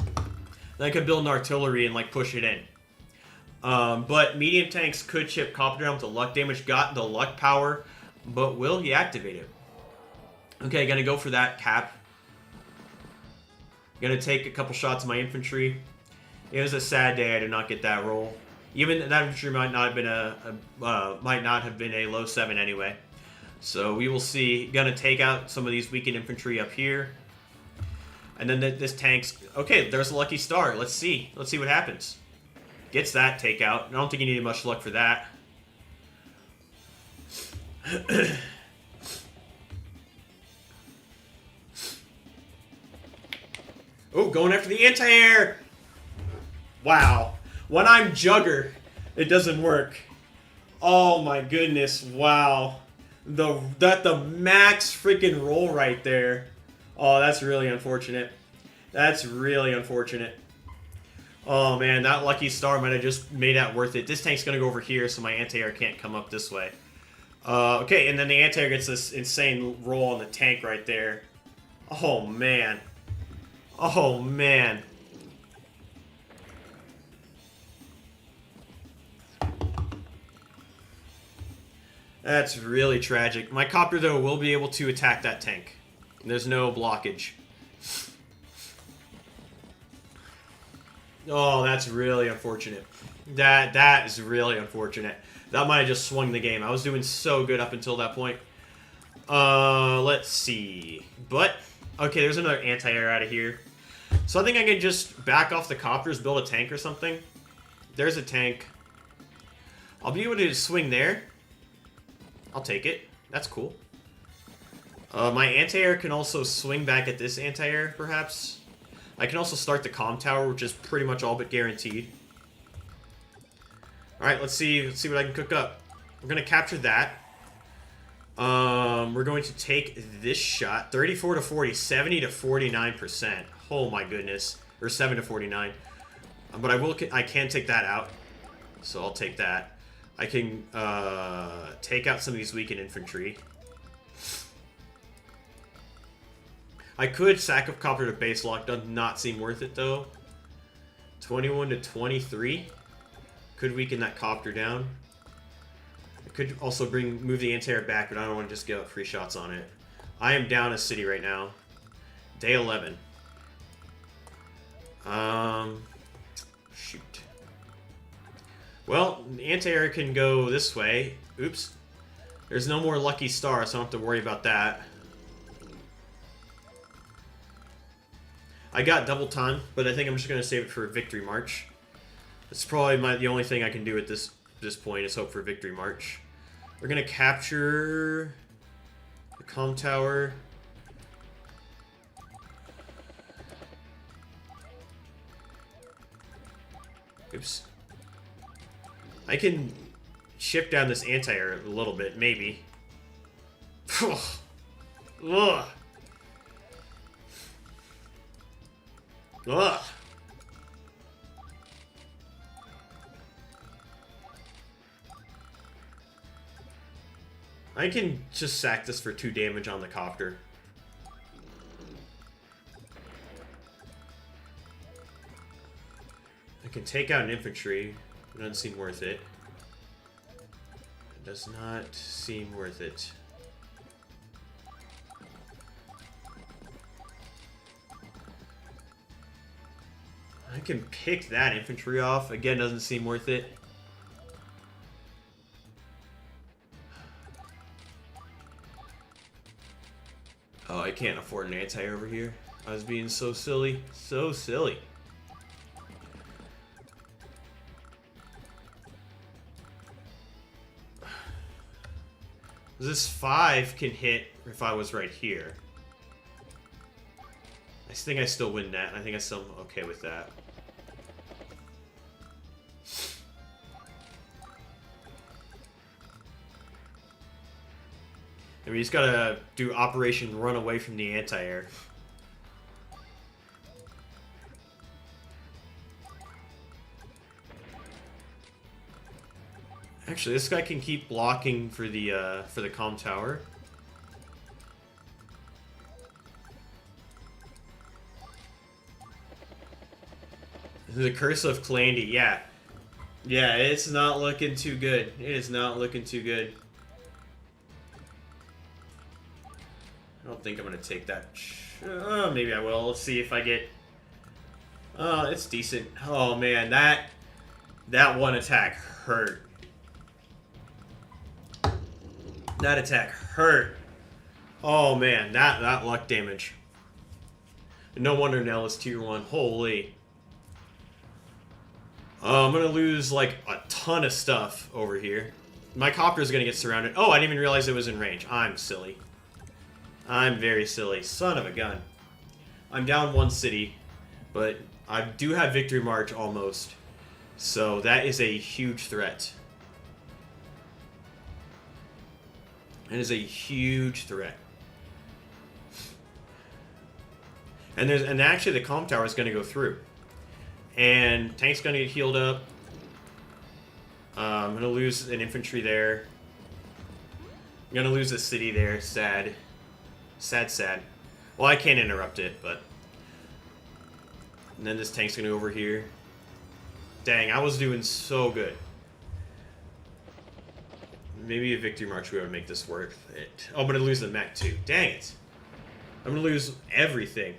Then I could build an artillery and, like, push it in. But medium tanks could chip copter down with the luck damage, got the luck power, but will he activate it? Okay, gonna go for that cap. Gonna take a couple shots of my infantry. It was a sad day I did not get that roll. Even that infantry might not have been a low 7 anyway. So we will see. Gonna take out some of these weakened infantry up here. And then this tank's... Okay, there's a lucky star. Let's see. Let's see what happens. Gets that takeout. I don't think you needed much luck for that. Oh, going after the anti-air! Wow. When I'm Jugger, it doesn't work. Oh my goodness, wow. The max freaking roll right there. Oh, that's really unfortunate. That's really unfortunate. Oh man, that lucky star might have just made that worth it. This tank's gonna go over here, so my anti-air can't come up this way. Okay, and then the anti-air gets this insane roll on the tank right there. Oh man. Oh man. That's really tragic. My copter, though, will be able to attack that tank. There's no blockage. Oh, that's really unfortunate. That is really unfortunate. That might have just swung the game. I was doing so good up until that point. Let's see. But, okay, there's another anti-air out of here. So I think I can just back off the copters, build a tank or something. There's a tank. I'll be able to swing there. I'll take it. That's cool. My anti-air can also swing back at this anti-air, perhaps. I can also start the comm tower, which is pretty much all but guaranteed. Alright, let's see what I can cook up. We're going to capture that. We're going to take this shot. 34 to 40, 70 to 49%. Oh my goodness. Or 7 to 49. But I can take that out. So I'll take that. I can take out some of these weakened infantry. I could sack up copter to base lock. Does not seem worth it though. 21 to 23. Could weaken that copter down. I could also move the anti-air back, but I don't want to just give up free shots on it. I am down a city right now. Day 11. Shoot. Well, the anti-air can go this way. Oops. There's no more lucky stars, so I don't have to worry about that. I got double time, but I think I'm just going to save it for a victory march. It's probably the only thing I can do at this point is hope for victory march. We're going to capture the comm tower. Oops. I can shift down this anti-air a little bit, maybe. Ugh. Ugh. I can just sack this for 2 damage on the copter. I can take out an infantry. It doesn't seem worth it. It does not seem worth it. I can pick that infantry off. Again, doesn't seem worth it. Oh, I can't afford an anti-air over here. I was being so silly. So silly. This 5 can hit if I was right here. I think I still win that. I think I'm still okay with that. And we just gotta do Operation Run Away from the Anti-Air. Actually, this guy can keep blocking for the comm tower. The Curse of Calamity, yeah. Yeah, it's not looking too good. It is not looking too good. I don't think I'm going to take that. Maybe I will. Let's see if I get... Oh, it's decent. Oh, man, that one attack hurt. That attack hurt. Oh, man, that luck damage. No wonder Nell is tier 1. Holy... I'm going to lose, like, a ton of stuff over here. My copter's going to get surrounded. Oh, I didn't even realize it was in range. I'm silly. I'm very silly. Son of a gun. I'm down 1 city, but I do have Victory March almost. So that is a huge threat. and is a huge threat. And actually the comm tower is going to go through. And tank's going to get healed up. I'm going to lose an infantry there. I'm going to lose a city there. Sad. Sad. Well, I can't interrupt it, but... And then this tank's going to go over here. Dang, I was doing so good. Maybe a victory march would make this worth it. Oh, I'm going to lose the mech too. Dang it. I'm going to lose everything.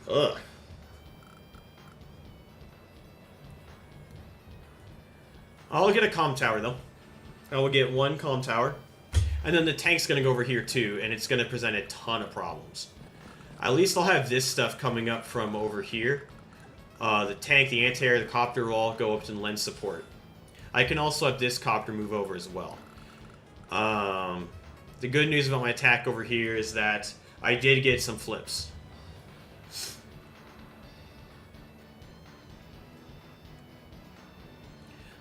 Ugh. I'll get a comm tower, though. I will get one comm tower. And then the tank's going to go over here, too, and it's going to present a ton of problems. At least I'll have this stuff coming up from over here. The tank, the anti-air, the copter will all go up and lend support. I can also have this copter move over as well. The good news about my attack over here is that I did get some flips.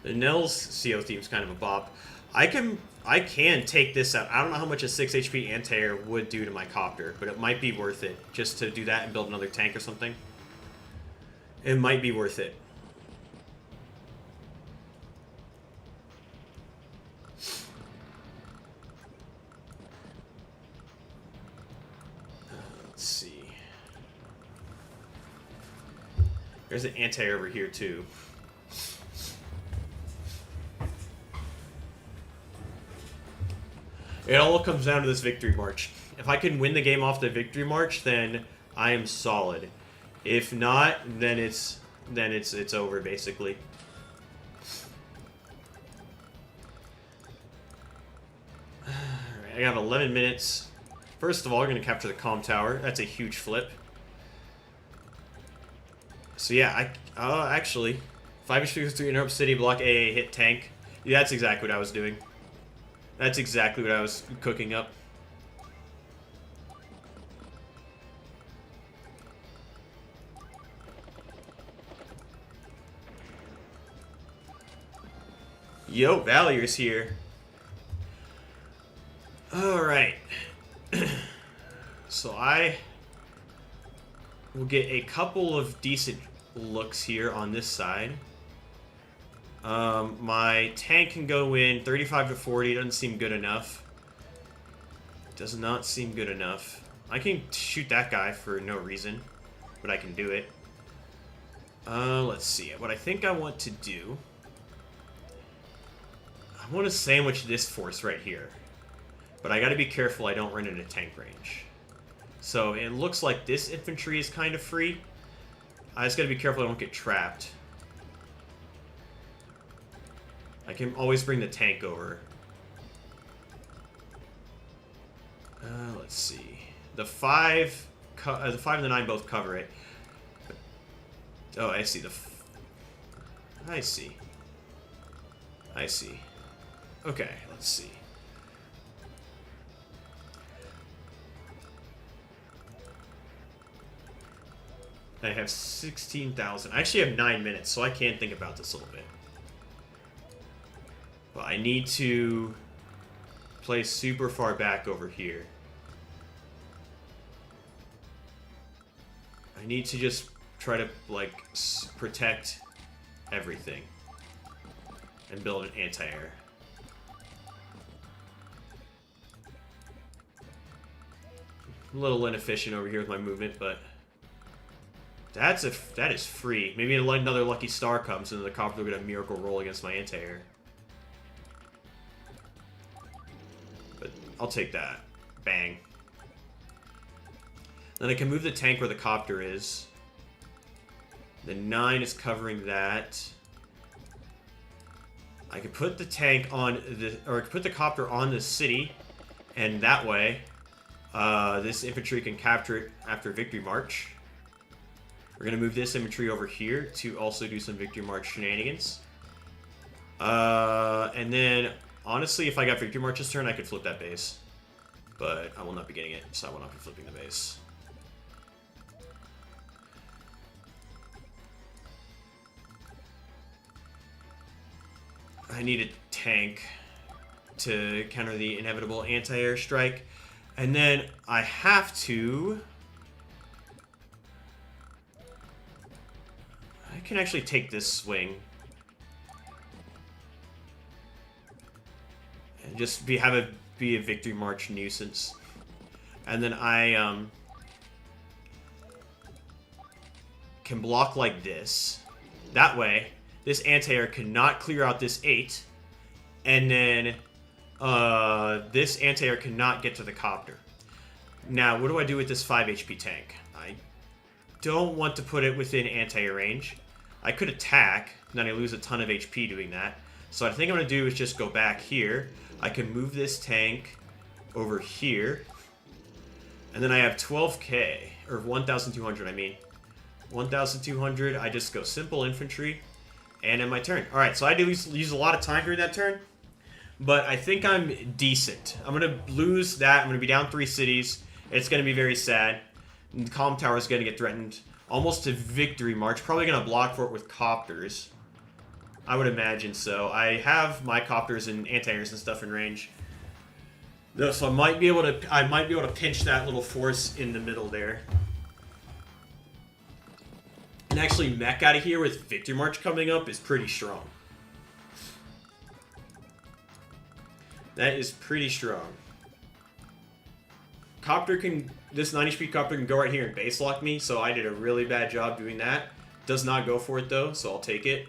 The Nell's CO theme's kind of a bop. I can take this out. I don't know how much a 6 HP anti-air would do to my copter, but it might be worth it just to do that and build another tank or something. It might be worth it. Let's see. There's an anti-air over here too. It all comes down to this victory march. If I can win the game off the victory march, then I am solid. If not, then it's over basically. Alright, I got 11 minutes. First of all, we're gonna capture the comm tower. That's a huge flip. So yeah, actually 5 HP 3 interrupt city, block AA, hit tank. Yeah, that's exactly what I was doing. That's exactly what I was cooking up. Yo, Valier's here. Alright. So I will get a couple of decent looks here on this side. My tank can go in 35 to 40. Doesn't seem good enough. Does not seem good enough. I can shoot that guy for no reason, but I can do it. Let's see. What I think I want to do... I want to sandwich this force right here. But I gotta be careful I don't run into tank range. So it looks like this infantry is kind of free. I just gotta be careful I don't get trapped. I can always bring the tank over. Let's see. The 5 and the 9 both cover it. Oh, I see. I see. Okay, let's see. I have 16,000. I actually have 9 minutes, so I can think about this a little bit. But I need to play super far back over here. I need to just try to, like, protect everything. And build an anti-air. A little inefficient over here with my movement, but... that is free. Maybe another lucky star comes and the copter will get a miracle roll against my anti-air. But I'll take that. Bang. Then I can move the tank where the copter is. The 9 is covering that. I could put the tank on the, or I could put the copter on the city, and that way, this infantry can capture it after Victory March. We're gonna move this infantry over here to also do some Victory March shenanigans. And then, honestly, if I got Victory March's turn, I could flip that base. But I will not be getting it, so I will not be flipping the base. I need a tank to counter the inevitable anti-air strike. And then I have to... I can actually take this swing. And just be a Victory March nuisance. And then I can block like this. That way, this anti-air cannot clear out this 8. And then this anti-air cannot get to the copter. Now, what do I do with this 5 HP tank? I don't want to put it within anti-air range. I could attack, and then I lose a ton of HP doing that. So I think I'm going to do is just go back here. I can move this tank over here. And then I have 12k, or 1,200, I mean. 1,200, I just go simple infantry, and end my turn. Alright, so I did use a lot of time during that turn, but I think I'm decent. I'm going to lose that. I'm going to be down 3 cities. It's going to be very sad. And the Calm Tower is going to get threatened almost to Victory March. Probably going to block for it with copters. I would imagine so. I have my copters and anti-airs and stuff in range. So I might be able to pinch that little force in the middle there. And actually mech out of here with Victory March coming up is pretty strong. That is pretty strong. This 90 speed copter can go right here and base lock me, so I did a really bad job doing that. Does not go for it though, so I'll take it.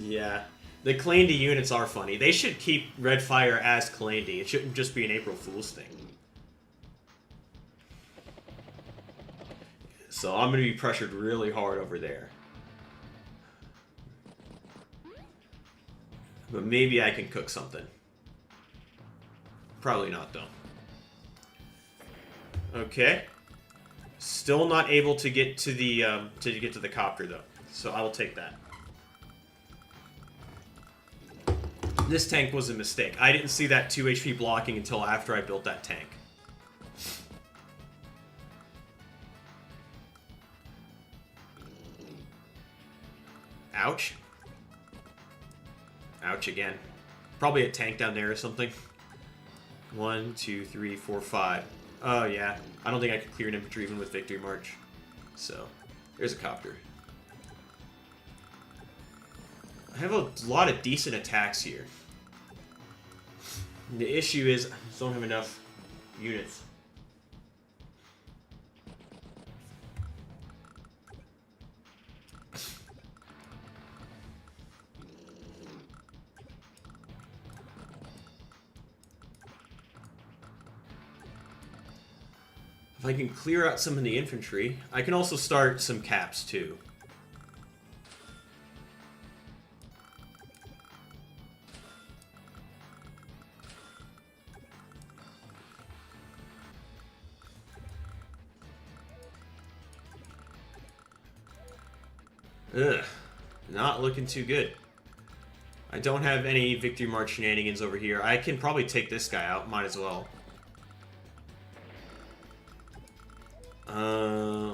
Yeah. The Calamity units are funny. They should keep Red Fire as Calamity. It shouldn't just be an April Fool's thing. So I'm going to be pressured really hard over there. But maybe I can cook something. Probably not, though. Okay. Still not able to get to the copter, though. So I will take that. This tank was a mistake. I didn't see that 2 HP blocking until after I built that tank. Ouch. Ouch again. Probably a tank down there or something. 1, 2, 3, 4, 5. Oh, yeah. I don't think I could clear an infantry even with Victory March. So, there's a copter. I have a lot of decent attacks here. The issue is, I just don't have enough units. If I can clear out some of the infantry, I can also start some caps too. Ugh, not looking too good. I don't have any Victory March shenanigans over here. I can probably take this guy out, might as well.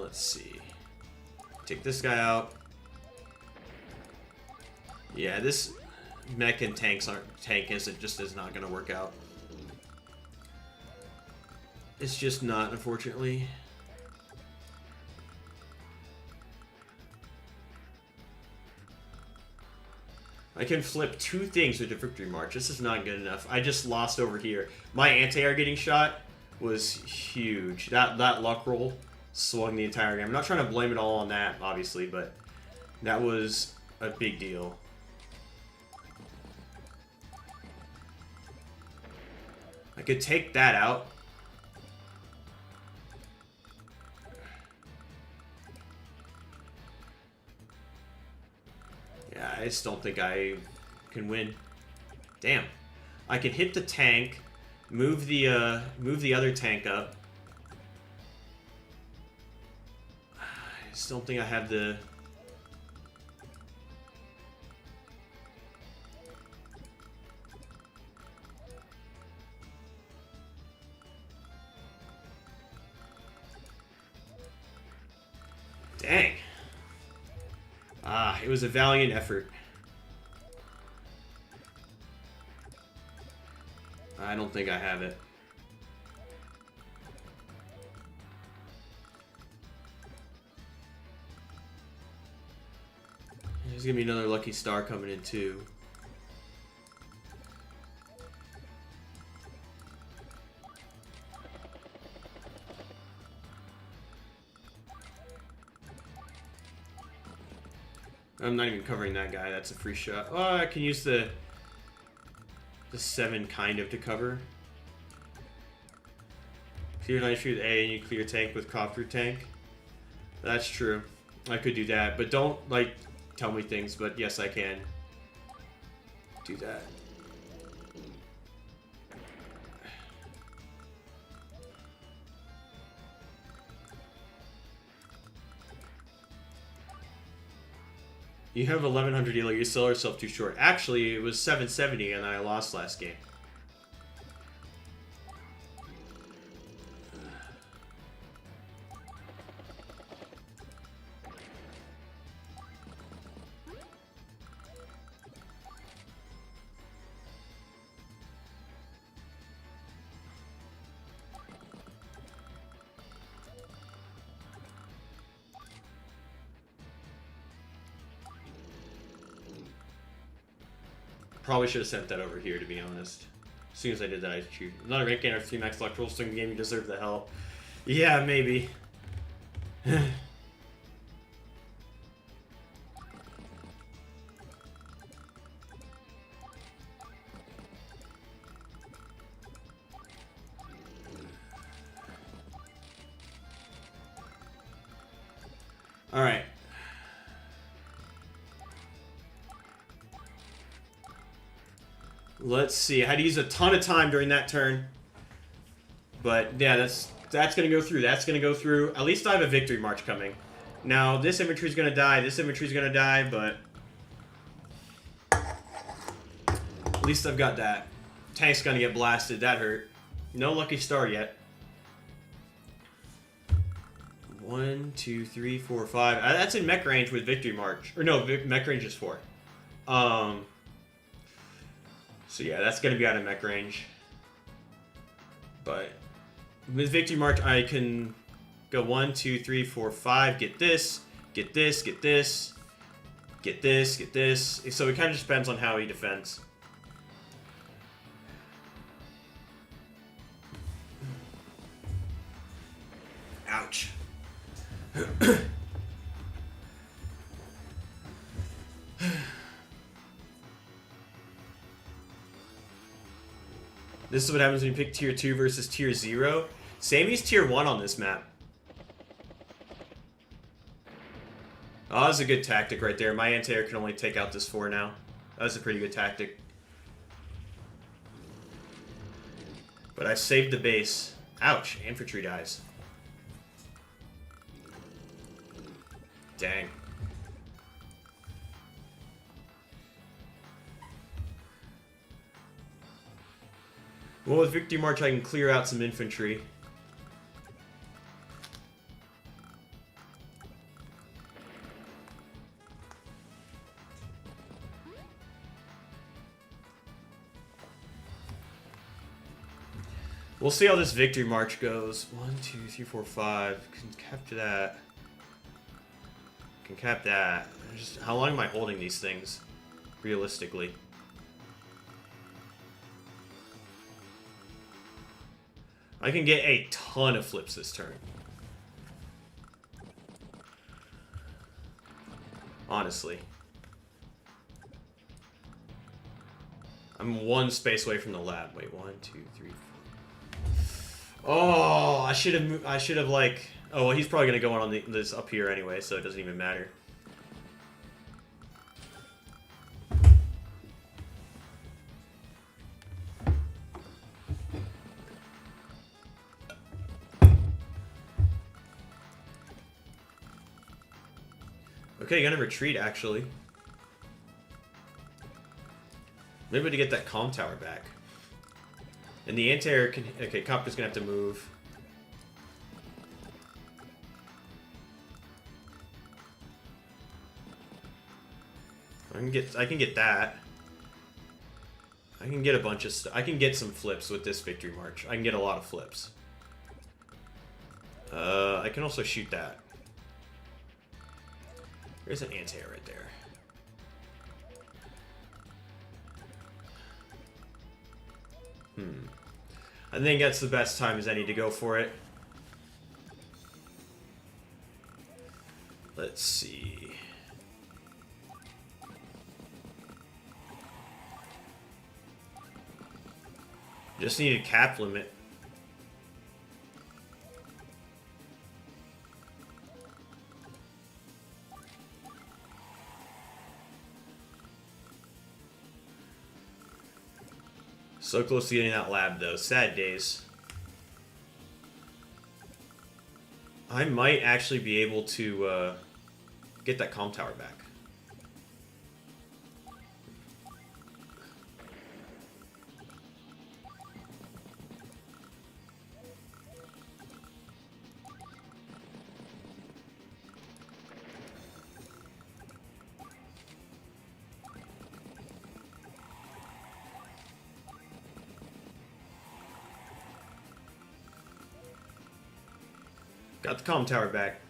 Let's see. Take this guy out. Yeah, this mech and tank is not gonna work out. It's just not, unfortunately. I can flip 2 things with the Victory March. This is not good enough. I just lost over here. My anti-air getting shot was huge. That luck roll swung the entire game. I'm not trying to blame it all on that, obviously, but that was a big deal. I could take that out. Yeah, I just don't think I can win. Damn. I can hit the tank, move the other tank up. I just don't think I have the... Dang. Ah, it was a valiant effort. I don't think I have it. There's gonna be another lucky star coming in too. I'm not even covering that guy. That's a free shot. Oh, I can use the 7 kind of to cover. Clear night shoot A and you clear tank with copter tank. That's true. I could do that, but don't like tell me things. But yes, I can do that. You have 1100 elo. You sell yourself too short. Actually, it was 770 and I lost last game. Probably should have sent that over here, to be honest. As soon as I did that, I shoot. Not a rank gainer, 3 max electrical swing game, you deserve the help. Yeah, maybe. Alright. Let's see. I had to use a ton of time during that turn. But yeah, that's going to go through. That's going to go through. At least I have a victory march coming. Now, this infantry is going to die. This infantry is going to die, but at least I've got that. Tank's going to get blasted. That hurt. No lucky star yet. 1, 2, 3, 4, 5. That's in mech range with victory march. Or no, mech range is 4. So yeah, that's going to be out of mech range. But with victory march, I can go 1, 2, 3, 4, 5. Get this, get this, get this, get this, get this. So it kind of just depends on how he defends. Ouch. This is what happens when you pick tier 2 versus tier 0. Sammy's tier 1 on this map. Oh, that was a good tactic right there. My anti-air can only take out this 4 now. That was a pretty good tactic. But I saved the base. Ouch, infantry dies. Dang. Well, with Victory March, I can clear out some infantry. We'll see how this Victory March goes. 1, 2, 3, 4, 5. Can capture that. Can cap that. Just, how long am I holding these things? Realistically. I can get a ton of flips this turn. Honestly. I'm 1 space away from the lab. Wait, 1, 2, 3, 4. Oh, I should have like... Oh, well, he's probably going to go on this up here anyway, so it doesn't even matter. Okay, gonna retreat, actually. Maybe to get that comm tower back. And the anti-air can... Okay, Copter's gonna have to move. I can get that. I can get a bunch of stuff. I can get some flips with this victory march. I can get a lot of flips. I can also shoot that. There's an anti-air right there. I think that's the best time as any to go for it. Let's see. Just need a cap limit. So close to getting that lab, though. Sad days. I might actually be able to get that comm tower back. Got the comm tower back.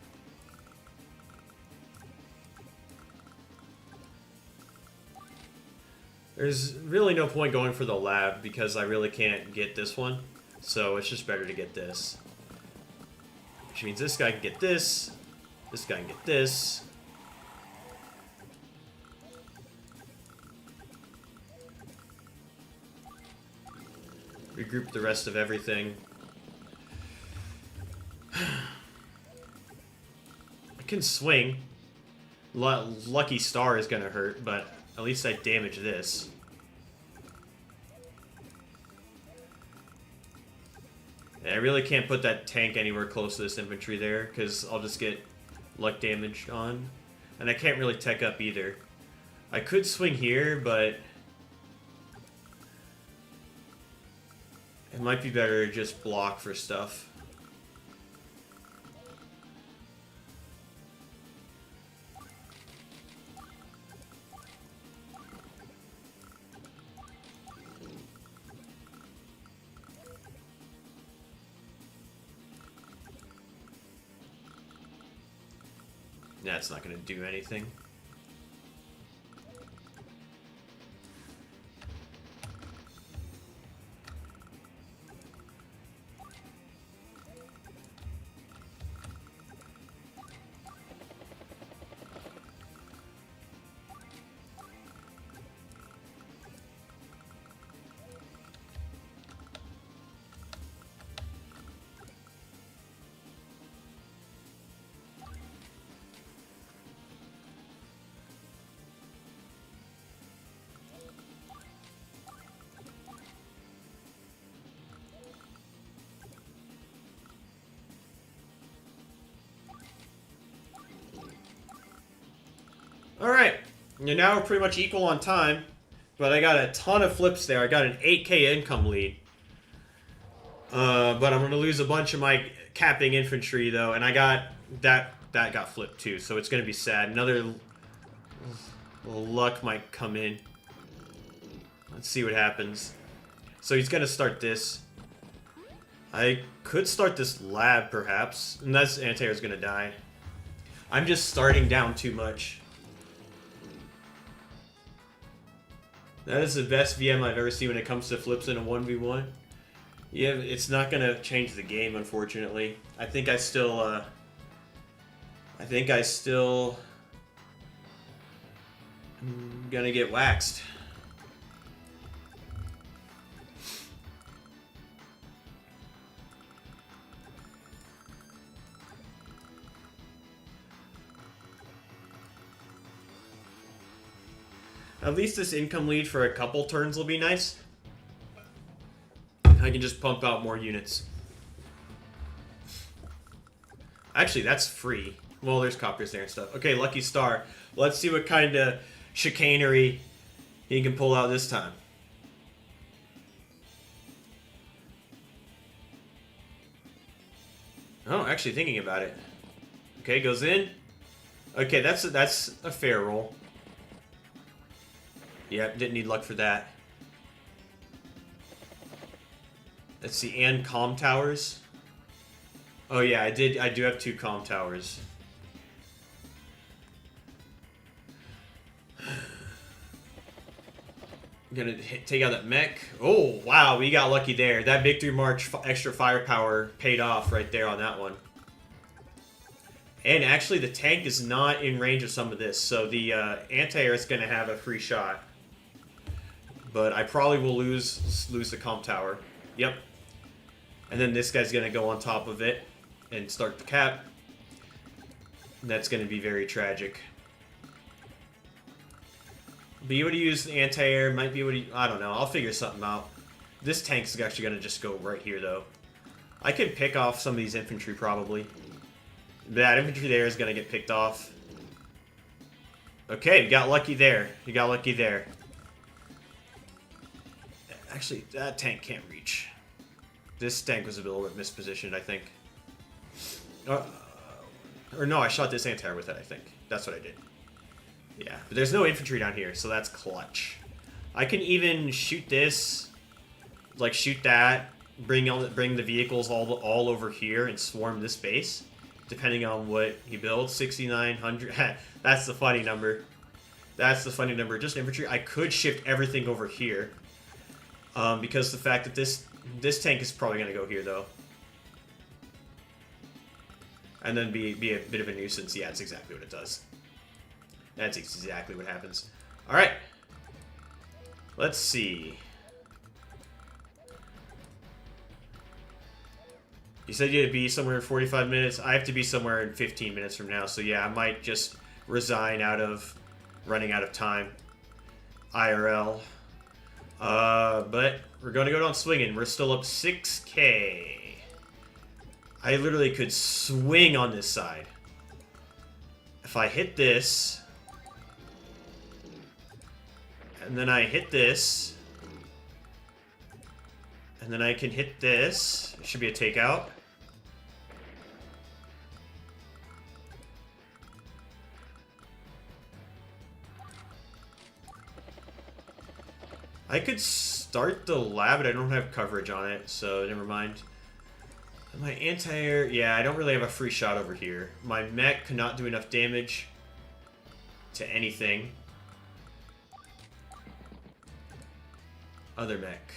There's really no point going for the lab because I really can't get this one. So it's just better to get this. Which means this guy can get this. This guy can get this. Regroup the rest of everything. I can swing. Lucky Star is gonna hurt, but at least I damage this. Yeah, I really can't put that tank anywhere close to this infantry there, because I'll just get luck damage on. And I can't really tech up either. I could swing here, but it might be better to just block for stuff. That's not going to do anything. Alright, now we're pretty much equal on time, but I got a ton of flips there. I got an 8k income lead. But I'm going to lose a bunch of my capping infantry, though, and I got that got flipped, too, so it's going to be sad. Another luck might come in. Let's see what happens. So he's going to start this. I could start this lab, perhaps, and that's anti-air's going to die. I'm just starting down too much. That is the best VM I've ever seen when it comes to flips in a 1v1. Yeah, it's not going to change the game, unfortunately. I think I still I'm going to get waxed. At least this income lead for a couple turns will be nice. I can just pump out more units. Actually, that's free. Well, there's copiers there and stuff. Okay, Lucky Star. Let's see what kind of chicanery he can pull out this time. Oh, actually thinking about it. Okay, goes in. Okay, that's a fair roll. Yep, didn't need luck for that. Let's see, and comm towers. Oh yeah, I do have 2 comm towers. I'm gonna take out that mech. Oh wow, we got lucky there. That Victory March extra firepower paid off right there on that one. And actually, the tank is not in range of some of this, so the anti-air is gonna have a free shot. But I probably will lose the comm tower. Yep. And then this guy's gonna go on top of it and start the cap. And that's gonna be very tragic. Be able to use the anti-air, might be able to... I don't know, I'll figure something out. This tank's actually gonna just go right here, though. I could pick off some of these infantry, probably. That infantry there is gonna get picked off. Okay, you got lucky there. You got lucky there. Actually, that tank can't reach. This tank was a little bit mispositioned, I think. Or no, I shot this anti-air with it, I think. That's what I did. Yeah, but there's no infantry down here, so that's clutch. I can even shoot this, like shoot that, bring the vehicles all over here and swarm this base, depending on what he builds. 6,900. That's the funny number. That's the funny number. Just infantry. I could shift everything over here, because the fact that this tank is probably gonna go here though, and then be a bit of a nuisance. Yeah, that's exactly what it does. That's exactly what happens. Alright. Let's see. You said you had to be somewhere in 45 minutes. I have to be somewhere in 15 minutes from now. So yeah, I might just resign out of running out of time. IRL. But we're going to go down swinging. We're still up 6K. I literally could swing on this side. If I hit this... and then I hit this. And then I can hit this. It should be a takeout. I could start the lab, but I don't have coverage on it, so never mind. My anti-air... yeah, I don't really have a free shot over here. My mech cannot do enough damage to anything. Other mech.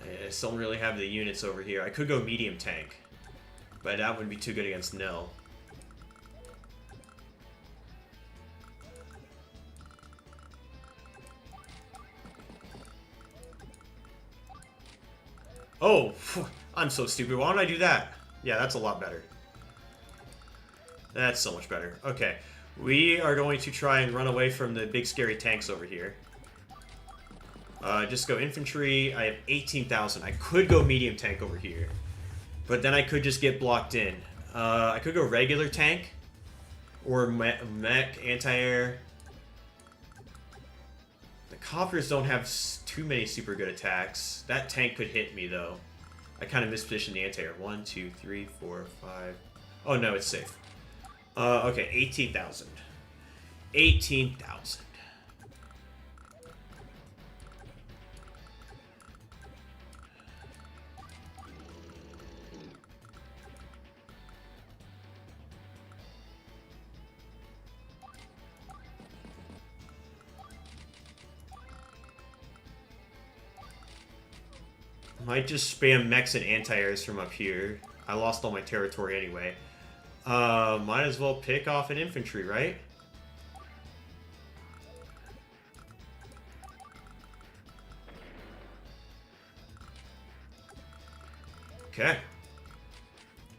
I just don't really have the units over here. I could go medium tank, but that would be too good against Nell. Oh, I'm so stupid. Why don't I do that? Yeah, that's a lot better. That's so much better. Okay. We are going to try and run away from the big scary tanks over here. Just go infantry. I have 18,000. I could go medium tank over here, but then I could just get blocked in. I could go regular tank or mech anti-air. The coppers don't have too many super good attacks. That tank could hit me though. I kind of mispositioned the anti-air. 1, 2, 3, 4, 5. Oh no, it's safe. Okay, 18,000. 18,000. Might just spam mechs and anti-airs from up here. I lost all my territory anyway. Might as well pick off an infantry, right? Okay.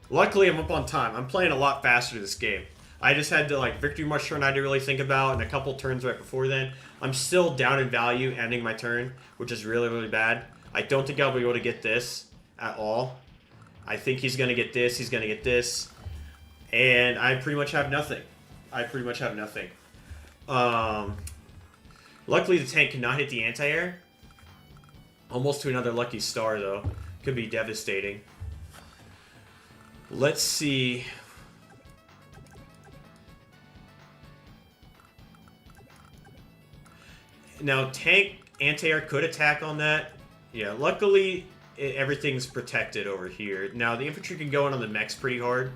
Luckily, I'm up on time. I'm playing a lot faster this game. I just had to, like, Victory March turn I had to really think about, and a couple turns right before then. I'm still down in value ending my turn, which is really, really bad. I don't think I'll be able to get this at all. I think he's going to get this, he's going to get this. And I pretty much have nothing. I pretty much have nothing. Luckily, the tank cannot hit the anti-air. Almost to another lucky star, though. Could be devastating. Let's see. Now, tank anti-air could attack on that. Yeah, luckily, everything's protected over here. Now, the infantry can go in on the mechs pretty hard.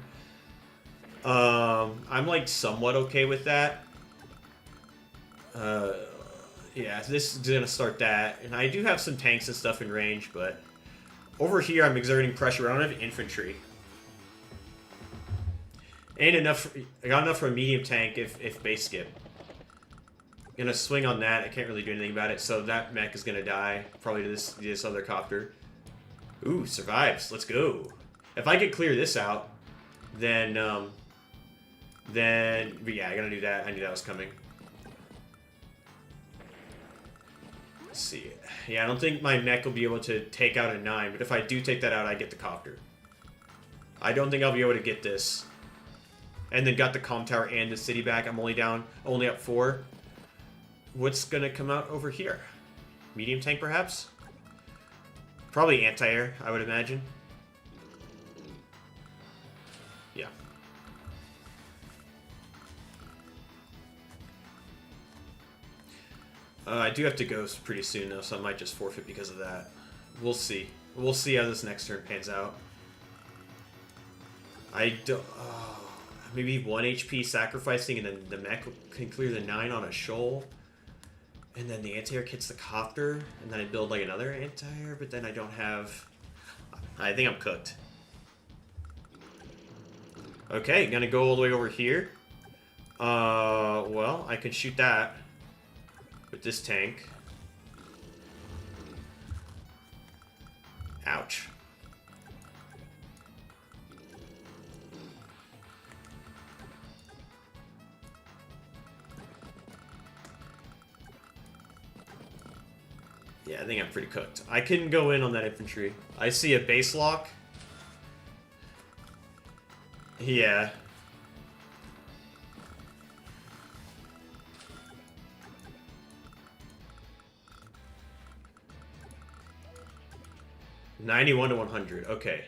I'm, like, somewhat okay with that. Yeah, this is gonna start that. And I do have some tanks and stuff in range, but... Over here, I'm exerting pressure. I don't have infantry. Ain't enough... I got enough for a medium tank if base skip. Gonna swing on that. I can't really do anything about it, so that mech is gonna die. Probably to this other copter. Ooh, survives. Let's go. If I could clear this out, then, but yeah, I gotta do that. I knew that was coming. Let's see. Yeah, I don't think my mech will be able to take out a 9, but if I do take that out, I get the copter. I don't think I'll be able to get this. And then got the comm tower and the city back. I'm only up 4. What's gonna come out over here? Medium tank, perhaps? Probably anti-air, I would imagine. Yeah. I do have to go pretty soon, though, so I might just forfeit because of that. We'll see. We'll see how this next turn pans out. I don't... maybe 1 HP sacrificing, and then the mech can clear the 9 on a shoal. And then the anti-air hits the copter, and then I build like another anti-air, but then I don't have... I think I'm cooked. Okay, gonna go all the way over here. Well, I can shoot that with this tank. Ouch. Yeah, I think I'm pretty cooked. I couldn't go in on that infantry. I see a base lock. Yeah. $91 to 100. Okay.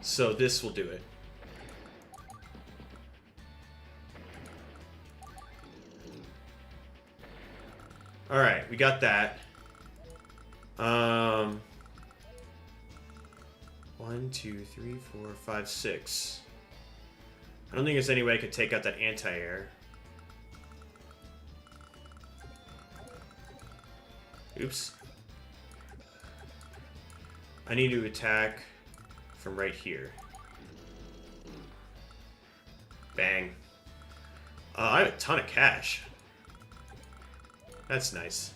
So this will do it. Alright, we got that. 1, 2, 3, 4, 5, 6. I don't think there's any way I could take out that anti-air. Oops. I need to attack from right here. Bang. I have a ton of cash. That's nice.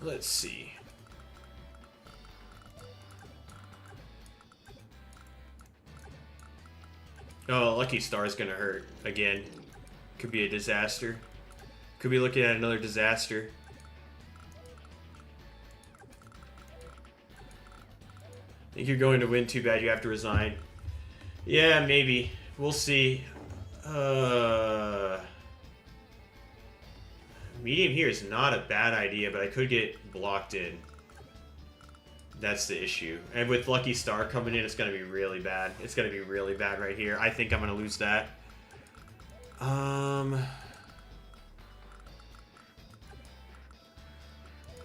Let's see. Oh, Lucky Star is gonna hurt again. Could be a disaster. Could be looking at another disaster. Think you're going to win? Too bad you have to resign. Yeah, maybe. We'll see. Medium here is not a bad idea, but I could get blocked in. That's the issue. And with Lucky Star coming in, it's going to be really bad. It's going to be really bad right here. I think I'm going to lose that. I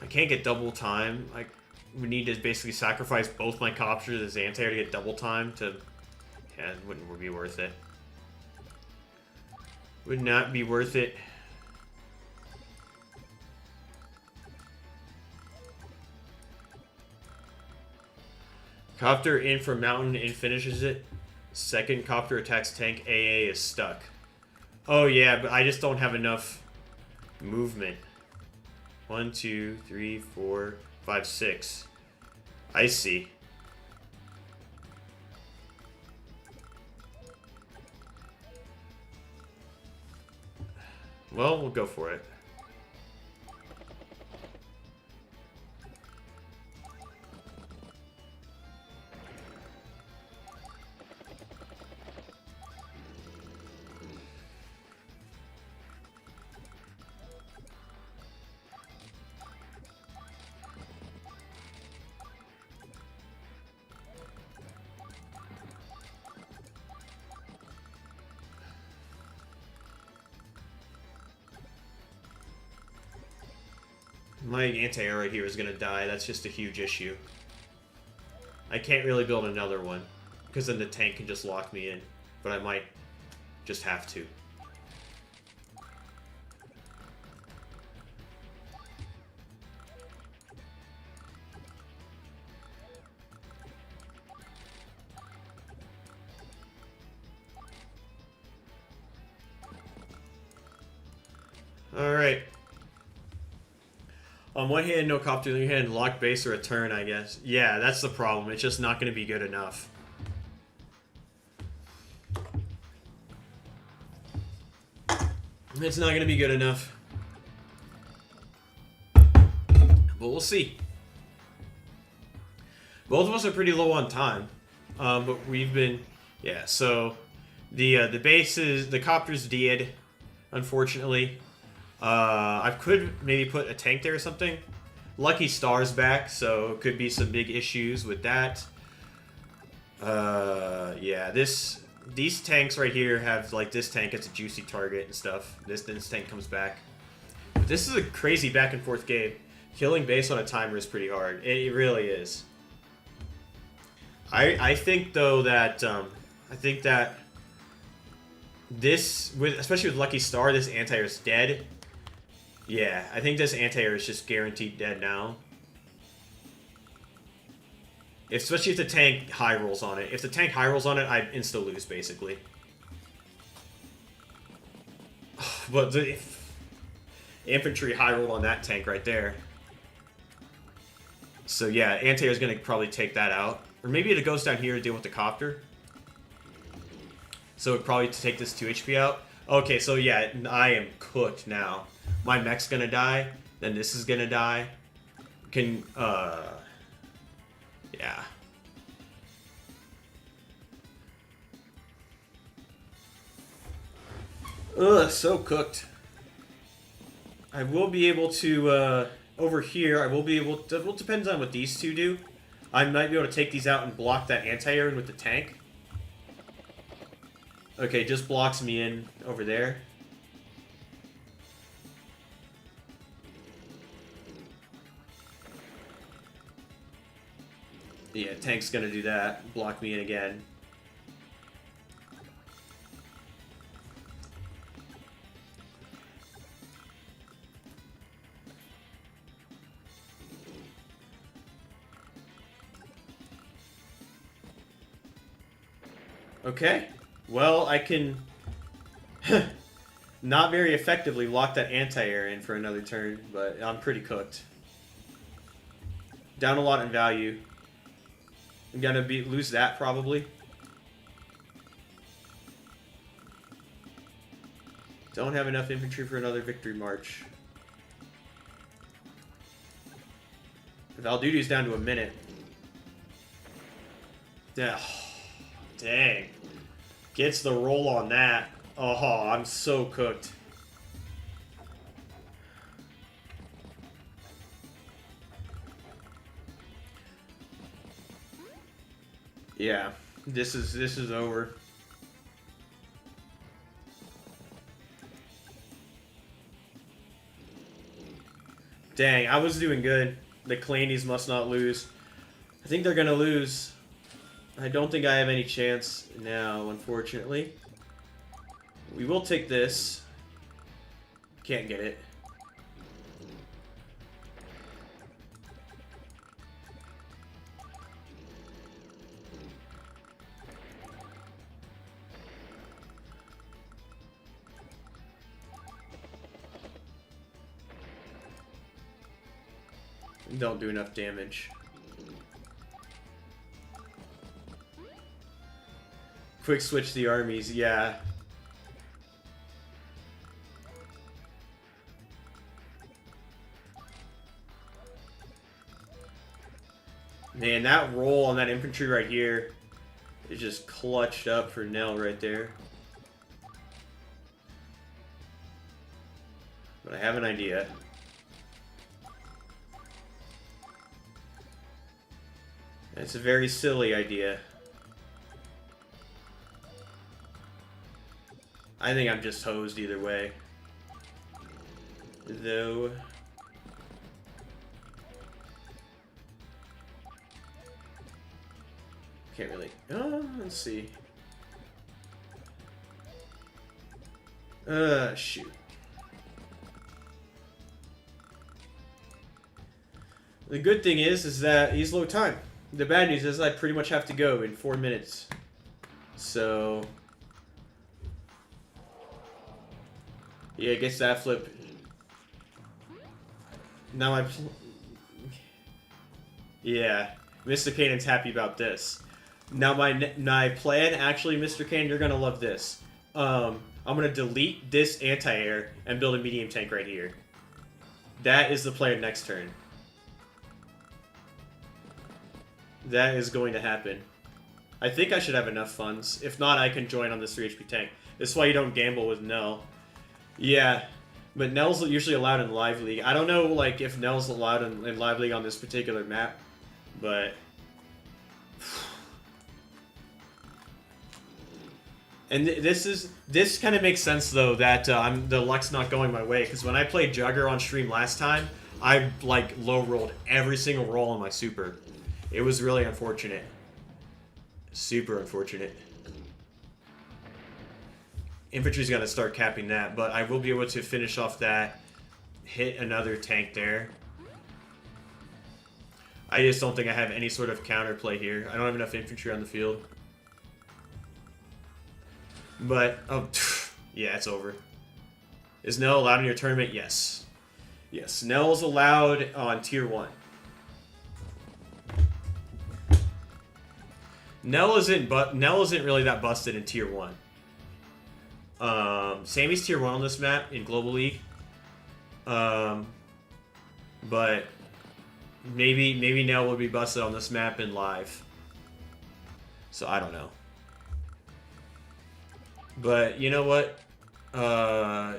can't get double time. I would need to basically sacrifice both my copters as anti-air to get double time to... Yeah, it wouldn't be worth it. Would not be worth it. Copter in from mountain and finishes it. Second copter attacks tank. AA is stuck. Oh yeah, but I just don't have enough movement. 1, 2, 3, 4, 5, 6. I see. Well, we'll go for it. My anti-air right here is gonna die. That's just a huge issue. I can't really build another one, because then the tank can just lock me in. But I might just have to. Alright. On one hand, no copter. On the other hand, lock base or a turn, I guess. Yeah, that's the problem. It's just not going to be good enough. It's not going to be good enough. But we'll see. Both of us are pretty low on time. But we've been... Yeah, so... The bases... The copter's dead, unfortunately. I could maybe put a tank there or something. Lucky Star's back, so could be some big issues with that. Yeah, these tanks right here have, like, this tank gets a juicy target and stuff. This tank comes back. But this is a crazy back and forth game. Killing base on a timer is pretty hard. It really is. I think though that this, especially with Lucky Star, this anti-air is dead. Yeah, I think this anti-air is just guaranteed dead now. Especially if the tank high rolls on it. If the tank high rolls on it, I insta lose basically. But the infantry high roll on that tank right there. So yeah, anti-air is gonna probably take that out, or maybe it goes down here to deal with the copter. So it probably to take this 2 HP out. Okay, so yeah, I am cooked now. My mech's gonna die, then this is gonna die. Yeah. Ugh, so cooked. I will be able to, over here, I will be able to, well, it depends on what these two do. I might be able to take these out and block that anti-air with the tank. Okay, just blocks me in over there. Yeah, tank's gonna do that. Block me in again. Okay. Well, I can not very effectively lock that anti-air in for another turn, but I'm pretty cooked. Down a lot in value. I'm gonna lose that probably. Don't have enough infantry for another victory march. Val Duty's down to a minute. Dang. Gets the roll on that. Oh, I'm so cooked. Yeah, this is over. Dang, I was doing good. The Clanies must not lose. I think they're gonna lose. I don't think I have any chance now, unfortunately. We will take this. Can't get it. Don't do enough damage. Quick switch the armies, yeah. Man, that roll on that infantry right here is just clutched up for Nell right there. But I have an idea. It's a very silly idea. I think I'm just hosed either way. Though... can't really. Let's see. Shoot. The good thing is that he's low time. The bad news is I pretty much have to go in 4 minutes. So, yeah, gets that flip. Now yeah, Mr. Kanan's happy about this. Now my plan, actually, Mr. Kanan, you're gonna love this. I'm gonna delete this anti-air and build a medium tank right here. That is the plan next turn. That is going to happen. I think I should have enough funds. If not, I can join on this 3 HP tank. This is why you don't gamble with Nell. Yeah, but Nell's usually allowed in Live League. I don't know, like, if Nell's allowed in Live League on this particular map, but... And this kind of makes sense, though, that the luck's not going my way, because when I played Jugger on stream last time, I, like, low-rolled every single roll on my super. It was really unfortunate. Super unfortunate. Infantry's gonna start capping that, but I will be able to finish off that, hit another tank there. I just don't think I have any sort of counterplay here. I don't have enough infantry on the field. But, oh, yeah, it's over. Is Nell allowed in your tournament? Yes. Yes, Nell is allowed on Tier 1. Nell isn't really that busted in Tier 1. Sammy's Tier 1 on this map in Global League. But maybe Nell will be busted on this map in Live. So I don't know. But you know what?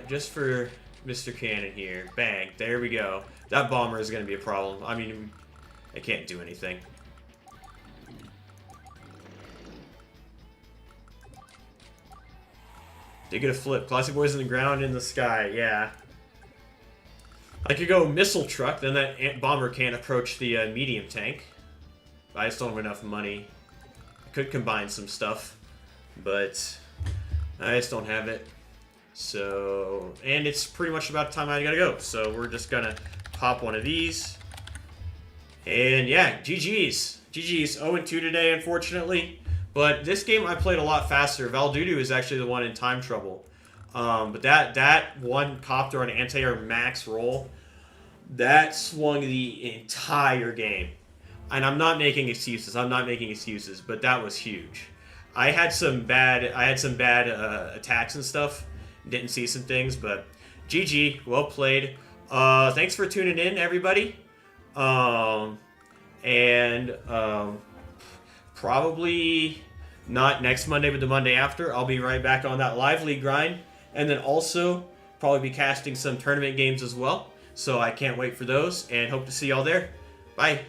Just for Mr. Cannon here. Bang. There we go. That bomber is going to be a problem. I mean, I can't do anything. They get a flip. Classic Boys in the ground, in the sky. Yeah. I could go missile truck, then that bomber can't approach the medium tank. I just don't have enough money. I could combine some stuff, but I just don't have it. So, and it's pretty much about time I gotta go. So we're just gonna pop one of these. And yeah, GG's. GG's. 0-2 today, unfortunately. But this game I played a lot faster. AWBW is actually the one in time trouble. But that one copter on anti-air max roll, that swung the entire game. And I'm not making excuses. But that was huge. I had some bad attacks and stuff. Didn't see some things, but GG, well played. Thanks for tuning in, everybody. Probably not next Monday, but the Monday after. I'll be right back on that Live League grind. And then also probably be casting some tournament games as well. So I can't wait for those and hope to see y'all there. Bye.